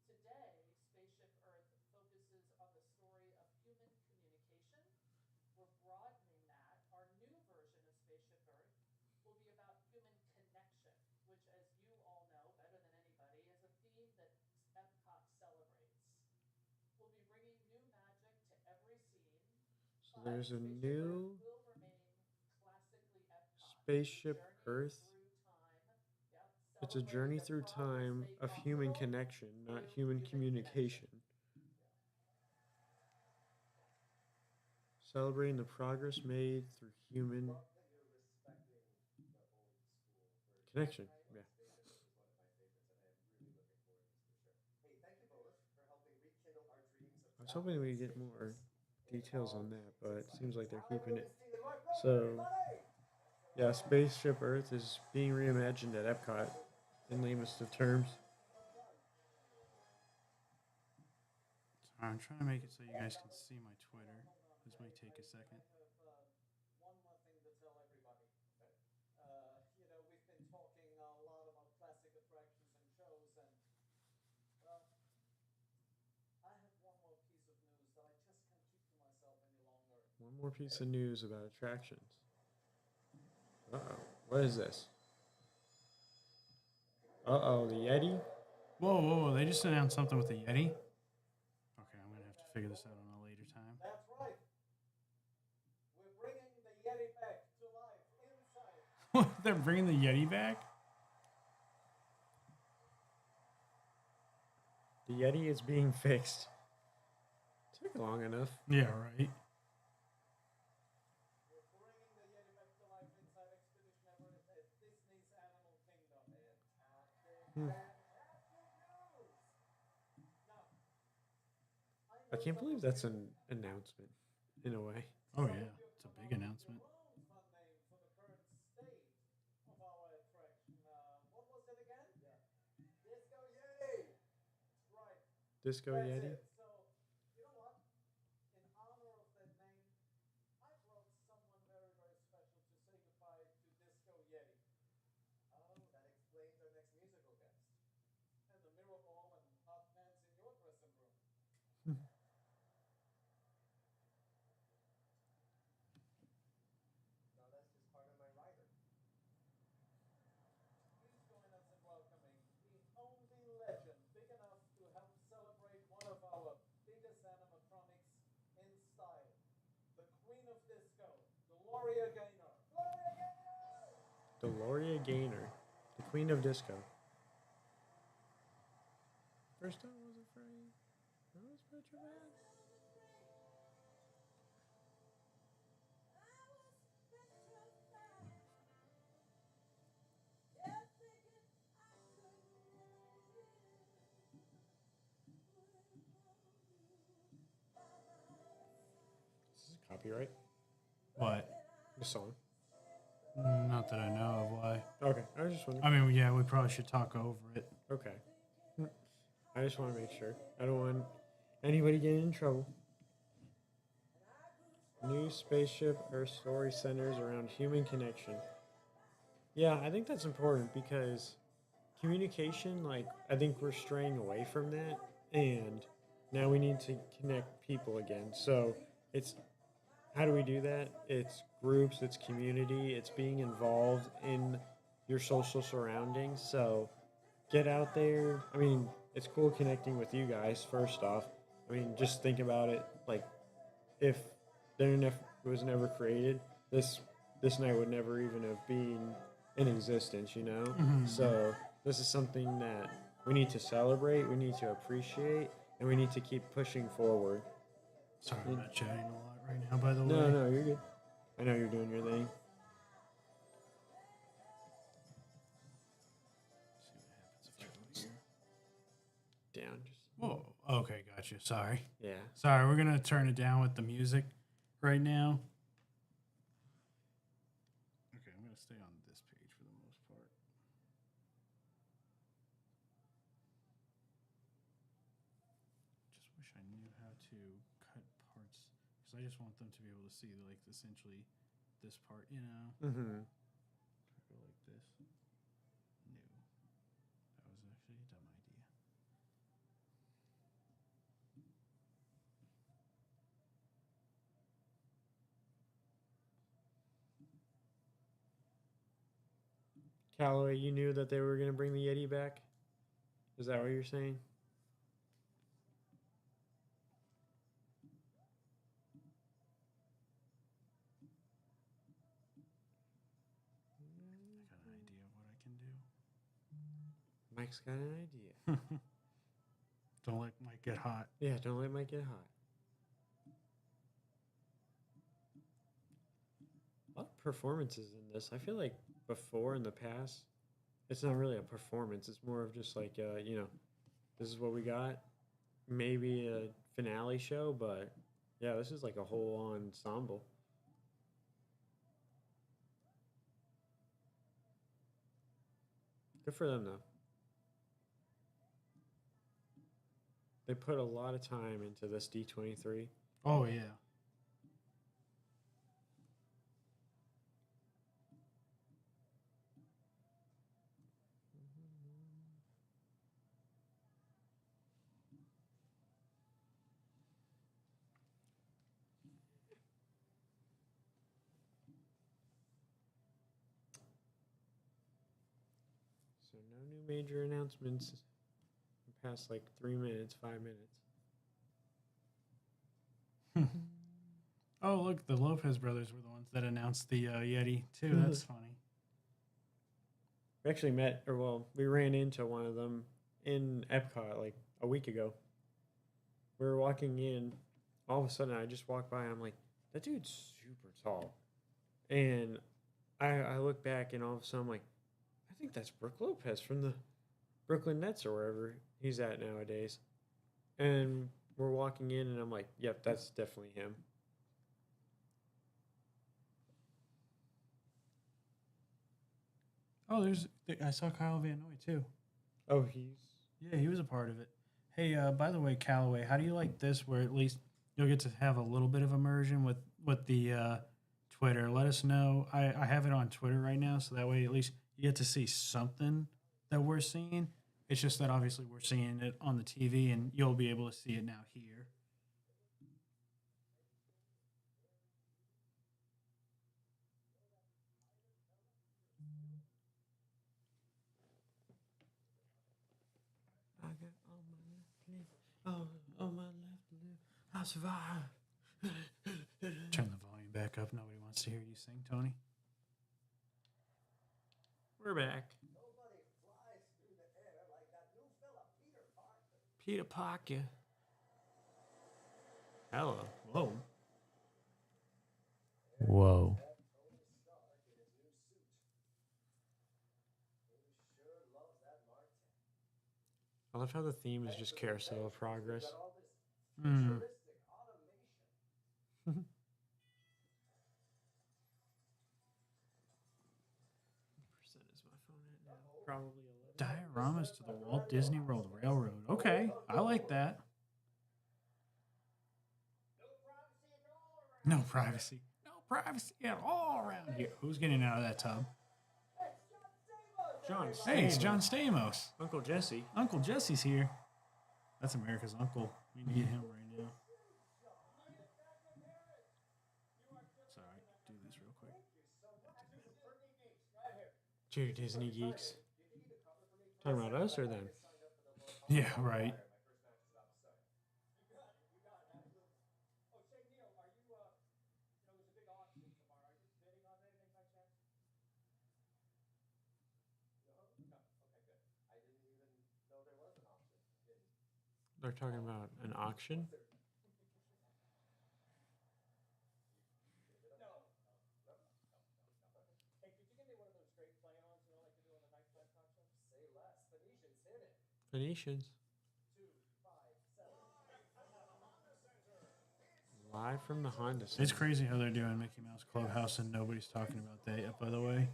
Today, Spaceship Earth focuses on the story of human communication. We're broadening that. Our new version of Spaceship Earth will be about human connection, which, as you all know better Epcot celebrates. We'll be bringing new magic to every scene. So there's a Spaceship new Earth will remain classically Epcot. Spaceship Journey Earth. through time. Yep, It's a celebrating journey the through progress time made of human possible connection, not through human human communication. connection. Celebrating the progress made through human Love that you're respecting the old school version. connection. Yeah. Spaceship Earth is one of my favorites, and I am really looking forward to this for sure. Hey, thank you both for helping rekindle our dreams of I was hoping traveling we'd get spaceships more in details all on that, things but it seems like exciting. they're I'm keeping it. Louis Steven, my brother, So, everybody! yeah, Spaceship Earth is being reimagined at Epcot in lamest of terms. Sorry, I'm trying to make it so you guys can see my Twitter. This might take a second. I have one more thing to tell everybody. We've been talking a lot about classic attractions and shows, and, well, I have one more piece of news that I just can't keep to myself any longer. One more piece of news about attractions. Uh-oh. What is this? Uh-oh, the Yeti? Whoa, whoa, whoa. They just announced something with the Yeti? Okay, I'm going to have to figure this out on a later time. That's right. We're bringing the Yeti back to life inside. They're bringing the Yeti back? The Yeti is being fixed. Took long enough. Yeah, right. We're bringing the Yeti back to life inside Expedition Everest at Disney's Animal Kingdom. Fantastic news! Now, I can't believe that's an announcement, in a way. Oh, yeah. It's a big announcement. Your own fun name for the current state of our attraction. What was it again? Disco Yeti! That's right. Disco That's Yeti? it. So, you know what? In honor of that name, I brought someone very, very special to say goodbye to Disco Yeti. Oh, that explains our next musical guest. And the mirror ball and hot pants in your dressing room. No, that's just part of my rider. Please join us in welcoming the only legend big enough to help celebrate one of our biggest animatronics in style. The Queen of Disco, Gloria Gaynor. Deloria Gaynor, the Queen of Disco. First I was afraid, I was petrified. This is copyright. What? The song. Not that I know of why. Okay, I was just wondering. I mean, yeah, we probably should talk over it. Okay. I just want to make sure. I don't want anybody getting in trouble. New spaceship Earth story centers around human connection. Yeah, I think that's important because communication, like, I think we're straying away from that. And now we need to connect people again. So it's how do we do that? It's groups, it's community, it's being involved in your social surroundings. So get out there. I mean, it's cool connecting with you guys, first off. I mean, just think about it. Like, if the internet was never created, this night would never even have been in existence, you know? So this is something that we need to celebrate, we need to appreciate, and we need to keep pushing forward. Sorry about chatting a lot right now, by the way. No, you're good. I know you're doing your thing. See what happens if I go here. Down, just Whoa. Okay, gotcha. Sorry. yeah. Sorry, we're going to turn it down with the music right now. Okay, I'm going to stay on this page for the most part. Just wish I knew how to cut parts because I just want them to be able to see, like, essentially this part, you know? Mm-hmm. Go like this. No. That was actually a dumb idea. Callaway, you knew that they were gonna bring the Yeti back? Is that what you're saying? Mike's got an idea. Don't let Mike get hot. Yeah, don't let Mike get hot. A lot of performances in this. I feel like before in the past, it's not really a performance. It's more of just like, this is what we got. Maybe a finale show, but yeah, this is like a whole ensemble. Good for them, though. They put a lot of time into this D23. Oh yeah. So no new major announcements in the past like 3 minutes, 5 minutes. Oh, look, the Lopez brothers were the ones that announced the Yeti too. That's funny. We actually met, we ran into one of them in Epcot like a week ago. We were walking in, all of a sudden I just walked by and I'm like, that dude's super tall. And I look back and all of a sudden I'm like, I think that's Brooke Lopez from the Brooklyn Nets or wherever he's at nowadays. And we're walking in and I'm like, yep, that's definitely him. Oh, I saw Kyle Van Noy too. Oh, he's... Yeah, he was a part of it. Hey, by the way, Callaway, how do you like this where at least you'll get to have a little bit of immersion with the Twitter? Let us know. I have it on Twitter right now, so that way at least you get to see something that we're seeing. It's just that obviously we're seeing it on the TV, and you'll be able to see it now here. I got all my left leg, all my left leg, I survive. Turn the volume back up. Nobody wants to hear you sing, Tony. We're back. Nobody flies through the air like that new fella, Peter Parker. Peter Parker. Hello. Whoa. Whoa. That Tony Stark in his new suit. He sure loves that Martin. I love how the theme is just carousel of progress. Got all this Mm. futuristic automation. Percent is my phone at now? Probably 11. Dioramas to the Walt Disney World Railroad. Okay, I like that. No privacy. No privacy at all around here. Who's getting out of that tub? John. Hey, it's John Stamos. Uncle Jesse. Uncle Jesse's here. That's America's uncle. We need him right now. Sorry, do this real quick. Two Disney geeks. Talking about us or them? Yeah, right. They're talking about an auction? Hey, could you give me one of those great play-ons, like they do on the nighttime talk show? Say less. Phoenicians hit it. Phoenicians. 257. Live from the Honda Center. It's crazy how they're doing Mickey Mouse Clubhouse and nobody's talking about that yet, by the way.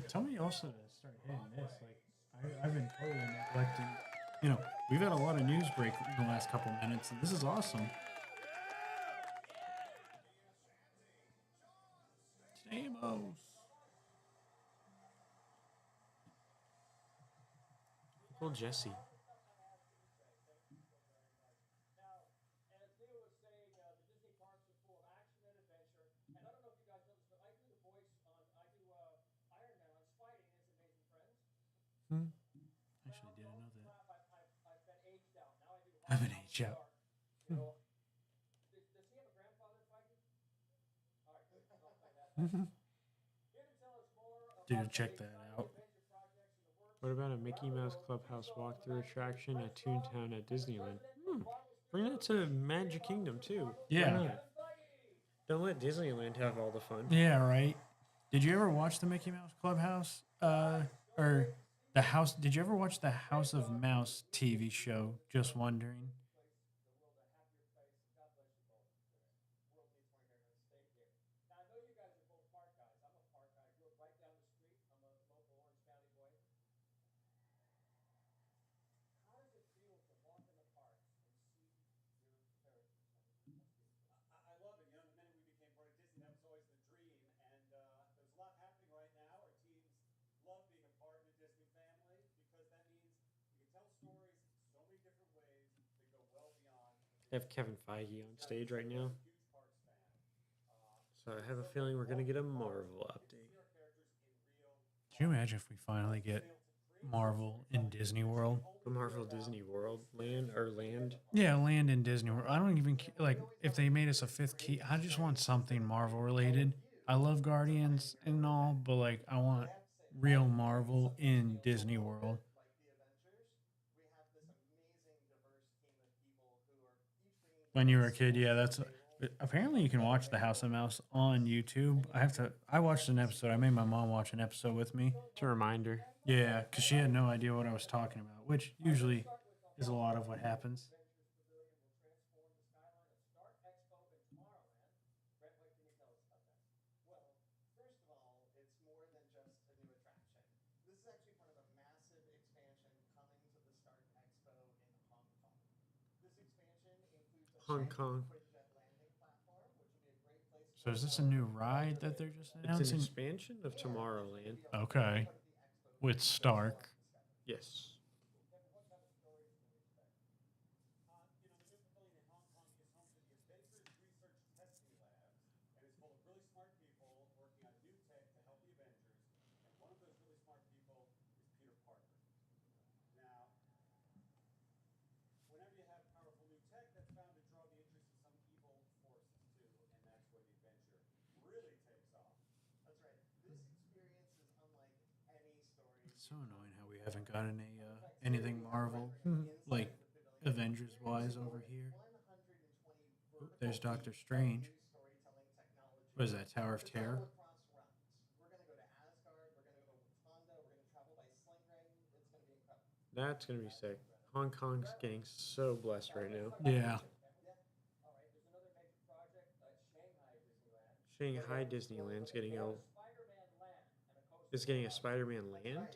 Tell me also to start hitting this. Like, I've been totally neglecting. We've had a lot of news break in the last couple minutes, and this is awesome. Stamos. Uncle Jesse. Now, as Leo was saying, the Disney parks are full of action and adventure. And I don't know if you guys know this, but I do the voice Iron Man on Spidey and His Amazing Friends. Actually, didn't know that. I've been aged out. Now I I'm an age out. You know, does he have a grandfather, Feige? All right, good. Don't play that. Here to tell us more Dude, about check the that exciting out. adventure projects in the works What about a Mickey around the Mouse world. Clubhouse Please welcome walkthrough back attraction at Chris Ross Toontown at and the Disneyland? president of Marvel Bring that to Studios, Magic Office Kingdom of too. Marvel Why Yeah. not? Kevin Feige. Don't let Disneyland have all the fun. Yeah, right. Did you ever watch the Mickey Mouse Clubhouse? Or the House? Did you ever watch the House of Mouse TV show? Just wondering. The world a happier place. God bless you both. The world needs more heroes. Stay here. Now I know you guys are both park guys. I'm a park guy. I grew up right down the street. I'm a local Orange County boy. How does it feel to walk in the parks and see your characters? I mean, it must be I love it. You know, the minute we became part of Disney, that was always the dream. And there's a lot happening right now. Our teams love being a part of the Disney family because that means we can tell stories so many different ways that go well beyond. They have Kevin Feige on stage right now. Huge Parks fan. So I have a feeling we're going to get a Marvel update. See our characters in real. Can you imagine if we finally get Marvel in Disney World? A Marvel Disney World land or land. Yeah, land in Disney World. I don't even like if they made us a fifth key. I just want something Marvel related. I love Guardians and all, but like I want real Marvel in Disney World. Like the Avengers, we have this amazing, diverse team of people who are each bringing. When you were a kid, yeah, that's apparently you can watch the House of Mouse on YouTube. I watched an episode. I made my mom watch an episode with me. It's a reminder. Yeah, because she had no idea what I was talking about, which usually is a lot of what happens. Adventures Pavilion will transform the skyline of Stark Expo in Tomorrowland. Brett, what can you tell us about that? Well, first of all, it's more than just a new attraction. This is actually part of a massive expansion coming to the Stark Expo in Hong Kong. This expansion includes a Hong brand new Kong. Quinjet landing platform, which will be a great place. So is this a new ride that they're just It's an announcing? expansion of Tomorrowland. Okay, with Stark. Yes. Kevin, what kind of stories can we expect? You know, the new pavilion in Hong Kong is home to the Avengers Research Testing Labs, and it's full of really smart people working on new tech to help the Avengers. And one of those really smart people is Peter Parker. Now, whenever you have powerful new tech, that's bound to draw the interest of some evil forces too, and that's where the adventure really takes off. That's right. This experience is unlike any story. It's so annoying how we haven't gotten anything Marvel like Avengers wise over here. 120 Oop, there's Doctor Strange. What is that, Tower of Terror? We're going to go to Asgard. We're going to go to Wakanda. We're going to travel by sling ring. It's going to be incredible. That's going to be sick. Hong Kong's getting so blessed right now. Yeah. All right, there's another major project, Shanghai Disneyland. Shanghai Disneyland's getting a Spider-Man land and a coaster. is getting a Spider-Man land.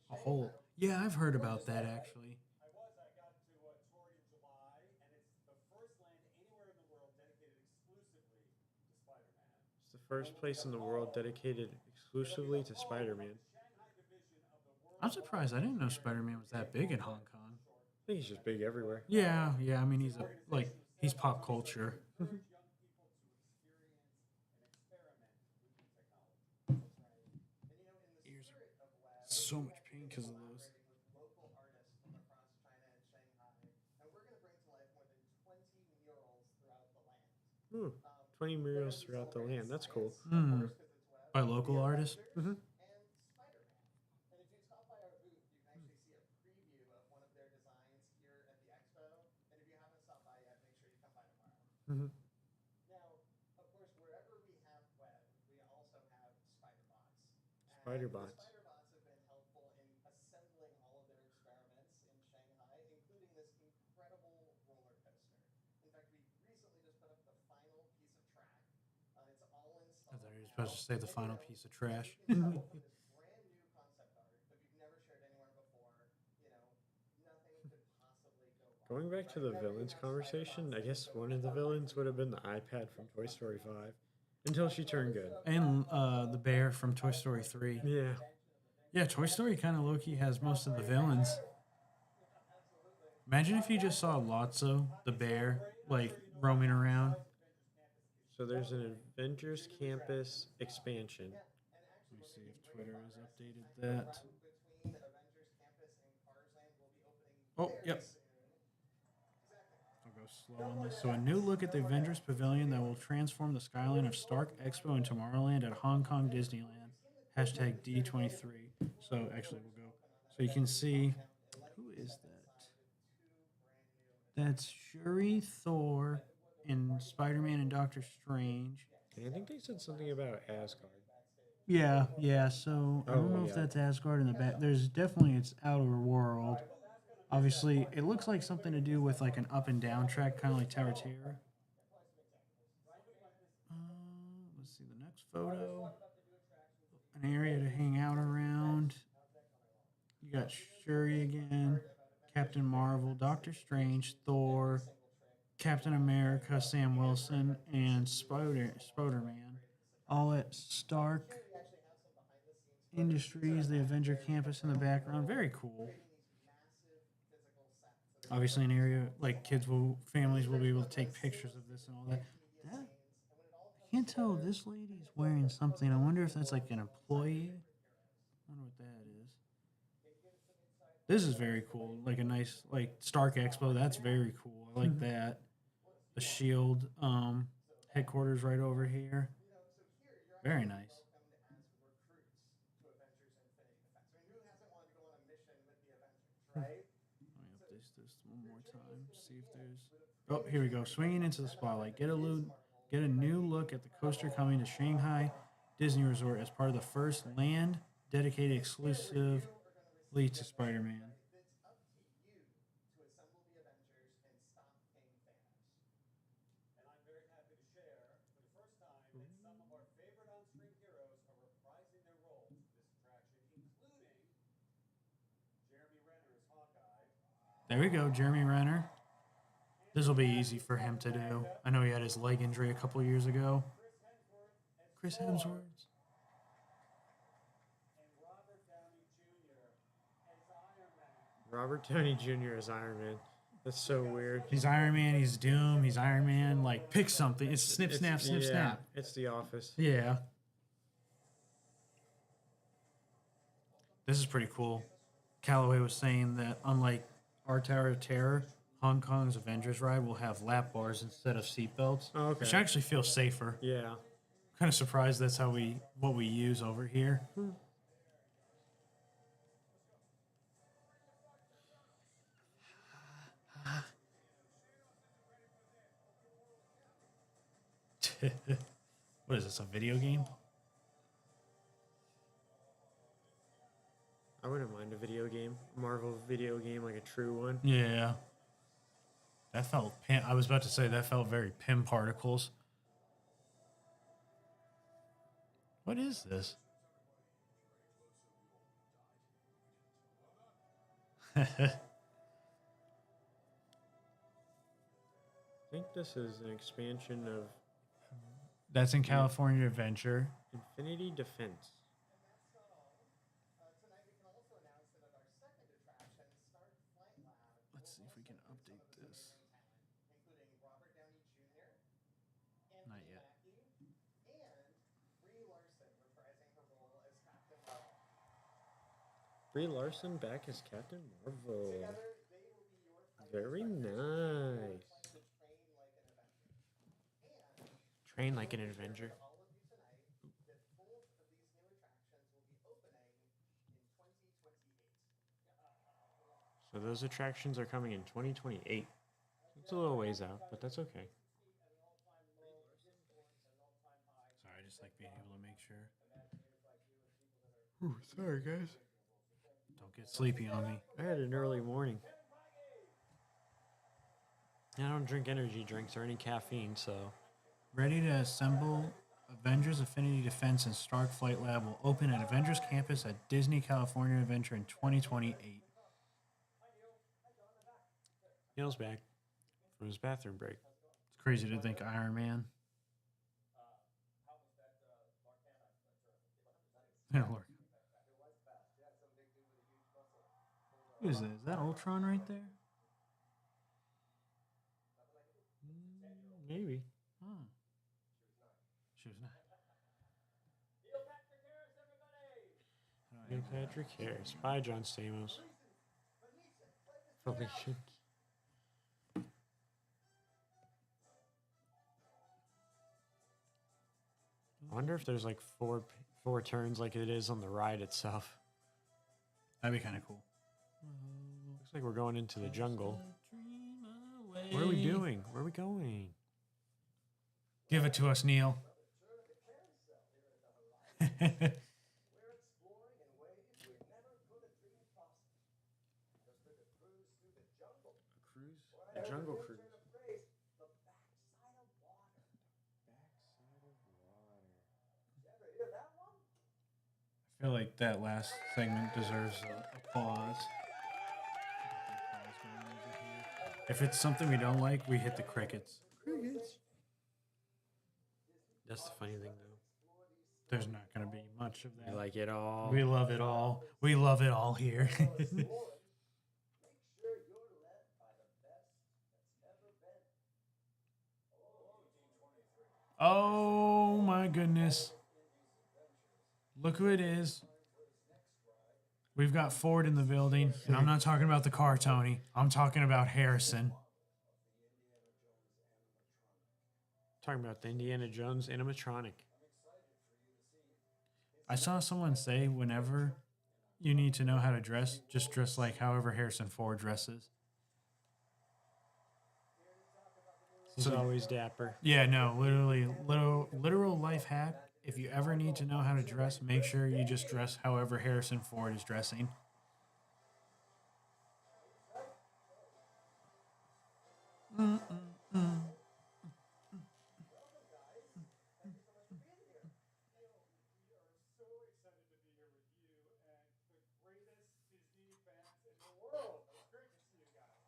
A whole. Yeah, I've heard about that actually. I got to tour it in July, and it's the first land anywhere in the world dedicated exclusively to Spider-Man. It's the first place in the world dedicated exclusively to Spider-Man. Shanghai division of the World I'm surprised. I didn't know Spider-Man was that big in Hong Kong. I think he's just big everywhere. Yeah, I mean he's pop culture. encourage young people to experience and experiment with new technology. That's right. And you know, in the Ears spirit of web, so we've much pain actually been 'cause of those. collaborating with local artists from across China and Shanghai, and we're going to bring to life more than 20 murals throughout the land. Ooh, 20 murals throughout the land. That's cool. Hmm. By local artists? And Spider-Man. And if you stop by our booth, you can actually see a preview of one of their designs here at the expo. And if you haven't stopped by yet, make sure you come by tomorrow. Mhm. Now, of course, wherever we have web, we also have Spider-Bots. And Spider-Bots. The Spider-Bots have been helpful in assembling all of their experiments in Shanghai, including this incredible roller coaster. In fact, we recently just put up the final piece of track. It's all I installed. thought you were supposed to say the final piece of trash. You can tell from this brand new concept art that we've never shared anywhere before. You know, nothing could possibly go wrong. Going back to the villains conversation, I guess one of the villains would have been the iPad from Toy Story 5 until she turned good. And the bear from Toy Story 3. Yeah. Yeah, Toy Story kind of low-key has most of the villains. Imagine if you just saw Lotso, the bear, like roaming around. So there's an Avengers Campus expansion. Let me see if Twitter has updated that. Between Avengers Campus and Cars Land will be opening Oh, very yep. soon. Zach, slow on this. So, a new look at the Avengers Pavilion that will transform the skyline of Stark Expo and Tomorrowland at Hong Kong Disneyland. Hashtag D23. So, actually, we'll go. So, you can see who is that? That's Shuri, Thor, and Spider Man and Doctor Strange. And I think they said something about Asgard. Yeah, yeah. So I don't Oh, know if yeah. that's Asgard in the back. There's definitely it's outer world. Obviously, it looks like something to do with like an up and down track, kind of like Tower Terror. Let's see the next photo. An area to hang out around. You got Shuri again, Captain Marvel, Doctor Strange, Thor, Captain America, Sam Wilson, and Spider-Man, all at Stark Industries, the Avenger campus in the background. Very cool. Obviously, an area like families will be able to take pictures of this and all that. I can't tell. This lady's wearing something. I wonder if that's like an employee. I wonder what that is. This is very cool. Like a nice like Stark Expo. That's very cool. I like that. The Shield headquarters right over here. Very nice. Let me update this one more time. See if there's. Oh, here we go. Swinging into the spotlight. Get a new look at the coaster coming to Shanghai Disney Resort as part of the first land dedicated exclusively to Spider-Man. And I'm very happy to share, for the first time, that some of our favorite on-screen heroes are reprising their roles for this attraction, including Jeremy Renner as Hawkeye. There we go, Jeremy Renner. This will be easy for him to do. I know he had his leg injury a couple years ago. Chris Hemsworth. And Robert Downey Jr. as Iron Man. Robert Downey Jr. as Iron Man. That's so weird. He's Iron Man, he's Doom, he's Iron Man. Like, pick something. It's snip, snap, snip, yeah, snap. It's The Office. Yeah. This is pretty cool. Callaway was saying that unlike our Tower of Terror, Hong Kong's Avengers ride will have lap bars instead of seatbelts, Oh, okay. which actually feels safer. Yeah. Kind of surprised that's what we use over here. What is this, a video game? I wouldn't mind a video game. A Marvel video game, like a true one. Yeah. That felt I was about to say that felt very Pym Particles. What is this? I think this is an expansion of That's in California Adventure. Infinity Defense. Let's see if we can update this. Not yet. Brie Larson back as Captain Marvel. Very nice. Train like an Avenger. So those attractions are coming in 2028. It's a little ways out, but that's okay. Sorry, I just like being able to make sure. Ooh, sorry, guys. Don't get sleepy on me. I had an early morning. I don't drink energy drinks or any caffeine, so. Ready to assemble. Avengers Affinity Defense and Stark Flight Lab will open at Avengers Campus at Disney California Adventure in 2028. Neil's back from his bathroom break. It's crazy to think Iron Man. Yeah, look. Who is that? Is that Ultron right there? Maybe. Oh. She was not. Neil Patrick Harris. Bye, John Stamos. Felicia. wonder if there's like four turns like it is on the ride itself. That'd be kind of cool. Looks like we're going into the jungle. What are we doing? Where are we going? Give it to us, Neil. We're exploring in ways we never could have dreamed possible. Just took a cruise through the jungle. A cruise? What A I heard jungle Bill cruise. turn a phrase, the backside of water. Backside of water. You ever hear that one? I feel like that last segment deserves applause. If it's something we don't like, we hit the crickets. That's the funny thing, though. There's not going to be much of I that. like it all. We love it all. We love it all here. Make sure you're led by the best that's ever been. Oh my goodness. Look who it is. We've got Ford in the building, and I'm not talking about the car, Tony. I'm talking about Harrison. Talking about the Indiana Jones animatronic. I saw someone say whenever you need to know how to dress, just dress like however Harrison Ford dresses. He's always dapper. Yeah, no, literally, literal life hack. If you ever need to know how to dress, make sure you just dress however Harrison Ford is dressing. We are so excited to be here with you and the greatest Disney fans in the world. It's great to see you guys.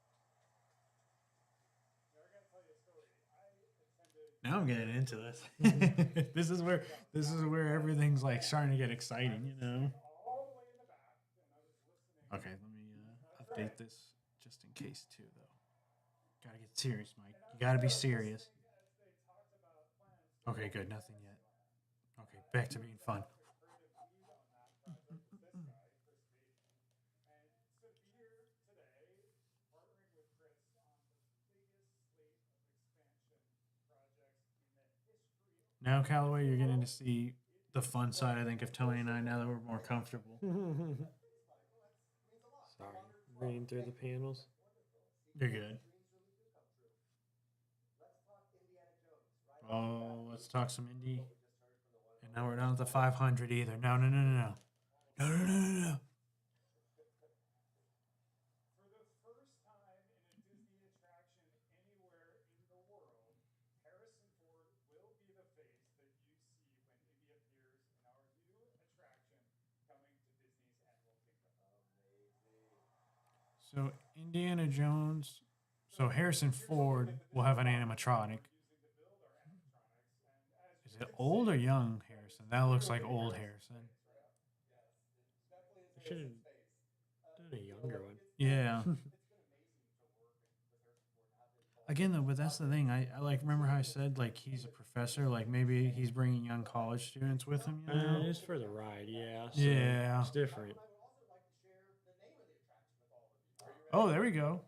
Now, I gotta tell you a story. I attended. Now I'm getting into this. This is where everything's like starting to get exciting, you know. All the way in the back, and I was listening. Okay, let me update this just in case too, though. Gotta get serious, Mike. You gotta be serious. As they talked about plans Okay, good. Nothing yet. Okay, back to being fun. creative lead on that project is this guy, Chris Beach. And so to be here today, partnering with Chris on the biggest slate of expansion projects in the history of Now, Callaway, you're getting to see the fun side, I think, of Tony and I now that we're more comfortable. Sorry. Reading through the panels. You're good. Let's talk Indiana Jones, right? Oh, let's talk some indie. And now we're not at the 500 either. No, no, no, no, no. No, no, no, no, no. For the first time in a Disney attraction anywhere in the world, Harrison Ford will be the face that you see when Indy appears in our new attraction coming to Disney's Animal Kingdom. So, Indiana Jones. So, Harrison Ford will have an animatronic. Using to build our animatronics, and as Is it old or young Harrison? That looks like old Harrison. Should have done a younger one. Yeah. Again, though, but that's the thing. I like remember how I said like he's a professor. Like maybe he's bringing young college students with him. You know? Just for the ride, yeah. So Yeah. It's different. I would also like to share the name of the attraction with all of you. Are you ready? Oh, there we go.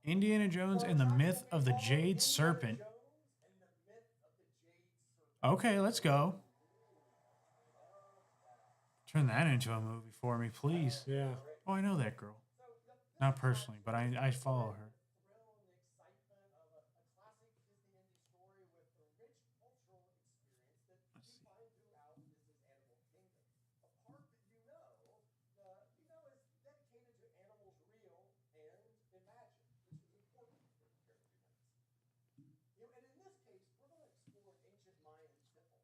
Indiana Jones and the Myth of the Jade Serpent. Jones and the Myth of the Jade Serpent. Okay, let's go. Turn that into a movie for me, please. Yeah. Oh, I know that girl. Not personally, but I follow her. Thrill and the excitement of a classic Disney indie story with a rich cultural experience that you find throughout Disney's Animal Kingdom. A park that you know is dedicated to animals real and imagined, which is important for here in a few minutes. And in this case, we're going to explore an ancient Mayan temple.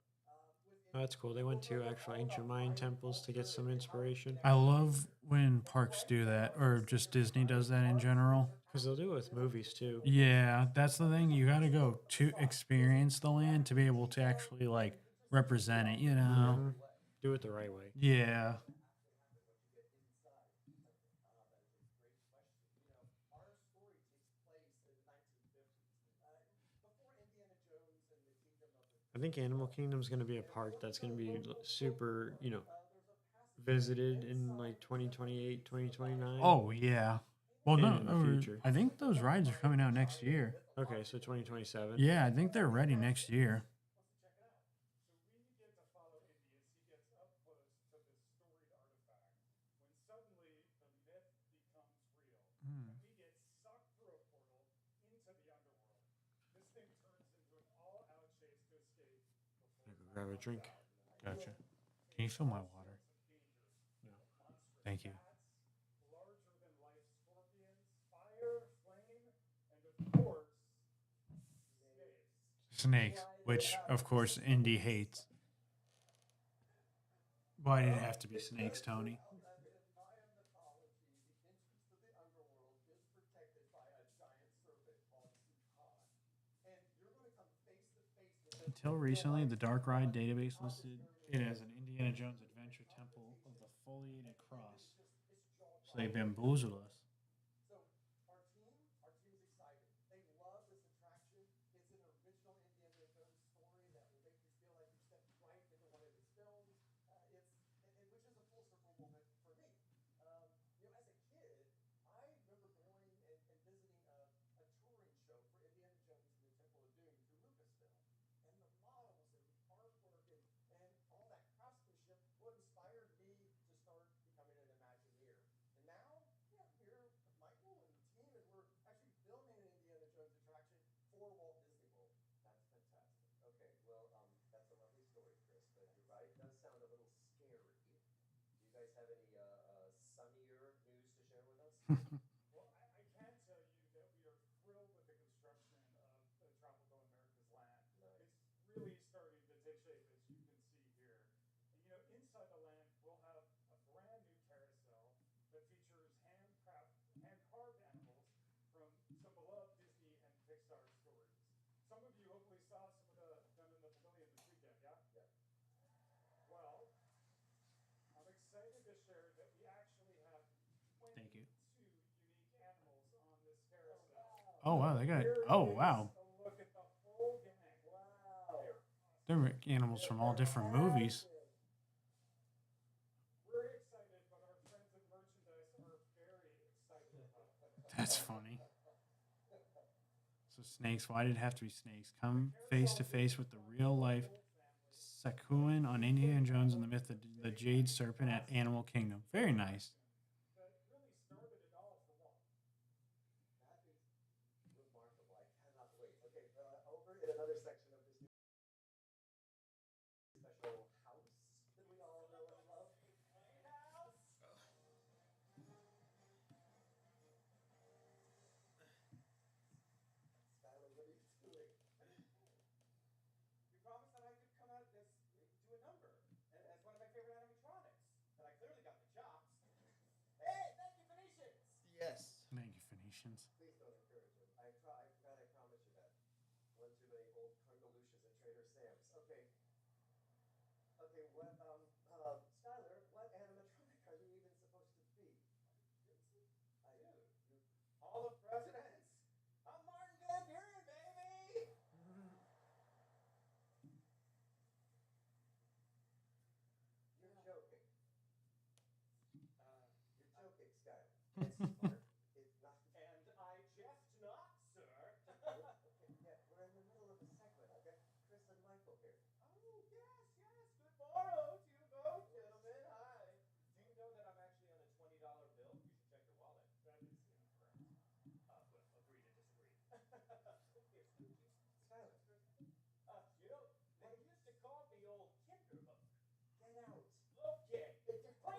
Oh, that's cool. They went to actual ancient Mayan temples to get some inspiration. I love when parks do that, or just Disney does that in general. Because they'll do it with movies too. Yeah, that's the thing. You got to go to experience the land to be able to actually like represent it, you know? Mhm. Do it the right way. Yeah. Our story takes place in the 1950s, before Indiana Jones and the Kingdom of the. I think Animal Kingdom's going to be a park that's going to be super, visited in like 2028, 2029. Oh, yeah. Well, no, In the future. I think those rides are coming out next year. Okay, so 2027. Yeah, I think they're ready next year. So we get to this thing turns into an all-out chase to escape before Go time grab a runs drink. out. Gotcha. It Can you fill my also water? some danger. No. Monstrous Thank you. bats, larger than life scorpions, fire, flame, and of course, snakes. Snakes, which of course Indy hates. Why did it have to be snakes, Tony? Well, in Mayan mythology, the entrance to the underworld is protected by a giant serpent called Sukan. And you're going to come face to face with him. Until recently, the Dark Ride database listed it as an Indiana Jones Adventure Temple of the Foliated Cross. So they bamboozled us. So our team's excited. They love this attraction. It's an original Indiana Jones story that will make you feel like you stepped right into one of his films. Which is a full circle moment for me. As a kid, I remember going and visiting a touring show for Indiana Jones and the Temple of Doom through Lucasfilm. And the models and the artwork and all that craftsmanship what inspired me to start becoming an Imagineer. And now, yeah, I'm here with Michael and the team, and we're actually building an Indiana Jones attraction for Walt Disney World. That's fantastic. Okay, well, that's a lovely story, Chris, but you're right. It does sound a little scary. Do you guys have any sunnier news to share with us? Well, I can tell you that we are thrilled with the construction of the Tropical America's Land. Nice. It's really starting to take shape, as you can see here. And inside the land, we'll have a brand new carousel that features hand-carved animals from some beloved Disney and Pixar stories. Some of you hopefully saw some of the done in the pavilion this weekend, yeah? Yeah. Well, I'm excited to share that we actually have Thank you. 22 unique animals on this carousel. Oh wow, they got. Here Oh is wow, a look at the whole gang. Wow. they're animals from all different movies. We're excited, but our friends at merchandise are very excited about it. That's funny. So snakes. Why did it have to be snakes? Come face to face with the real life Sakuin on Indiana Jones and the Myth of the Jade Serpent at Animal Kingdom. Very nice. That really started it all for Walt. That is remarkable. I cannot wait. Okay, over in another section of this new special house that we all know and love. Skylar, what are you doing? You promised that I could come out as do a number as one of my favorite animatronics, and I clearly got the chops. Hey, thank you, Phoenicians. Yes. Thank you, Phoenicians. Please don't encourage him. I forgot I promised you that. One too many old Congalucias at Trader Sam's. Okay. Okay, what, Skylar, what animatronic are you even supposed to be? I do. Hall of Presidents. I'm Martin Van Buren, baby. You're joking. Uh, You're joking, Skylar. It's smart. It's not. and I jest not, sir. Okay, yeah, we're in the middle of a segment. I've got Chris and Michael here. Oh, yes. Good morrow to you both, gentlemen. Hi. Do you know that I'm actually on a $20 bill? You should check your wallet. That is incorrect. Well, agree to disagree. Here, Skylar, they used to call me old Kinderhook.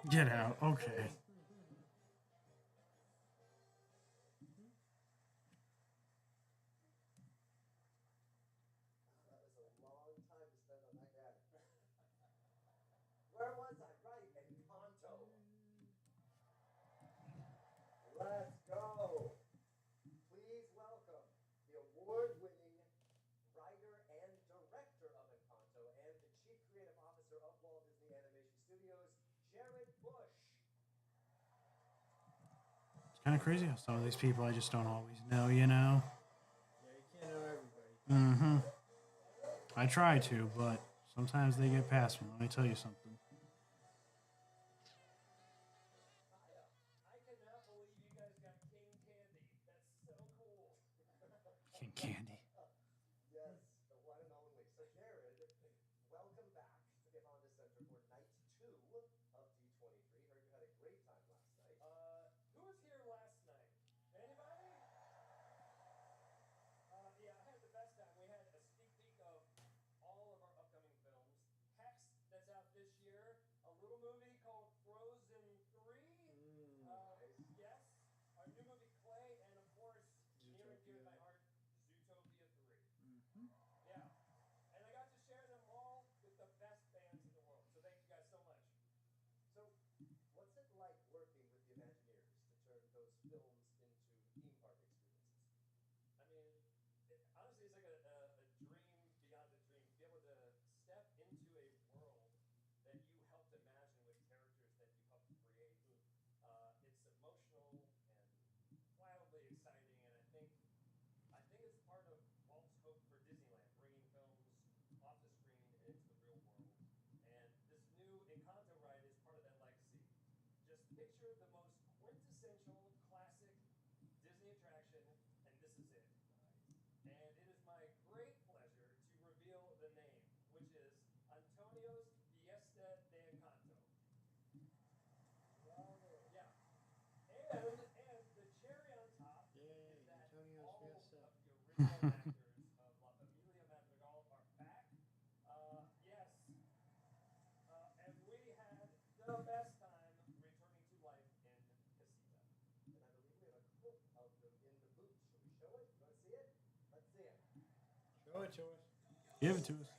get out. Okay. Get out. Okay. That was a long time to spend on that ad. Where was I? Right, Encanto. Let's go. Please welcome the award-winning writer and director of Encanto and the chief creative officer of Walt Disney Animation Studios, Jared Bush. It's kind of crazy how some of these people I just don't always know, you know? Yeah, you can't know everybody. Mm-hmm. I try to, but sometimes they get past me. Let me tell you something. I cannot believe you guys got King Candy. That's so cool. King Candy. Yes, the one and only. So, Jared, welcome back to the Honda Center for night 2 of D23. Heard you had a great time last night. Who was here last night? Anybody? Yeah, I had the best time picture the most quintessential classic Disney attraction, and this is it. And it is my great pleasure to reveal the name, which is Antonio's Fiesta de Encanto. Yeah. And the cherry on top Yay, is that Antonio's all Fiesta. of the original actors of La Familia Madrigal are back. Yes, and we had the best time returning to life in Casita. And I believe we have a clip of them in the booth. Should we show it? You want to see it? Let's see it. Show it to us. Give it to us.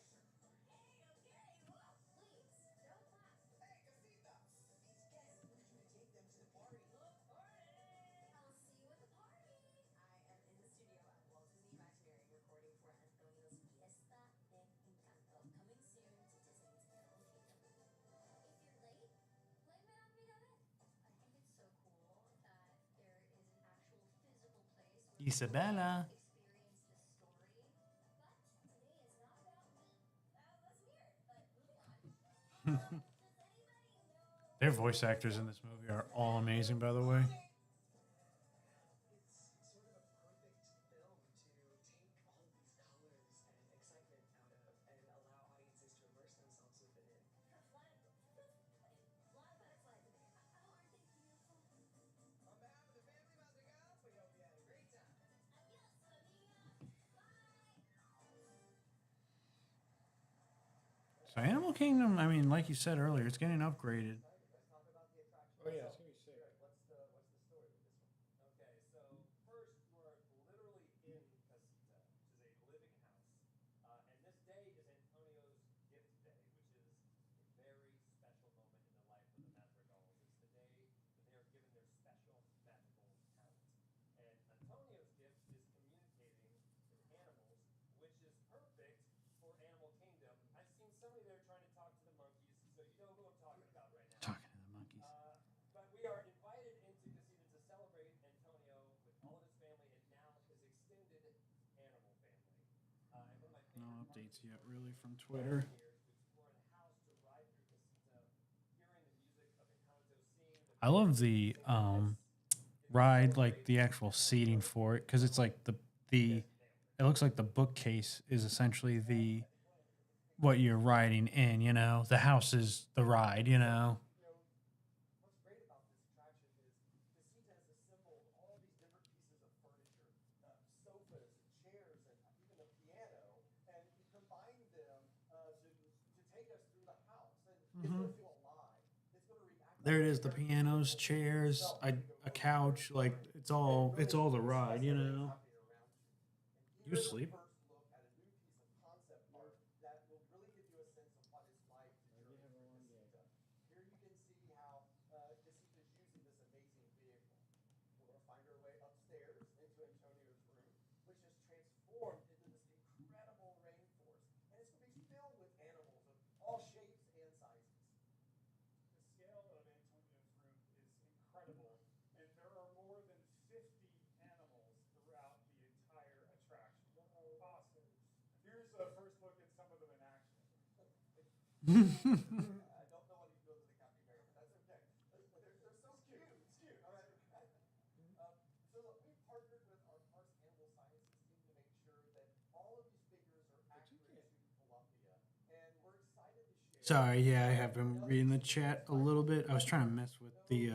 Isabella. Their voice actors in this movie are all amazing, by the way. It's sort of a perfect film to take all of these colors and excitement out of and allow audiences to immerse themselves within it. On behalf of the family Madrigals, we hope you had a great time. So Animal Kingdom, I mean, like you said earlier, it's getting upgraded. Let's talk about the attraction. Oh yeah, it's gonna be sick. Jared, what's the story with this one? Okay, so first you are literally in Casita, which is a living house. And this day is Antonio's gift day, which is a very special moment in the life of the Madrigals. It's the day that they are given their special magical talent. And Antonio's gift is communicating with animals, which is perfect for Animal Kingdom. I've seen somebody there trying to talk to the monkeys, so you know who I'm talking about right now. Talking to the monkeys. But we are invited into Casita to celebrate Antonio with all of his family and now his extended animal family. And one of my No favorite updates parts yet, really, from Twitter. here is to explore the house, to ride through Casita, hearing the music of Encanto, seeing the I love the ride, like the actual seating for it, because it's like the it looks like the bookcase is essentially the what you're riding in. You know, the house is the ride. You know. You know, what's great about this attraction is Casita has assembled all these different pieces of furniture, sofas and chairs and even a piano, and you combine them to take us through the house. And it's going to feel alive. It's going to react. There it is, the pianos, chairs, a couch, like it's all the ride, you know. You sleep. First look at a new piece of concept art that will really give you a sense of what it's like to journey through Casita. Here you can see how Casita is using this amazing vehicle. We're going to find our way upstairs into Antonio's room, which is transformed into this incredible rainforest. And it's going to be filled with animals of all shapes and sizes. The scale of Antonio's room is incredible, and there are more than 50 animals throughout the entire attraction. Awesome. Here's a first look at some of them in action. I don't know what he feels as a capybara, but that's okay. They're so cute. It's cute. All right. So look, we partnered with our Parks Animal Sciences team to make sure that all of these figures are accurate to Columbia, and we're excited to share. Sorry, yeah, I have been reading the chat a little bit. I was trying to mess with the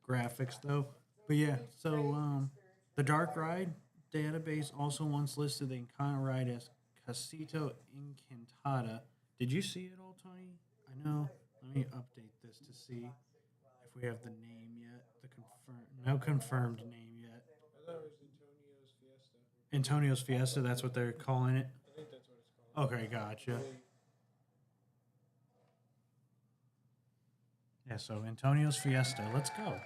graphics though, but yeah. So the Dark Ride database also once listed the Encanto ride as Casito Encantada. Did you see it all, Tony? I know. Let me update this to see if we have the name yet. No confirmed name yet. I thought it was Antonio's Fiesta. Antonio's Fiesta. That's what they're calling it. I think that's what it's called. Okay, gotcha. Yeah, so Antonio's Fiesta. Let's go.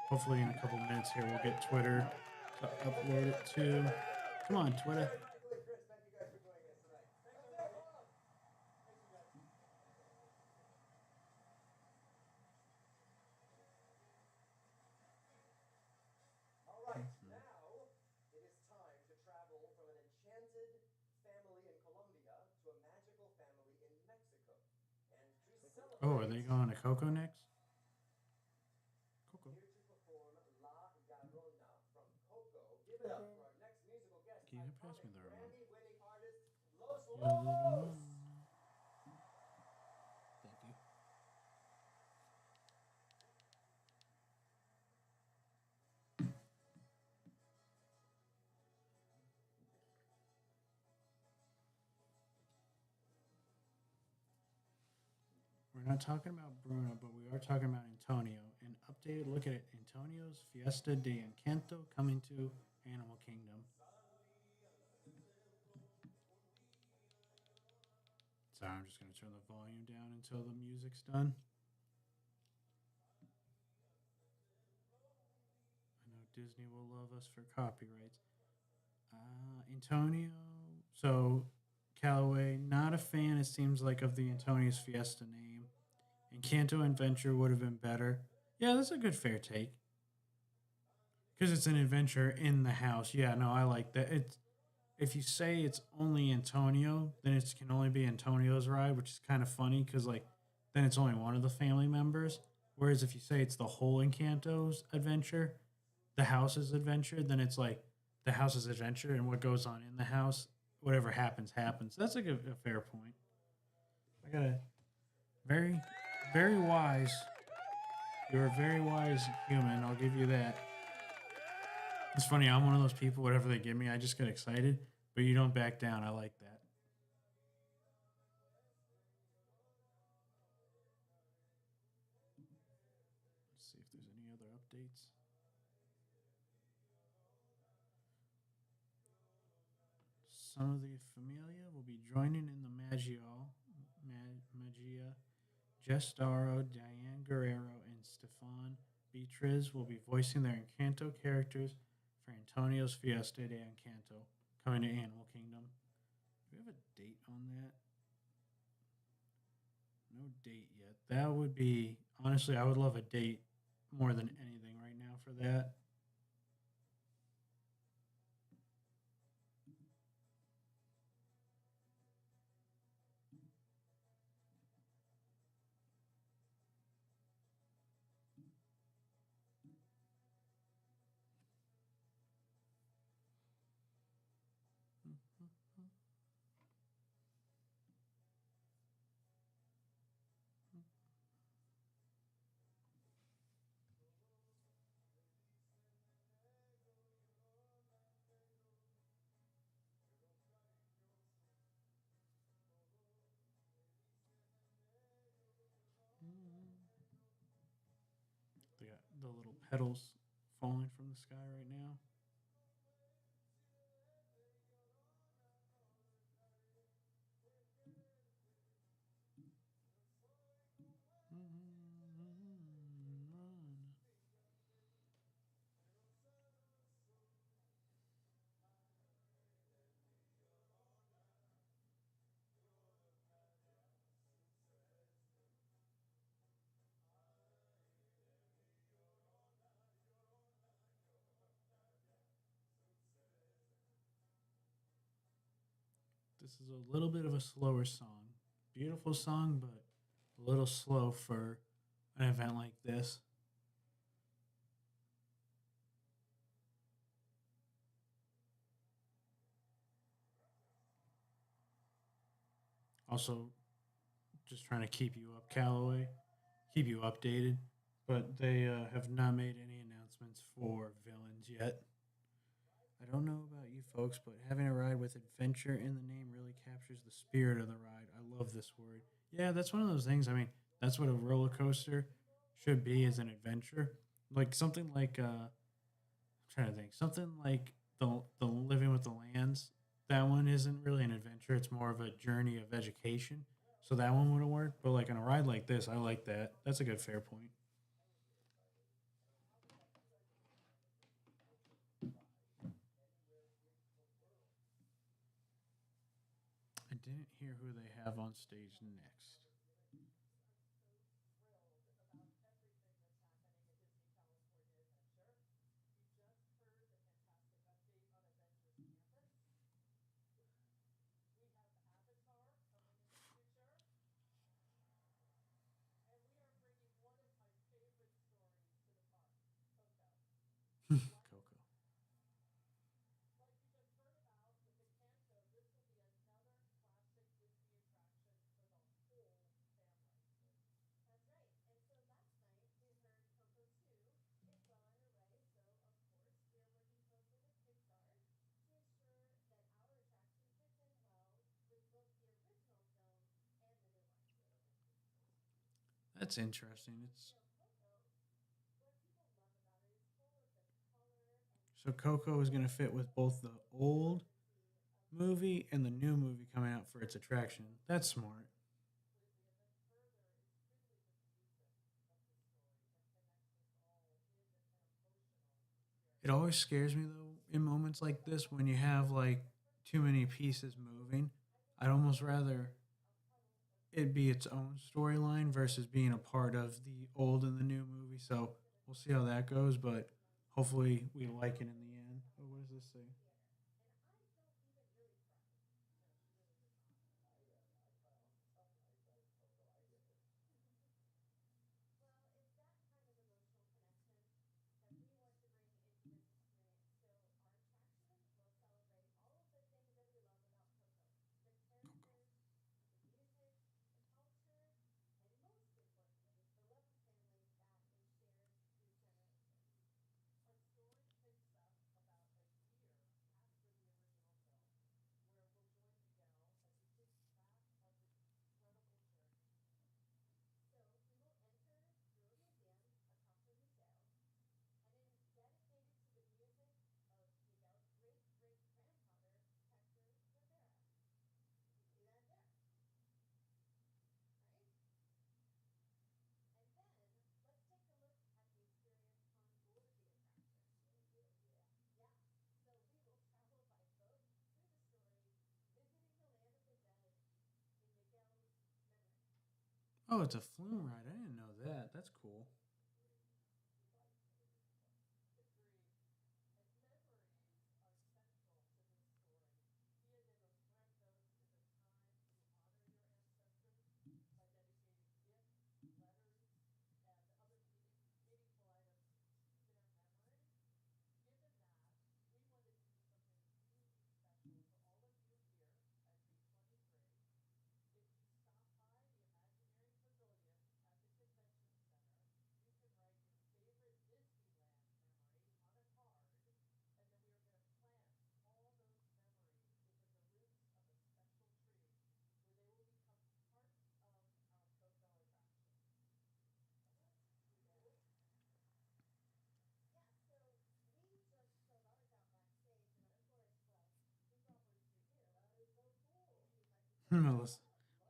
Hopefully in a couple minutes here we'll get Twitter to upload it too. Come on, Twitter. Chris, thank you guys for joining us tonight. All right, now it is time to travel from an enchanted family in Colombia to a magical family in Mexico. And to celebrate, Oh, are they going to Coco next? Pass me the remote. Grammy-winning artist Los Your little Lobos. one. Thank you. We're not talking about Bruno, but we are talking about Antonio. An updated look at Antonio's Fiesta de Encanto coming to Animal Kingdom. So I'm just going to turn the volume down until the music's done. I know Disney will love us for copyrights. Antonio. So, Callaway, not a fan, it seems like, of the Antonio's Fiesta name. Encanto Adventure would have been better. Yeah, that's a good fair take. Because it's an adventure in the house. Yeah, no, I like that. It's if you say it's only Antonio, then it can only be Antonio's ride, which is kind of funny because like then it's only one of the family members. Whereas if you say it's the whole Encanto's adventure, the house's adventure, then it's like the house's adventure and what goes on in the house, whatever happens, happens. That's like a fair point. I got a very, very wise. You're a very wise human. I'll give you that. It's funny. I'm one of those people. Whatever they give me, I just get excited. But you don't back down. I like that. Let's see if there's any other updates. Some of the Familia will be joining in the Magia. Gestaro, Diane Guerrero, and Stefan Beatriz will be voicing their Encanto characters for Antonio's Fiesta de Encanto coming to Animal Kingdom. Do we have a date on that? No date yet. That would be, honestly, I would love a date more than anything right now for that. They got the little petals falling from the sky right now. This is a little bit of a slower song. Beautiful song, but a little slow for an event like this. Also, just trying to keep you up, Callaway, keep you updated. But they have not made any announcements for villains yet. I don't know about you folks, but having a ride with adventure in the name really captures the spirit of the ride. I love this word. Yeah, that's one of those things. I mean, that's what a roller coaster should be as an adventure. Like something like I'm trying to think. Something like the Living with the Lands. That one isn't really an adventure. It's more of a journey of education. So that one wouldn't work. But like on a ride like this, I like that. That's a good fair point. I didn't hear who they have on stage next. Coco. That's interesting. It's so Coco is going to fit with both the old movie and the new movie coming out for its attraction. That's smart. It always scares me though in moments like this when you have like too many pieces moving. I'd almost rather it be its own storyline versus being a part of the old and the new movie. So we'll see how that goes, but hopefully we like it in the end. Oh, what does this say? Oh, it's a flume ride. I didn't know that. That's cool.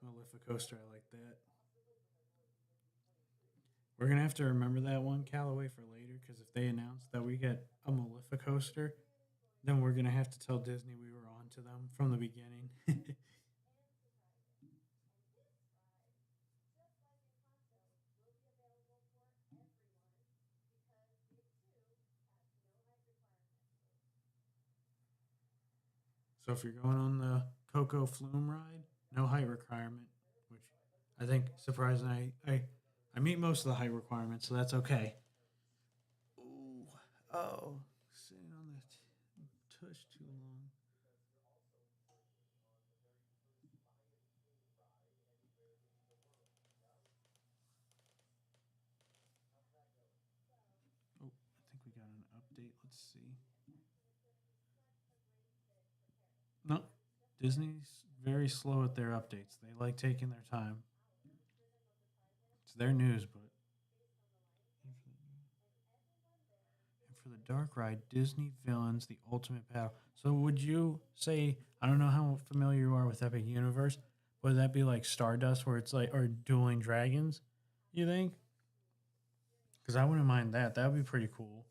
Melissa, Coaster. I like that. We're gonna have to remember that one Callaway for later because if they announce that we get a Coaster, then we're gonna have to tell Disney we were on to them from the beginning. So if you're going on the Coco Flume ride, no height requirement, which I think surprisingly I meet most of the height requirements, so that's okay. Ooh, oh, sitting on the tush too long. Oh, I think we got an update. Let's see. No, Disney's very slow at their updates. They like taking their time. It's their news, but and for the dark ride, Disney Villains: The Ultimate Battle. So would you say I don't know how familiar you are with Epic Universe, would that be like Stardust, where it's like or Dueling Dragons? You think? Because I wouldn't mind that. That would be pretty cool.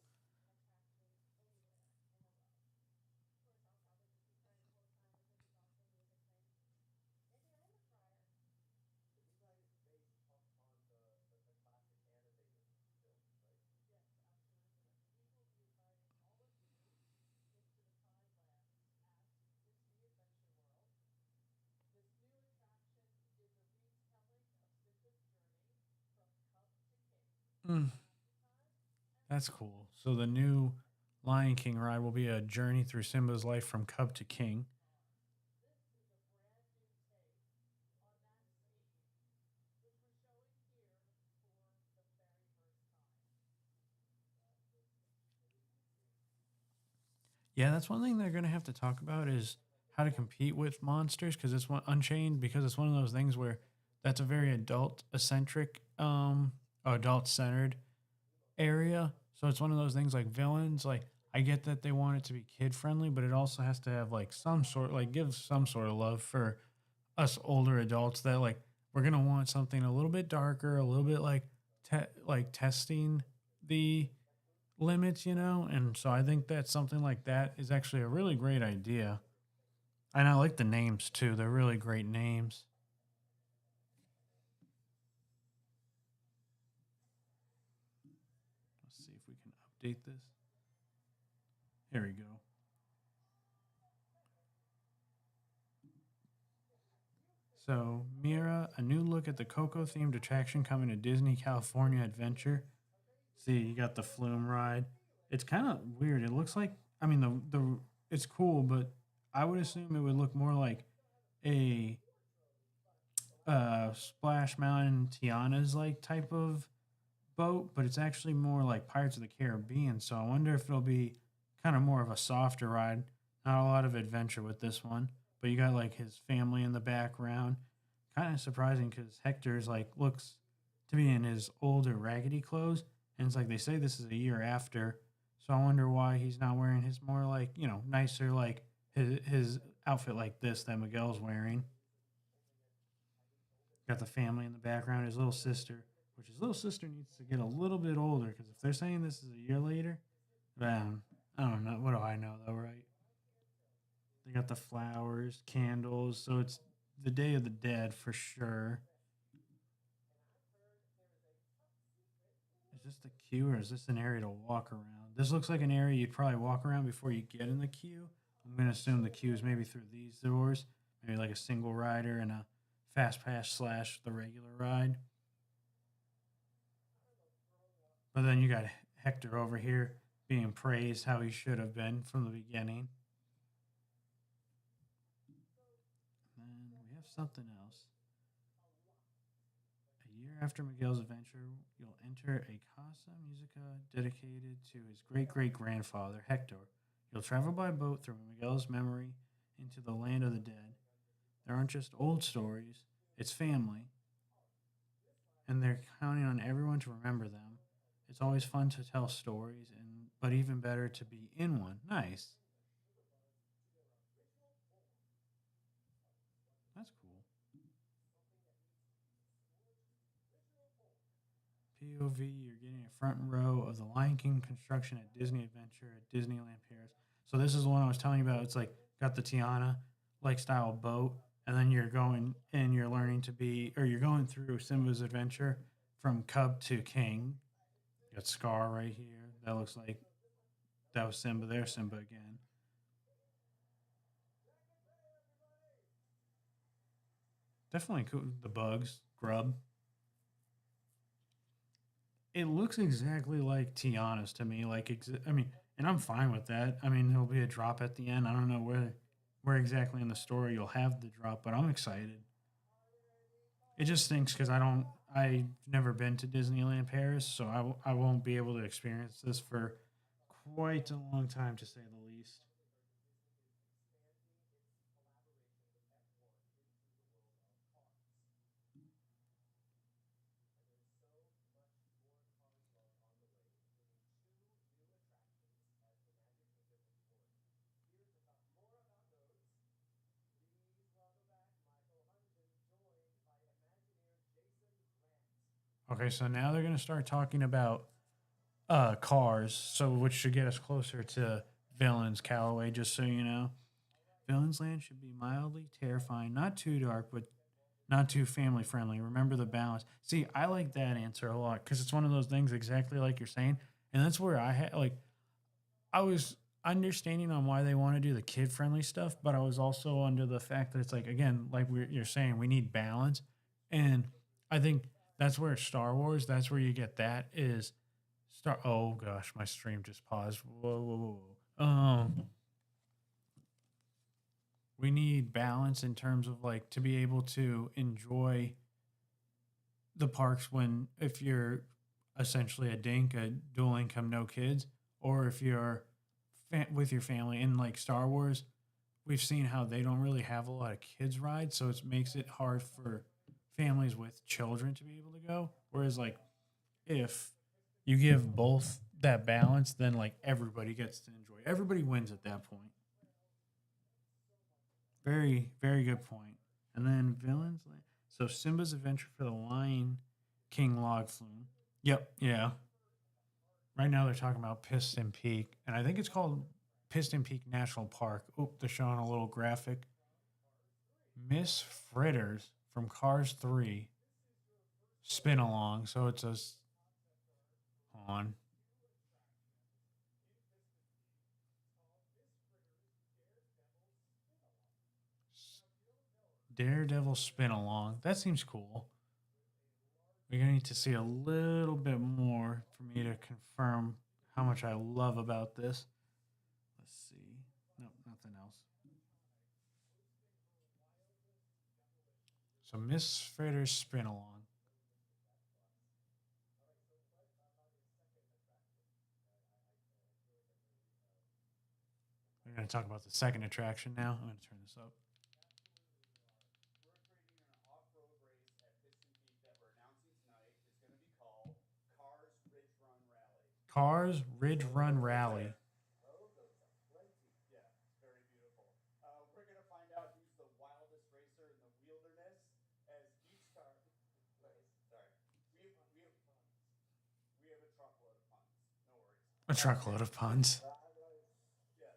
Mm, that's cool. So the new Lion King ride will be a journey through Simba's life from cub to king. Yeah, that's one thing they're going to have to talk about is how to compete with monsters because it's one Unchained because it's one of those things where that's a very adult eccentric adult centered area. So it's one of those things like villains. Like I get that they want it to be kid friendly, but it also has to have like some sort, like give some sort of love for us older adults that like we're gonna want something a little bit darker, a little bit like like testing the limits, you know. And so I think that something like that is actually a really great idea. And I like the names too; they're really great names. Let's see if we can update this. Here we go. So, Mira, a new look at the Coco themed attraction coming to Disney California Adventure. See, you got the flume ride. It's kind of weird. It looks like, I mean, the it's cool, but I would assume it would look more like a Splash Mountain Tiana's like type of boat, but it's actually more like Pirates of the Caribbean. So I wonder if it'll be kind of more of a softer ride. Not a lot of adventure with this one, but you got like his family in the background. Kind of surprising because Hector's like looks to be in his older raggedy clothes, and it's like they say this is a year after. So I wonder why he's not wearing his more like nicer like his outfit like this that Miguel's wearing. Got the family in the background, his little sister, which his little sister needs to get a little bit older because if they're saying this is a year later, I don't know. What do I know though, right? They got the flowers, candles, so it's the Day of the Dead for sure. Is this the queue or is this an area to walk around? This looks like an area you'd probably walk around before you get in the queue. I'm gonna assume the queue is maybe through these doors, maybe like a single rider and a fast pass slash the regular ride. But then you got Hector over here being praised how he should have been from the beginning. And then we have something else. A year after Miguel's adventure, you'll enter a Casa Musica dedicated to his great great grandfather, Hector. You'll travel by boat through Miguel's memory into the land of the dead. There aren't just old stories, it's family, and they're counting on everyone to remember them. It's always fun to tell stories, and but even better to be in one. Nice. That's cool. POV, you're getting a front row of the Lion King construction at Disney Adventure at Disneyland Paris. So this is the one I was telling you about. It's like got the Tiana like style boat, and then you're going and you're learning to be, or you're going through Simba's adventure from cub to king. Got Scar right here. That looks like that was Simba. There's Simba again. Definitely cool. The bugs, grub. It looks exactly like Tiana's to me. Like, I mean, and I'm fine with that. I mean, there'll be a drop at the end. I don't know where exactly in the story you'll have the drop, but I'm excited. It just stinks because I've never been to Disneyland Paris, so I won't be able to experience this for quite a long time, to say the least. Okay, so now they're gonna start talking about cars, so which should get us closer to Villains Callaway. Just so you know, Villains Land should be mildly terrifying, not too dark, but not too family friendly. Remember the balance. See, I like that answer a lot because it's one of those things exactly like you're saying, and that's where I had like I was understanding on why they want to do the kid friendly stuff, but I was also under the fact that it's like again, like you're saying, we need balance, and I think that's where Star Wars. That's where you get that is Star. Oh gosh, my stream just paused. Whoa, whoa, whoa. We need balance in terms of like to be able to enjoy the parks when if you're essentially a dink, a dual income, no kids, or if you're with your family in like Star Wars, we've seen how they don't really have a lot of kids rides, so it makes it hard for families with children to be able to go. Whereas like if you give both that balance, then like everybody gets to enjoy. Everybody wins at that point. Very, very good point. And then villains. So Simba's adventure for the Lion King log flume. Yep. Yeah. Right now they're talking about Piston Peak, and I think it's called Piston Peak National Park. Oh, they're showing a little graphic. Miss Fritters from Cars 3 spin along. So it's a hold on. Daredevil spin along. That seems cool. We're gonna need to see a little bit more for me to confirm how much I love about this. Let's see. Nope, nothing else. So Miss Fritters spin along. We're gonna talk about the second attraction now. I'm gonna turn this up. We're creating an off-road race at Piston Peak that we're announcing tonight. It's going to be called Cars Ridge Run Rally. Cars Ridge Run Rally. Logos aplenty. Yeah, it's very beautiful. We're going to find out who's the wildest racer in the wilderness as each car. Nice. Sorry. We have a truckload of puns. No worries. A truckload of puns. Yes.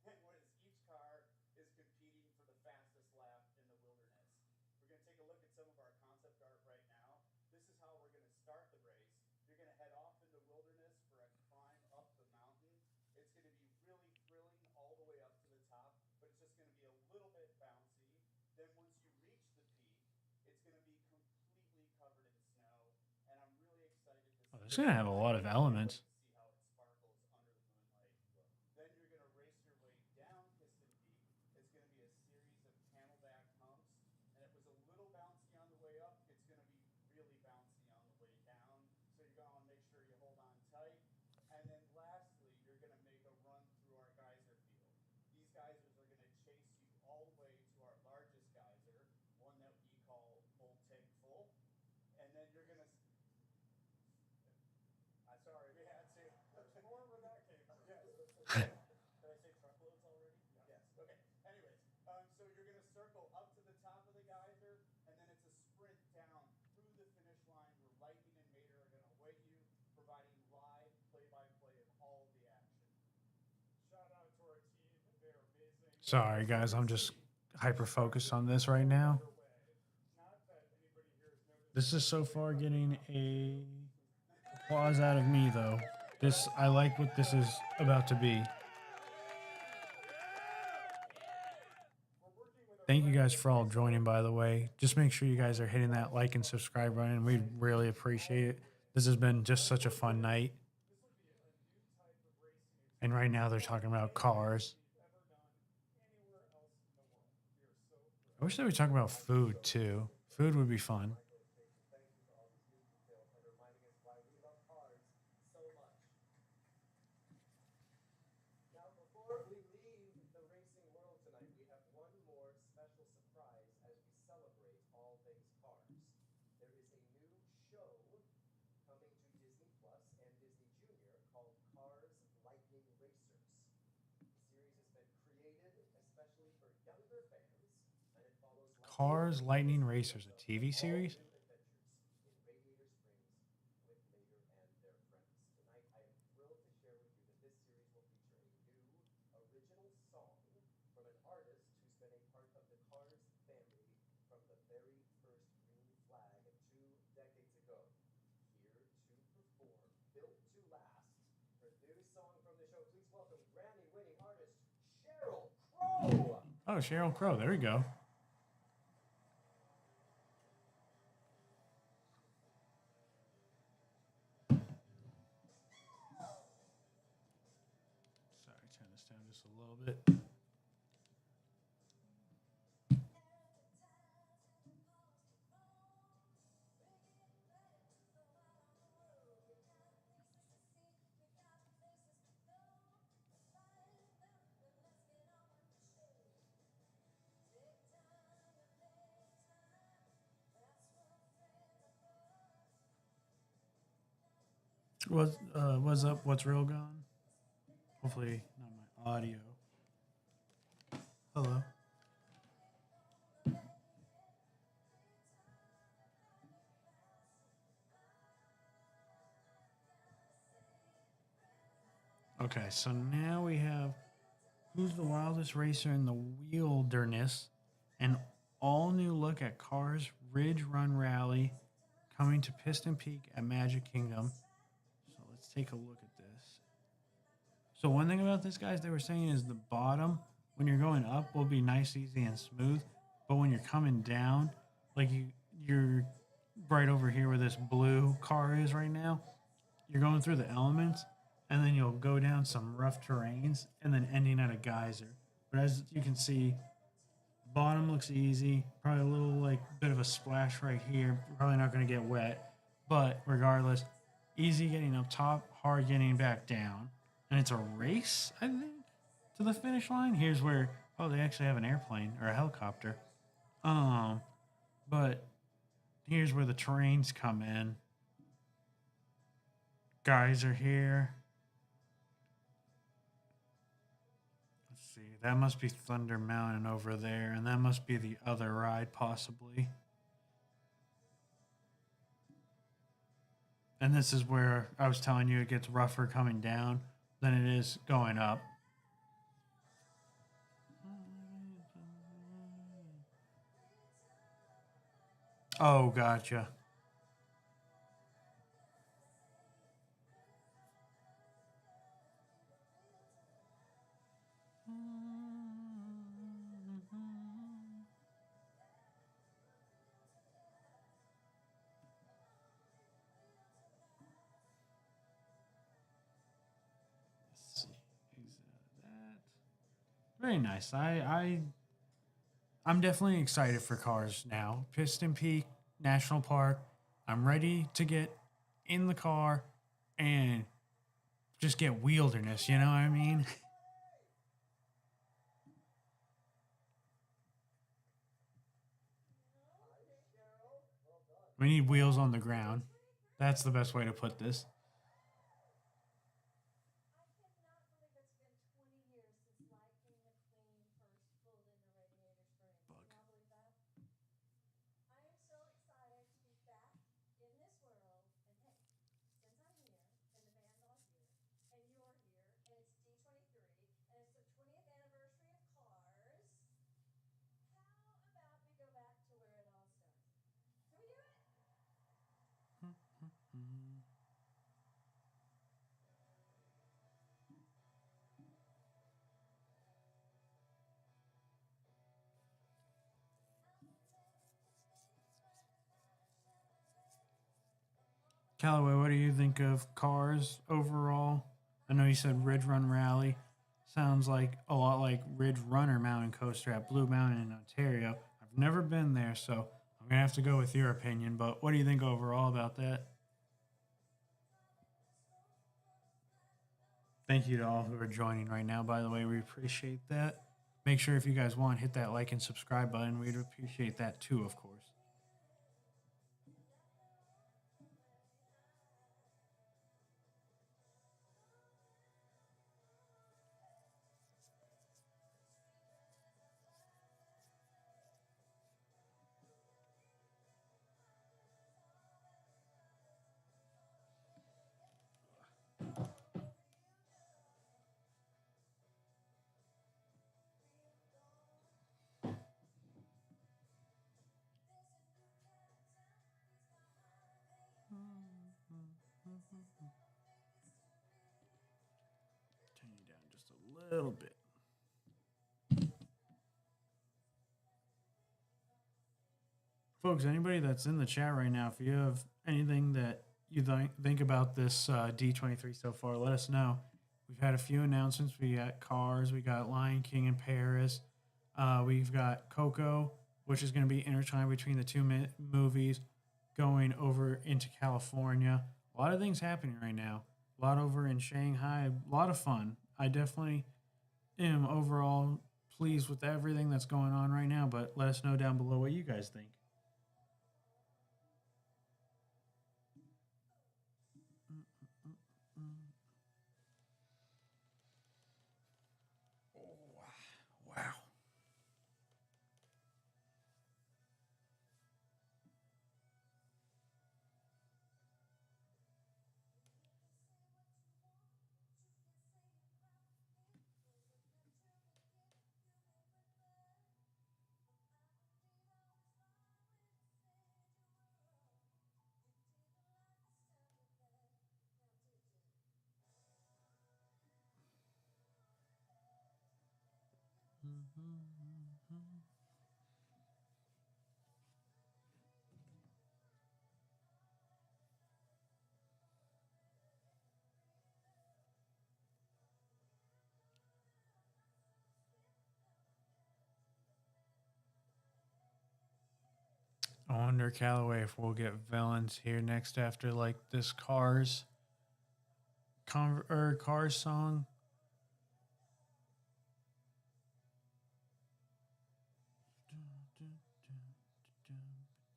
And what is each car is competing for the fastest lap in the wilderness. We're going to take a look at some of our concept art right now. This is how we're going to start the race. You're going to head off in the wilderness for a climb up the mountain. It's going to be really thrilling all the way up to the top, but it's just going to be a little bit bouncy. Then once you reach the peak, it's going to be completely covered in snow, and I'm really excited to see. Oh, it's gonna have a lot of elements. See how it sparkles under the moonlight. Then you're going to race your way down Piston Peak. It's going to be a series of camelback humps, and it was a little bouncy on the way up. It's going to be really bouncy on the way down. So you're going to want to make sure you hold on tight. And then lastly, you're going to make a run through our geyser field. These geysers are going to chase you all the way to our largest geyser, one that we call Old Tank Full. And then you're going to. Sorry, we had to. There's more where that came from. Yes. Did I say truckloads already? Yes. Okay. Anyways, so you're going to circle up to the top of the geyser, and then it's a sprint down through the finish line where Lightning and Mater are going to await you, providing live play-by-play of all of the action. Shout out to our team. They're amazing. Sorry, guys. I'm just hyper focused on this right now. Not that anybody here has noticed. This is so far getting a applause out of me, though. This I like what this is about to be. Thank you guys for all joining, by the way. Just make sure you guys are hitting that like and subscribe button. We really appreciate it. This has been just such a fun night. And right now they're talking about cars. I wish they would talk about food too. Food would be fun. Thank you for all these new details and reminding us why we love cars so much. Now, before we leave the racing world tonight, we have one more special surprise as we celebrate all things cars. There is a new show coming to Disney Plus and Disney Junior called Cars Lightning Racers. The series has been created especially for younger fans, and it follows Cars Lightning Racers, a TV series? new adventures in Radiator Springs with Mater and their friends. Tonight, I am thrilled to share with you that this series will feature a new original song from an artist who's been a part of the Cars family from the very first green flag 2 decades ago. Here to perform Built to Last, her new song from the show. Please welcome Grammy-winning artist Sheryl Crow. Oh, Sheryl Crow. There we go. Sorry, turn this down just a little bit. What's up? What's real gone? Hopefully not my audio. Hello. Okay, so now we have Who's the Wildest Racer in the Wilderness, an all new look at Cars Ridge Run Rally coming to Piston Peak at Magic Kingdom. So let's take a look at this. So one thing about this, guys, they were saying is the bottom when you're going up will be nice, easy, and smooth, but when you're coming down, like you're right over here where this blue car is right now, you're going through the elements, and then you'll go down some rough terrains, and then ending at a geyser. But as you can see, bottom looks easy. Probably a little like bit of a splash right here. Probably not going to get wet, but regardless, easy getting up top, hard getting back down, and it's a race, I think, to the finish line. Here's where they actually have an airplane or a helicopter. Um, but here's where the terrains come in. Guys are here. Let's see. That must be Thunder Mountain over there, and that must be the other ride, possibly. And this is where I was telling you it gets rougher coming down than it is going up. Oh, gotcha. Let's see. That. Very nice. I'm definitely excited for Cars now. Piston Peak National Park. I'm ready to get in the car and just get wilderness, you know what I mean? We need wheels on the ground. That's the best way to put this. Callaway, what do you think of Cars overall? I know you said Ridge Run Rally. Sounds like a lot like Ridge Runner Mountain Coaster at Blue Mountain in Ontario. I've never been there, so I'm going to have to go with your opinion. But what do you think overall about that? Thank you to all who are joining right now, by the way. We appreciate that. Make sure if you guys want, hit that like and subscribe button. We'd appreciate that too, of course. Turn you down just a little bit. Folks, anybody that's in the chat right now, if you have anything that you think about this D23 so far, let us know. We've had a few announcements. We got Cars, we got Lion King in Paris, we've got Coco, which is going to be intertwined between the two movies, going over into California. A lot of things happening right now. A lot over in Shanghai. A lot of fun. I definitely am overall pleased with everything that's going on right now, but let us know down below what you guys think. I wonder, Callaway, if we'll get villains here next after like this Cars song. We made the final spin on our carousel of progress this evening. The present meets our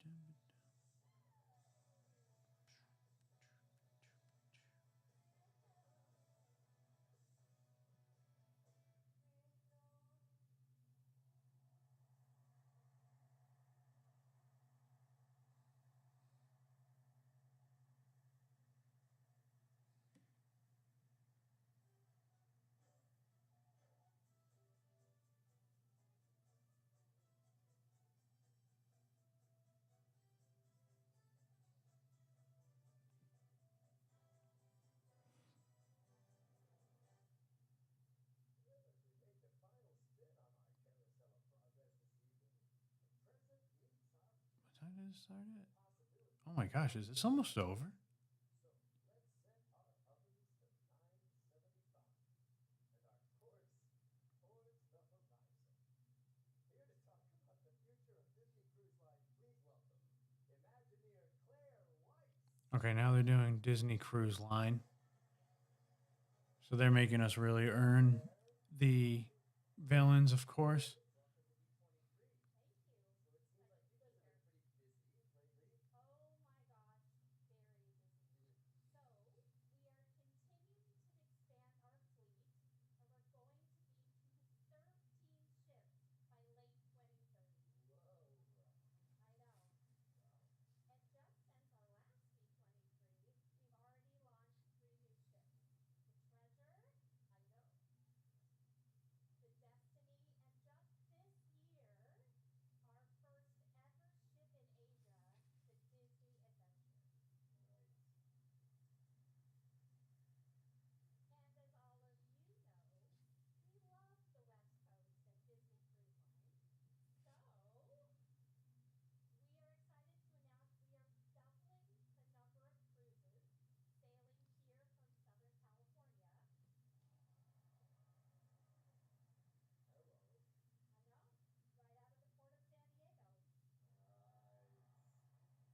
What time did it start at? possibility. Oh my gosh, is this almost over? So let's set our ovens to 975 and our course towards the horizon. Here to talk about the future of Disney Cruise Line, please welcome Imagineer Claire Weiss. Okay, now they're doing Disney Cruise Line. So they're making us really earn the villains, of course. Welcome to D23. Thank you. So it seems like you guys have been pretty busy lately. Oh my gosh, very busy. So, we are continuing to expand our fleet, and we're going to be to 13 ships by late 2030. Whoa. I know. Wow. And just since our last D23, we've already launched 3 new ships. The Treasure, I know. The Destiny, and just this year, our first ever ship in Asia, the Disney Adventure. Nice. And as all of you know, we love the West Coast and Disney Cruise Line.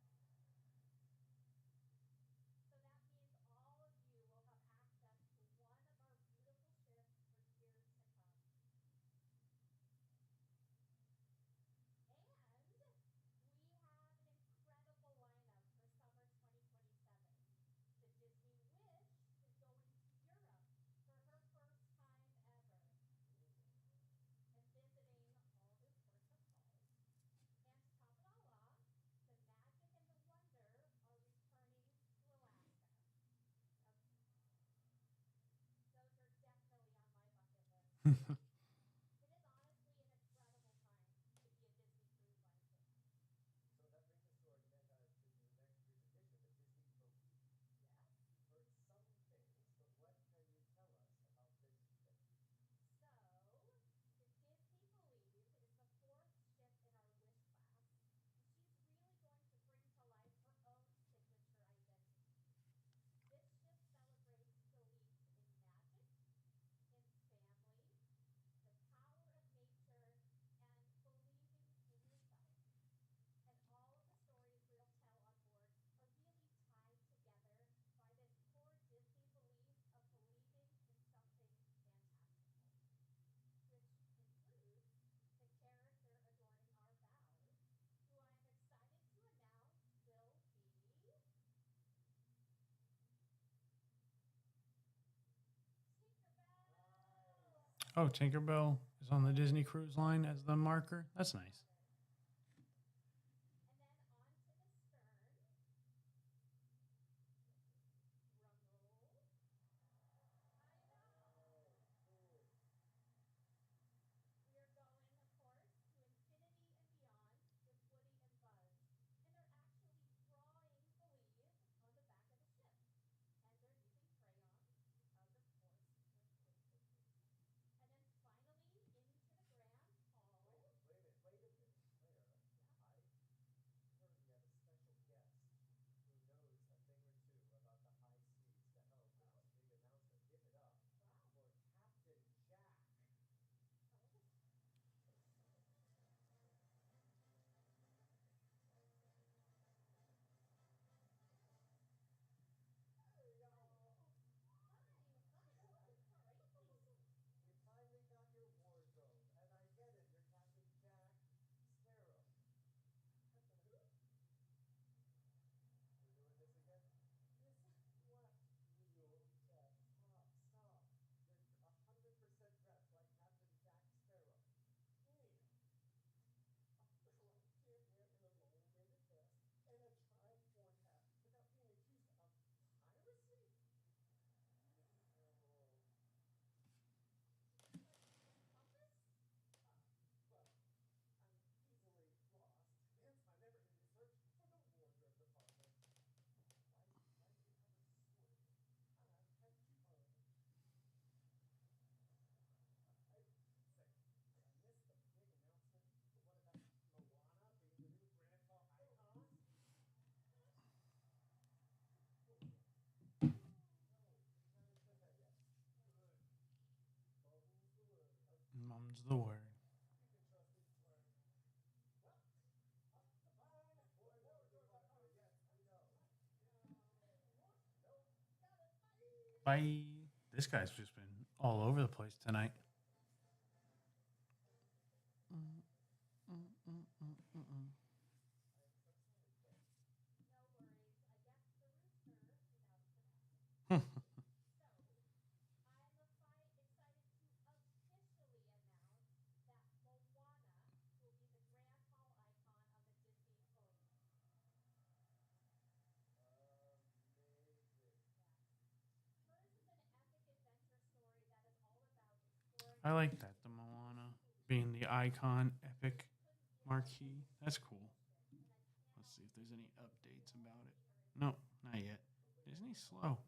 So, we are excited to announce we are doubling the number of cruises sailing here from Southern California. Hello. I know, right out of the port of San Diego. Nice. So that means all of you will have access to one of our beautiful ships for years to come. And we have an incredible lineup for summer 2027. The Disney Wish is going to Europe for her first time ever and visiting all those ports of calls. And to top it all off, the Magic and the Wonder are returning to Alaska. Now, those are definitely on my bucket list. It is honestly an incredible time to be a Disney Cruise Line fan. So that brings us to our next year's edition, the Disney Believe. Yes. We've heard some things, but what can you tell us about this ship? So, the Disney Believe is the 4th ship in our Wish class, and she's really going to bring to life her own signature identity. This ship celebrates belief in magic, in family, the power of nature, and believing in yourself. And all of the stories we'll tell on board are really tied together by this core Disney belief of believing in something fantastical, which includes the character adorning our bows, who I am excited to announce will be Tinkerbell. Oh, Tinkerbell is on the Disney Cruise Line as the marker. That's nice. And then onto the stern. Drum roll. I know. Cool. We are going, of course, to infinity and beyond with Woody and Buzz. And they're actually drawing Believe on the back of the ship. And they're using crayons because, of course, we're school kids. And then finally, into the Grand Spreads the word. Bye. This guy's just been all over the place tonight. I like that, the Moana being the icon epic marquee. That's cool. Let's see if there's any updates about it. No, not yet. Disney's slow.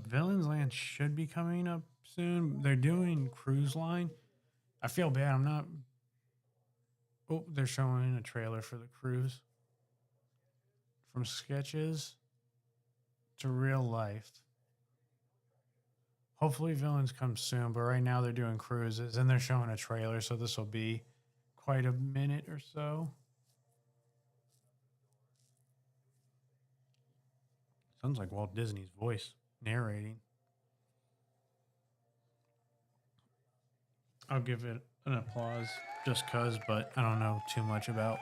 Villains Land should be coming up soon. They're doing cruise line. I feel bad. I'm not. Oh, they're showing a trailer for the cruise. From sketches to real life. Hopefully, villains come soon, but right now they're doing cruises and they're showing a trailer, so this will be quite a minute or so. Sounds like Walt Disney's voice narrating. I'll give it an applause just cuz, but I don't know too much about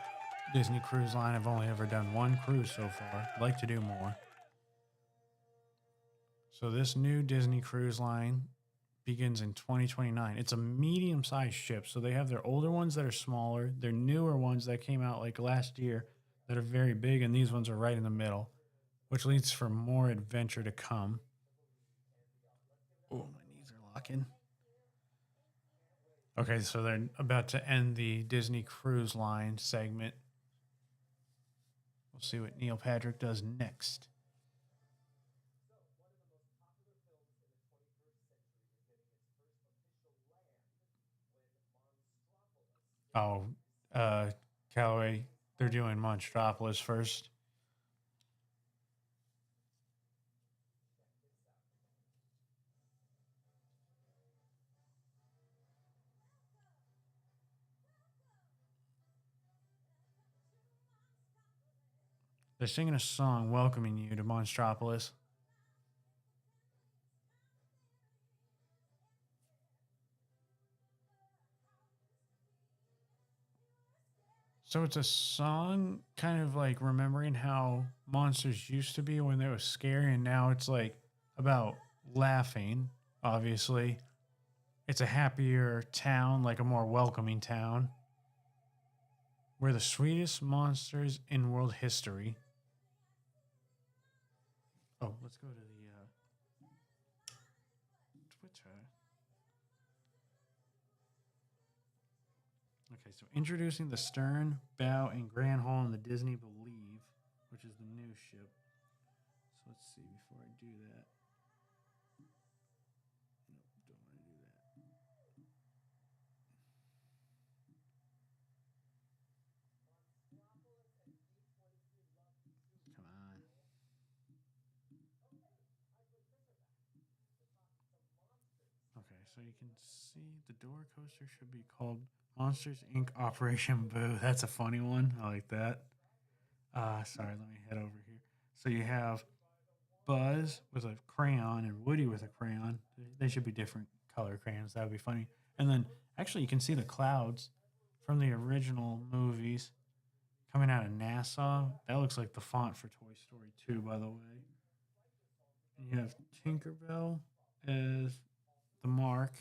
Disney Cruise Line. I've only ever done one cruise so far. I'd like to do more. So this new Disney Cruise Line begins in 2029. It's a medium-sized ship. So they have their older ones that are smaller, their newer ones that came out like last year that are very big, and these ones are right in the middle, which leads for more adventure to come. Oh, my knees are locking. Okay, so they're about to end the Disney Cruise Line segment. We'll see what Neil Patrick does next. Oh, Callaway, they're doing Monstropolis first. They're singing a song welcoming you to Monstropolis. So it's a song kind of like remembering how monsters used to be when they were scary, and now it's like about laughing, obviously. It's a happier town, like a more welcoming town. We're the sweetest monsters in world history. Oh, let's go to the Twitter. Okay, so introducing the Stern, Bow, and Grand Hall in the Disney Believe, which is the new ship. So let's see before I do that. Nope, don't want to do that. Come on. Okay, so you can see the door coaster should be called Monsters Inc. Operation Boo. That's a funny one. I like that. Sorry, let me head over here. So you have Buzz with a crayon and Woody with a crayon. They should be different color crayons. That would be funny. And then actually, you can see the clouds from the original movies coming out of Nassau. That looks like the font for Toy Story 2, by the way. And you have Tinkerbell as the mark,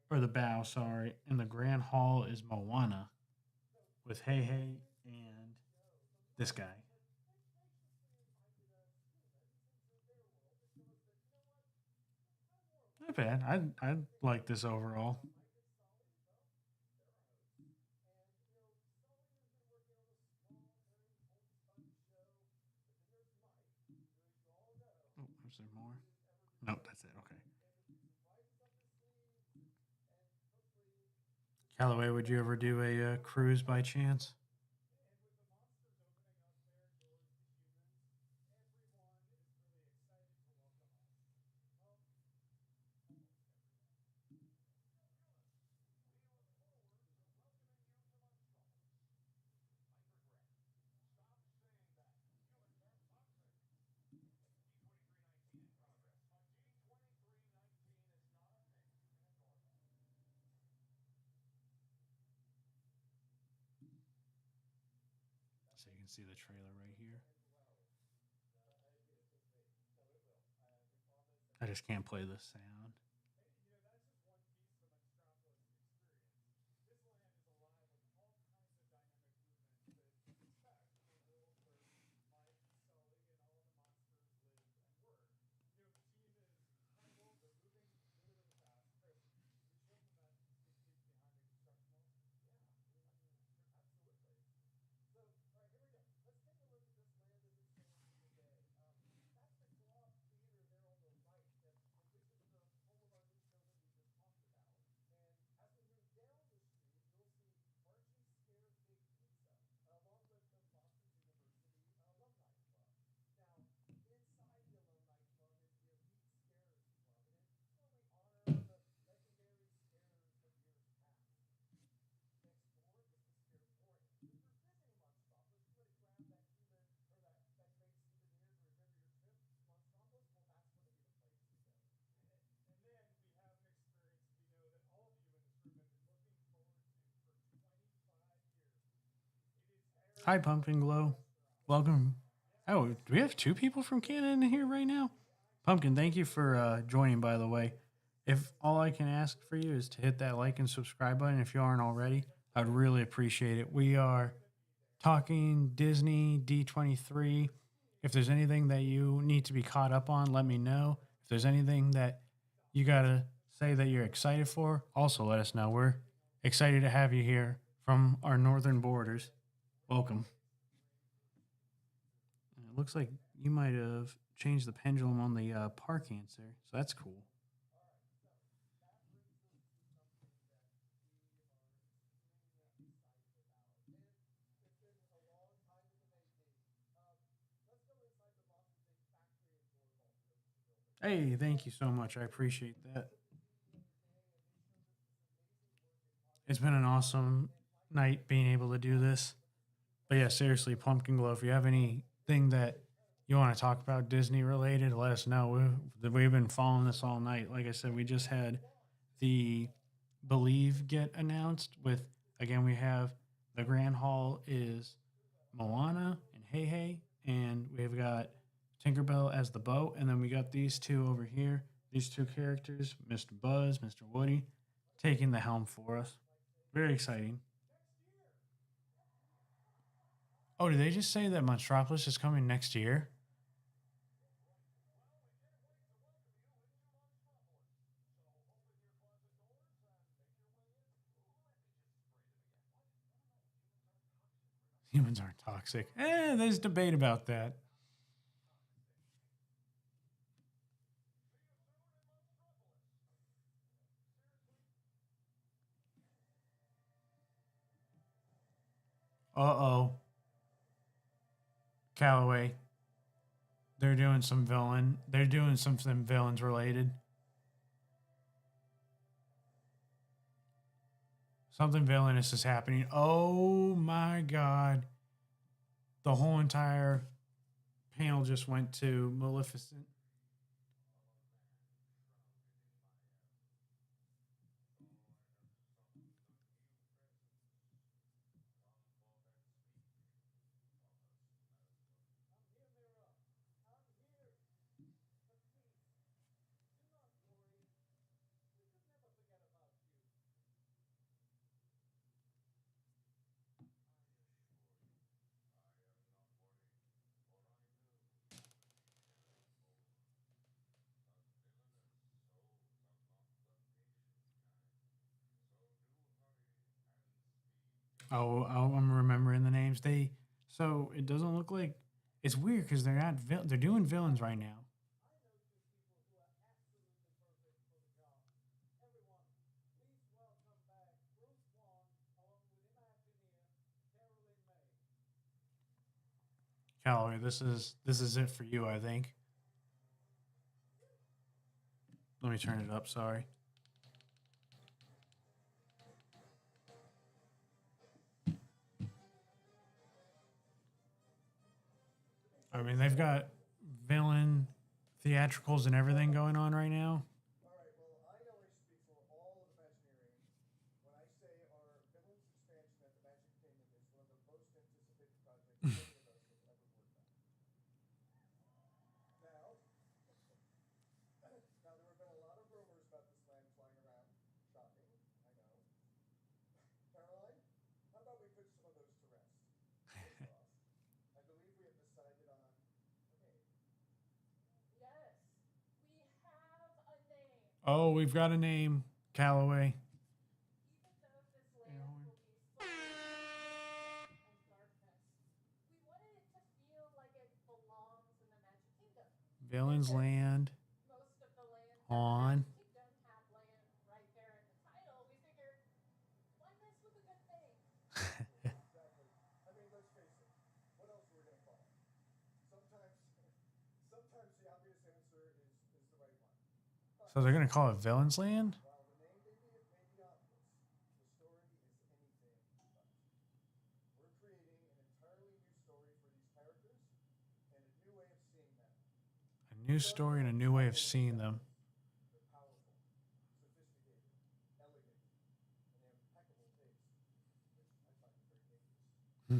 or the bow, sorry. And the Grand Hall is Moana with Hey Hey and This guy. Not bad. I like this overall. Oh, is there more? Nope, that's it. Okay. Callaway, would you ever do a cruise by chance? So you can see the trailer right here. I just can't play this sound. Hi, Pumpkin Glow. Welcome. Oh, do we have two people from Canada in here right now? Pumpkin, thank you for joining, by the way. If all I can ask for you is to hit that like and subscribe button if you aren't already, I'd really appreciate it. We are talking Disney D23. If there's anything that you need to be caught up on, let me know. If there's anything that you got to say that you're excited for, also let us know. We're excited to have you here from our northern borders. Welcome. It looks like you might have changed the pendulum on the park answer, so that's cool. Hey, thank you so much. I appreciate that. It's been an awesome night being able to do this. But yeah, seriously, Pumpkin Glow, if you have anything that you want to talk about Disney related, let us know. We've been following this all night. Like I said, we just had the Believe get announced with, again, we have the Grand Hall is Moana and Hey Hey, and we've got Tinkerbell as the boat, and then we got these two over here, these two characters, Mr. Buzz, Mr. Woody, taking the helm for us. Very exciting. Oh, did they just say that Monstropolis is coming next year? Humans aren't toxic. There's debate about that. Uh oh. Callaway. They're doing some villain. They're doing something villains related. Something villainous is happening. Oh my god. The whole entire panel just went to Maleficent. I'm remembering the names. So it doesn't look like it's weird because they're not they're doing villains right now. I know two people who are absolutely perfect for the job. Everyone, please welcome back Bruce Wong along with Imagineer Carolyn May. Callaway, this is it for you, I think. Let me turn it up. Sorry. I mean, they've got villain theatricals and everything going on right now. All right, well, I know I speak for all of Imagineering when I say our villains expansion at the Magic Kingdom is one of the most anticipated projects any of us have ever worked on. Now, now there have been a lot of rumors about this land flying around. Shocking, I know. Caroline, how about we put some of those to rest? First off, I believe we have decided on a name. Yes, we have a name. Oh, we've got a name, Callaway. Even though this land will be full of mystery and darkness, we wanted it to feel like it belongs in the Magic Kingdom. Villains And since Land most of the lands at the on. Magic Kingdom have land right there in the title, we figured, why mess with a good thing? Exactly. I mean, let's face it. What else were we going to call it? Sometimes, sometimes the obvious answer is the right one. But So they're gonna call it Villains Land. while the name may be obvious, the story is anything but. We're creating an entirely new story for these characters and a new way of seeing them. A new story and a new way of seeing them. They're powerful, sophisticated, elegant, and they have impeccable taste, which I find very dangerous.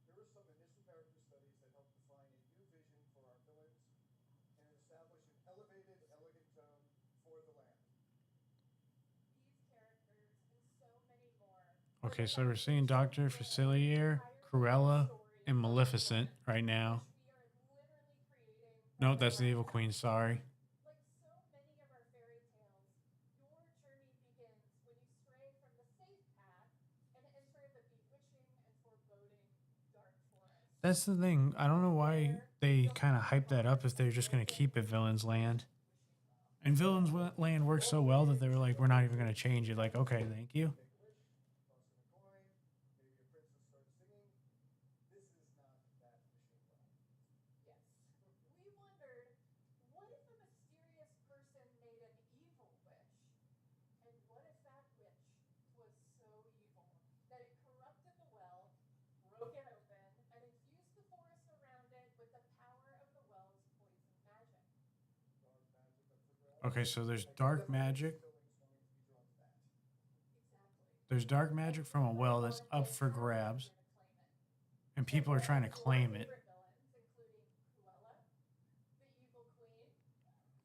Here are some initial character studies that help define a new vision for our villains and establish an elevated, elegant tone for the land. These characters and so many more. Okay, so we're seeing Doctor Facilier, Cruella, and Maleficent right now. We are literally creating. No, that's the Evil Queen. Sorry. Like so many of our fairy tales, your journey begins when you stray from the safe path and enter the bewitching and foreboding dark forest. That's the thing. I don't know why they kind of hype that up if they're just gonna keep it Villains Land. And Villains Land works so well that they were like, we're not even gonna change it. Like, okay, thank you. Make a wish, toss in a coin, maybe a princess starts singing. This is not that machine well. Yes. We wondered, what if a mysterious person made an evil wish? And what if that wish was so evil that it corrupted the well, broke it open, and infused the forest around it with the power of the well's poison magic? Dark magic up for grabs. Okay, so there's I get dark that makes magic. villains wanting to be drawn to that. Exactly. There's dark magic from a well that's up for grabs, and people are trying to claim it. Villains, including Cruella, the Evil Queen,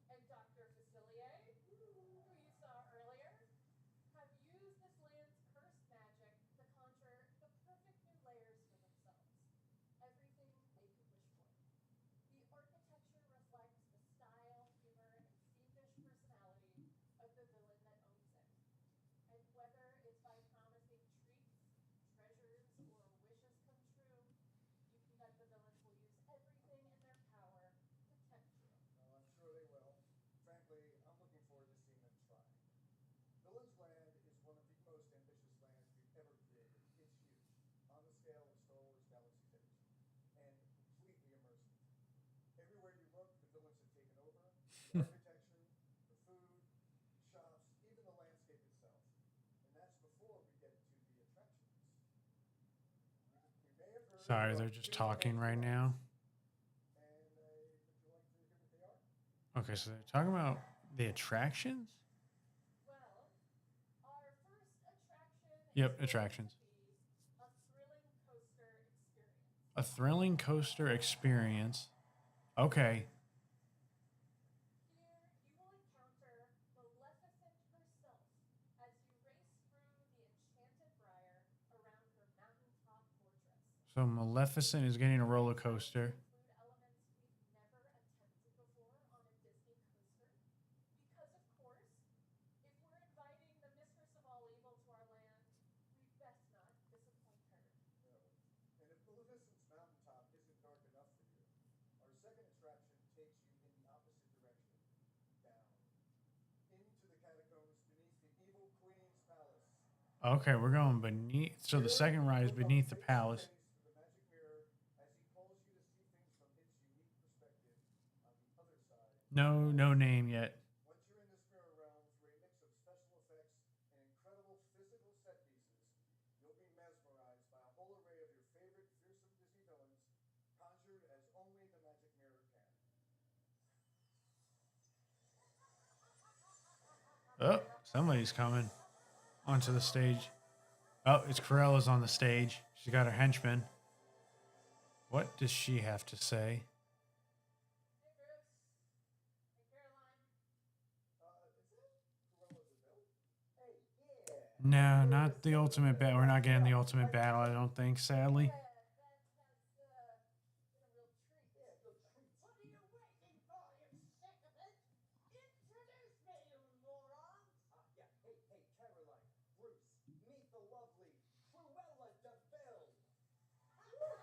and Dr. Facilier, who you saw earlier, have used this land's cursed magic to conjure the perfect new layers for themselves. Everything they could wish for. The architecture reflects the style, humor, and fiendish personality of the villain that owns it. And whether it's by promising treats, treasures, or wishes come true, you can bet the villains will use everything in their power to tempt you. Well, I'm sure they will. Frankly, I'm looking forward to seeing them try. Villains Land is one of the most ambitious lands we've ever created. It's huge, on the scale of Star Wars Galaxy's Edge, and completely immersive. Everywhere you look, the villains have taken over. The architecture, the food, the shops, even the landscape itself. And that's before we get to the attractions. We may have heard Sorry, of they're just two talking main right rides. now. And would you like to hear what they are? Okay, so they're talking about the attractions? Well, our first attraction Yep, is going attractions. to be a thrilling coaster experience. A thrilling coaster experience. Okay. Here, you will encounter Maleficent herself as you race through the enchanted briar around her mountaintop fortress. So Maleficent is getting a roller coaster. Include elements we've never attempted before on a Disney coaster. Because, of course, if we're inviting the mistress of all evil to our land, we best Okay, we're going beneath. So the second ride is beneath the palace. Through the magic mirror as he calls you to see things from his unique perspective on the other side. No name yet. Once you're in this mirror realm through a mix of special effects and incredible physical set pieces, you'll be mesmerized by a whole array of your favorite fearsome Disney villains, conjured as only the magic mirror can. Oh, somebody's coming onto the stage. Oh, it's Corella's on the stage. She got her henchman. What does she have to say? Hey, Bruce. Hey, Caroline. Is that Cruella de Vil? Hey, yeah. No, not the ultimate battle. We're not getting the ultimate battle, I don't think, sadly. Yeah, that's been a real treat. Yeah, good treat. What are you waiting for, you sycophant? Introduce me, you moron! Yeah. Hey, Caroline, Bruce, meet the lovely Cruella de Vil.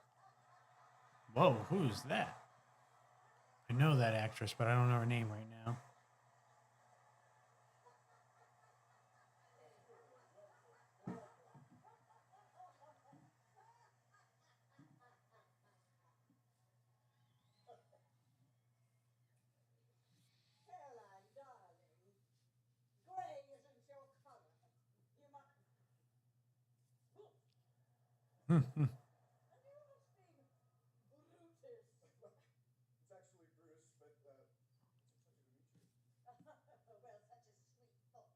Whoa, who's that? I know that actress, but I don't know her name right now. Caroline, darling, gray isn't your color. You must. And you must be Brutus. It's actually Bruce, but it's a pleasure to meet you. Well, such a sweet thought.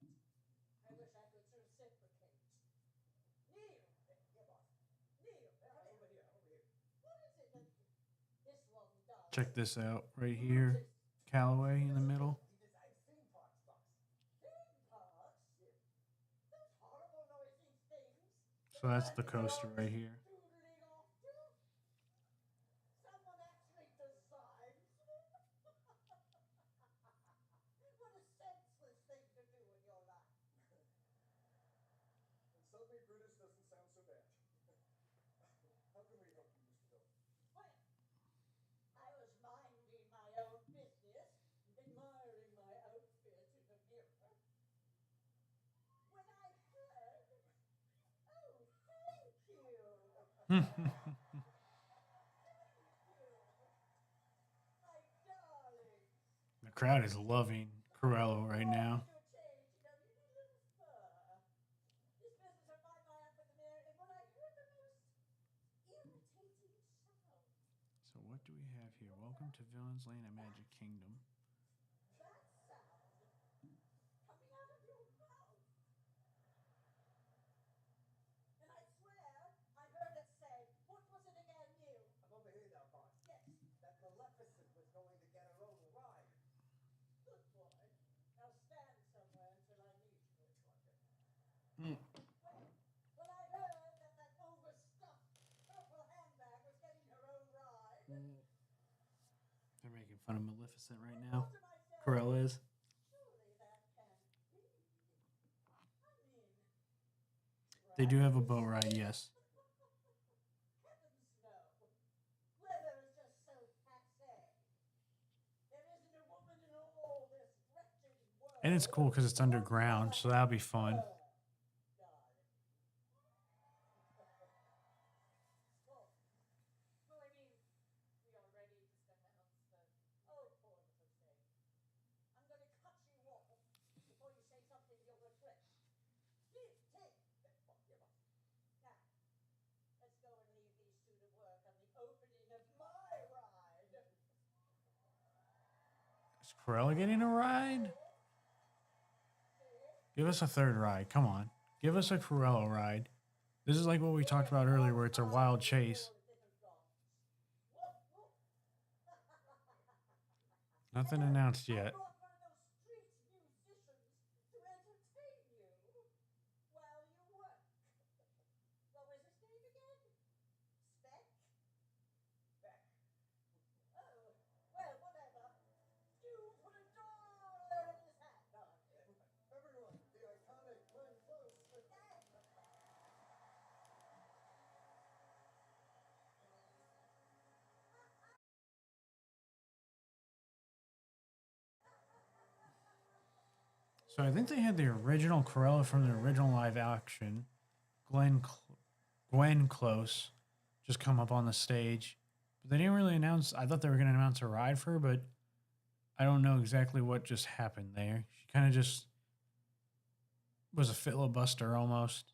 I wish I could reciprocate. Neil! Yeah, boss. Neil! Come Over here. here, over here. What is it that this one does? Check this out right here. Callaway in the middle. He designed theme parks, boss. Theme parks? Those horrible noisy things. So that's the coaster right here. Doodling off to? Someone actually designs them? What a senseless thing to do in your life. And suddenly Brutus doesn't sound so bad. How can we help you, Mr. Villain? Well, I was minding my own business, admiring my outfit in the mirror, when I heard, oh, thank you. Thank you. My darling. The crowd is loving Cruella right now. Your change, you know, you need a little fur. This business of my up in the mirror, and when I heard the most irritating sound, So what do we have here? Welcome to Villain's Lane at Magic Kingdom. that sound coming out of your mouth. And I swear I heard it say, what was it again, Neil? I'm over here now, boss. Yes, That Maleficent was going to get her own ride. good boy. Now stand somewhere until I need you. Mm. Well, when I heard that that overstuffed purple handbag was getting her own ride, They're making fun of Maleficent right I now. thought to myself, Cruella is. surely that can't be. I mean, They do have a boat ride, yes. Heavens no. Leather is just so passe. There isn't a woman in all this wretched world. And it's cool because it's underground, so that'll be fun. Darling. Well, I mean, we already just announced the. Oh, poor little thing. I'm going to cut you off before you say something you'll regret. Here, take. Yeah, boss. Now, let's go and leave these two to work on the opening of my ride. Is Cruella getting a ride? Give us a third ride. Come on. Give us a Cruella ride. This is like what we talked about earlier, where it's a wild chase. Nothing announced yet. I brought one of those street musicians to entertain you while you work. What was his name again? Speck? Back. Oh, well, whatever. You put a dollar in his hat. Everyone, the iconic Glenn Close. So I think they had the original Cruella from the original live action, Glenn Close just come up on the stage. But they didn't really announce. I thought they were going to announce a ride for her, but I don't know exactly what just happened there. She kind of just was a filibuster almost.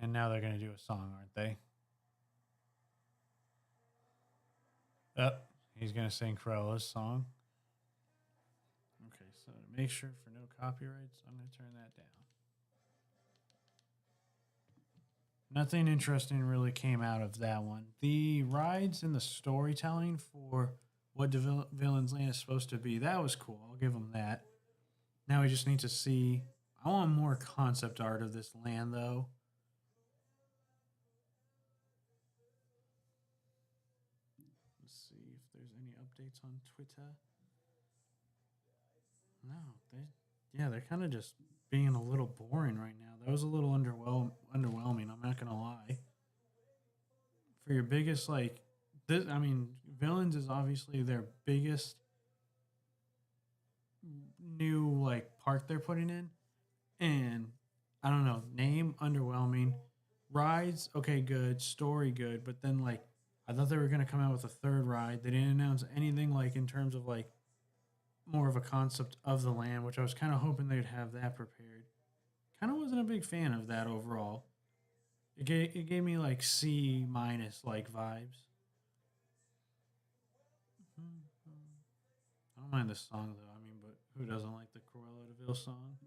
And now they're going to do a song, aren't they? He's going to sing Cruella's song. Okay, so to make sure for no copyrights, I'm going to turn that down. Nothing interesting really came out of that one. The rides and the storytelling for what Villain's Land is supposed to be, that was cool. I'll give them that. Now we just need to see. I want more concept art of this land, though. Let's see if there's any updates on Twitter. No, they're kind of just being a little boring right now. That was a little underwhelming. I'm not gonna lie. For your biggest this, I mean, Villains is obviously their biggest new park they're putting in, and I don't know, name underwhelming, rides okay good, story good, but then I thought they were gonna come out with a third ride. They didn't announce anything in terms of more of a concept of the land, which I was kind of hoping they'd have that prepared. Kind of wasn't a big fan of that overall. It gave me C minus vibes. I don't mind this song though. I mean, but who doesn't like the Cruella de Vil song?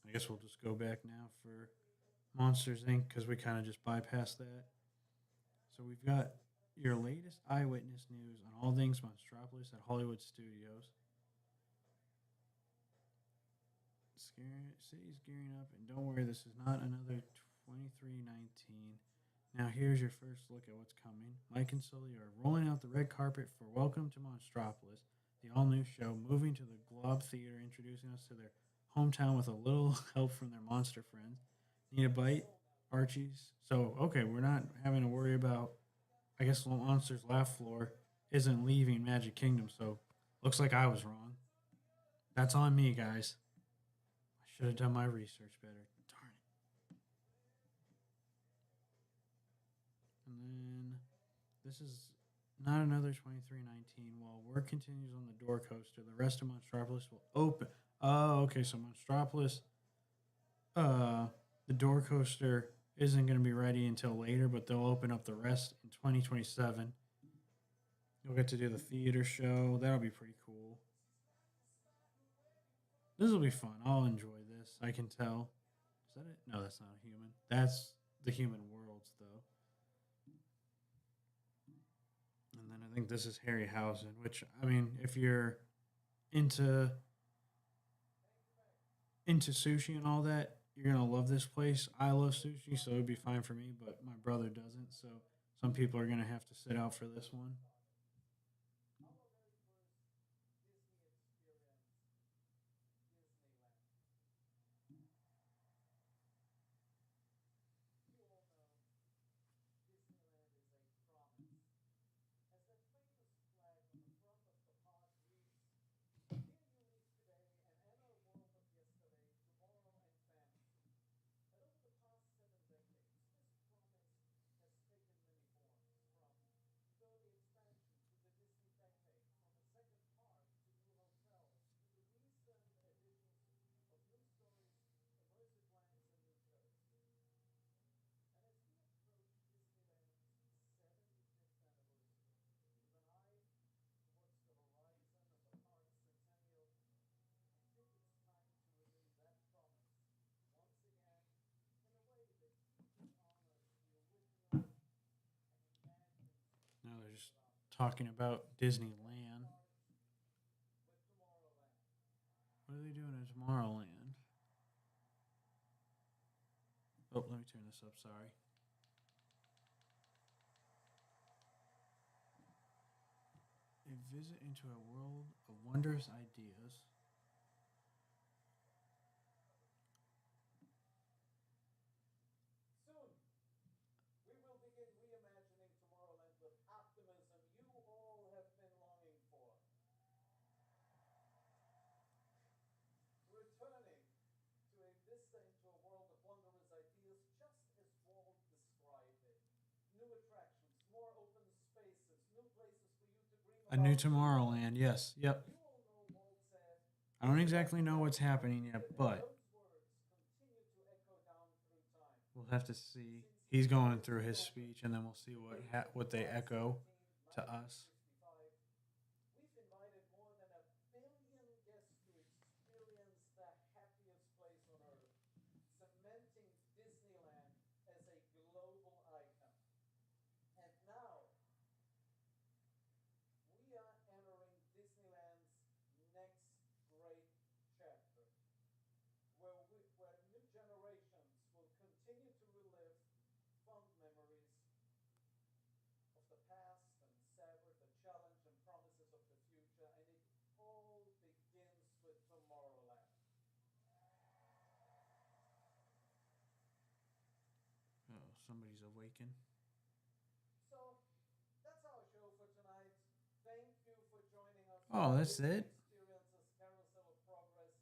I guess we'll just go back now for Monsters Inc. because we kind of just bypassed that. So we've got your latest eyewitness news on all things Monstropolis at Hollywood Studios. City's gearing up, and don't worry, this is not another 2319. Now here's your first look at what's coming. Mike and Sully are rolling out the red carpet for Welcome to Monstropolis, the all-new show, moving to the Globe Theater, introducing us to their hometown with a little help from their monster friends. Need a bite? Archie's. So, okay, we're not having to worry about, I guess, Monsters Laugh Floor isn't leaving Magic Kingdom, so looks like I was wrong. That's on me, guys. I should have done my research better. Darn it. And then this is not another 2319. While work continues on the door coaster, the rest of Monstropolis will open. Oh, okay, so Monstropolis, the door coaster isn't going to be ready until later, but they'll open up the rest in 2027. You'll get to do the theater show. That'll be pretty cool. This will be fun. I'll enjoy this. I can tell. Is that it? No, that's not a human. That's the human worlds, though. And then I think this is Harryhausen, which, I mean, if you're into sushi and all that, you're gonna love this place. I love sushi, so it'd be fine for me, but my brother doesn't, so some people are gonna have to sit out for this one. Now they're just talking about Disneyland. What are they doing at Tomorrowland? Oh, let me turn this up. Sorry. A visit into a world of wondrous ideas. Soon, we will begin reimagining Tomorrowland with optimism you all have been longing for. A new Tomorrowland, yes. Yep. You all know Walt said, I don't exactly know what's happening yet, but those words continue to echo down through time. we'll have to see. Since He's he going first through his spoke speech, and then we'll see what they July echo 17th, to us. 1965, we've invited more than 1 billion guests to experience the happiest place on earth, cementing Disneyland as a global icon. And now we are entering Disneyland's next great chapter, where new generations will continue to relive fond memories of the past and savor the challenge and promises of the future. And it all begins with Tomorrowland. Oh, somebody's awakened. So that's our show for tonight. Thank you for joining us. Oh, on that's Disney it? Experiences Carousel of Progress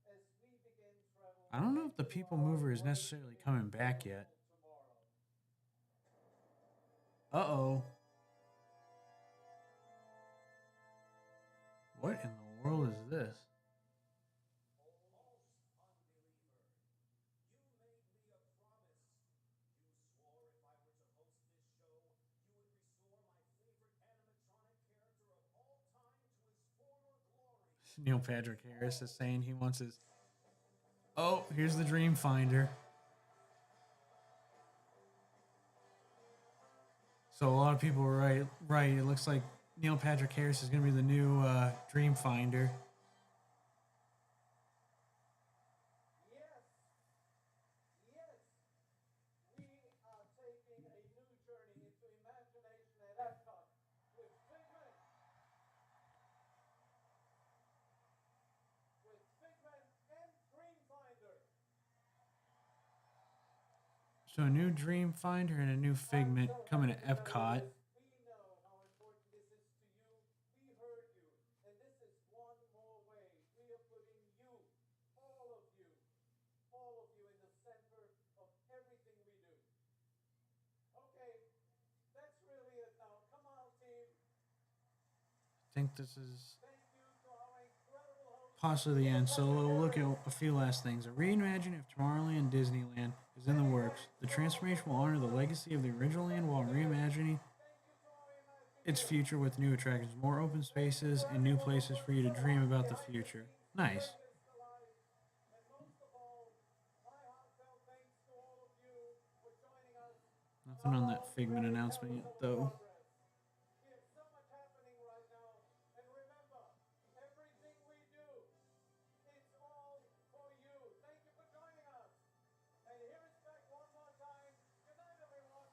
as we begin travel I don't know if the back to People our Mover is bright necessarily new coming back yet. tomorrow. Uh-oh. What in the world is this? False unbeliever. You made me a promise. You swore if I were to host this show, you would restore my favorite animatronic character of all time to his former glory. Neil Patrick Harris is saying he wants his... Oh, here's the Dream Finder. So a lot of people were right. It looks like Neil Patrick Harris is going to be the new Dream Finder. Yes, yes, we are taking a new journey into imagination at Epcot with Figment. With Figment and Dreamfinder. So a new Dream Finder and a new Figment coming to Epcot. We know how important this is to you. We heard you. And this is one more way we are putting you, all of you, in the center of everything we do. Okay, that's really it now. Come on, team. I think this is Thank you to our incredible host. possibly the end. So we'll look at a few last things. A reimagining of Tomorrowland Disneyland is in the works. The transformation will honor the legacy of the original land while reimagining its future with new attractions, more open spaces, and new places for you to dream about the future. Nice. And most of all, my heartfelt thanks to all of you for joining us. Nothing on that Figment announcement yet, though. We have so much happening right now. And remember, everything we do, it's all for you. Thank you for joining us. And here is back one more time. Good night, everyone.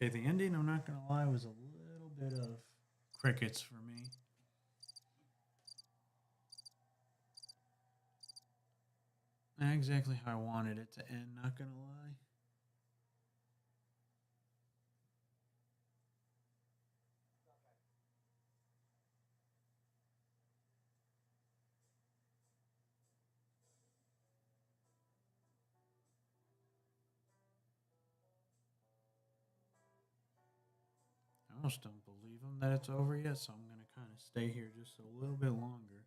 Okay, the ending, I'm not going to lie, was a little bit of crickets for me. Not exactly how I wanted it to end, not going to lie. I almost don't believe them that it's over yet, so I'm going to kind of stay here just a little bit longer.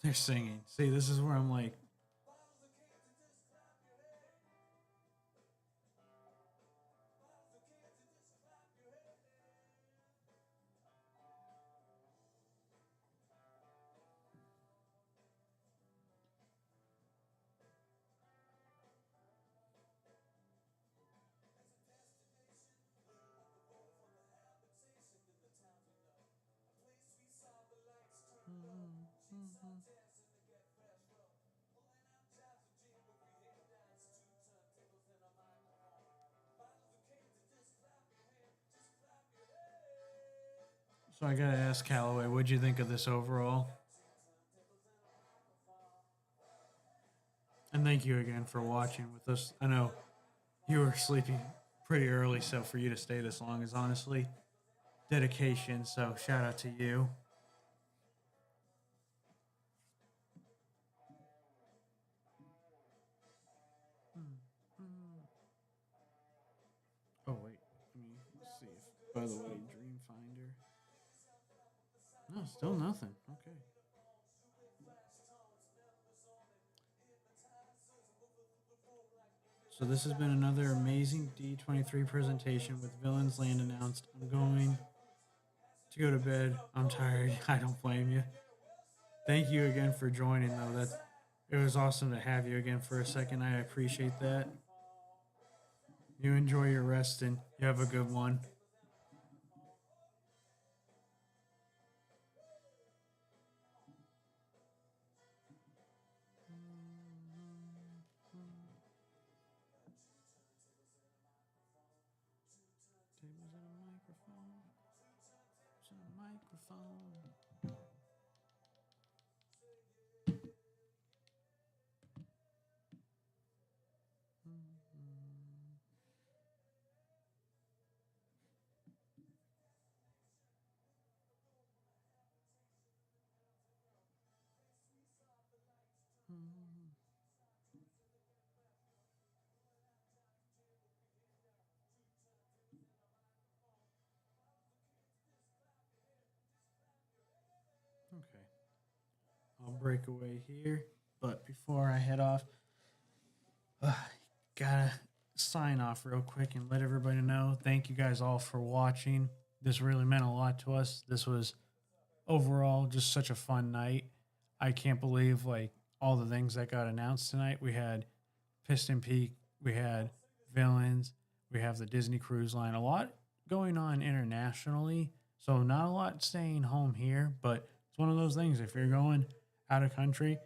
They're singing. See, this is where I'm like, so I gotta ask Callaway, what'd you think of this overall? And thank you again for watching with us. I know you were sleeping pretty early, so for you to stay this long is honestly dedication. So shout out to you. by the way, Dream Finder. No, still nothing. Okay. So this has been another amazing D23 presentation with Villains Land announced. I'm going to go to bed. I'm tired. I don't blame you. Thank you again for joining, though. It was awesome to have you again for a second. I appreciate that. You enjoy your rest and you have a good one. Tables and a microphone. There's a microphone. Okay. I'll break away here. But before I head off, gotta sign off real quick and let everybody know. Thank you guys all for watching. This really meant a lot to us. This was overall just such a fun night. I can't believe like all the things that got announced tonight. We had Piston Peak, we had Villains, we have the Disney Cruise Line. A lot going on internationally. So not a lot staying home here, but it's one of those things. If you're going out of country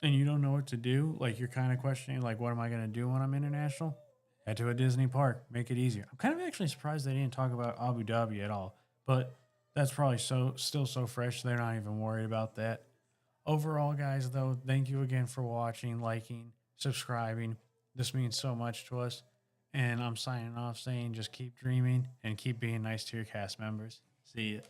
and you don't know what to do, like you're kind of questioning, like, what am I going to do when I'm international? Head to a Disney park, make it easier. I'm kind of actually surprised they didn't talk about Abu Dhabi at all, but that's probably still so fresh. They're not even worried about that. Overall, guys, though, thank you again for watching, liking, subscribing. This means so much to us. And I'm signing off saying just keep dreaming and keep being nice to your cast members. See ya.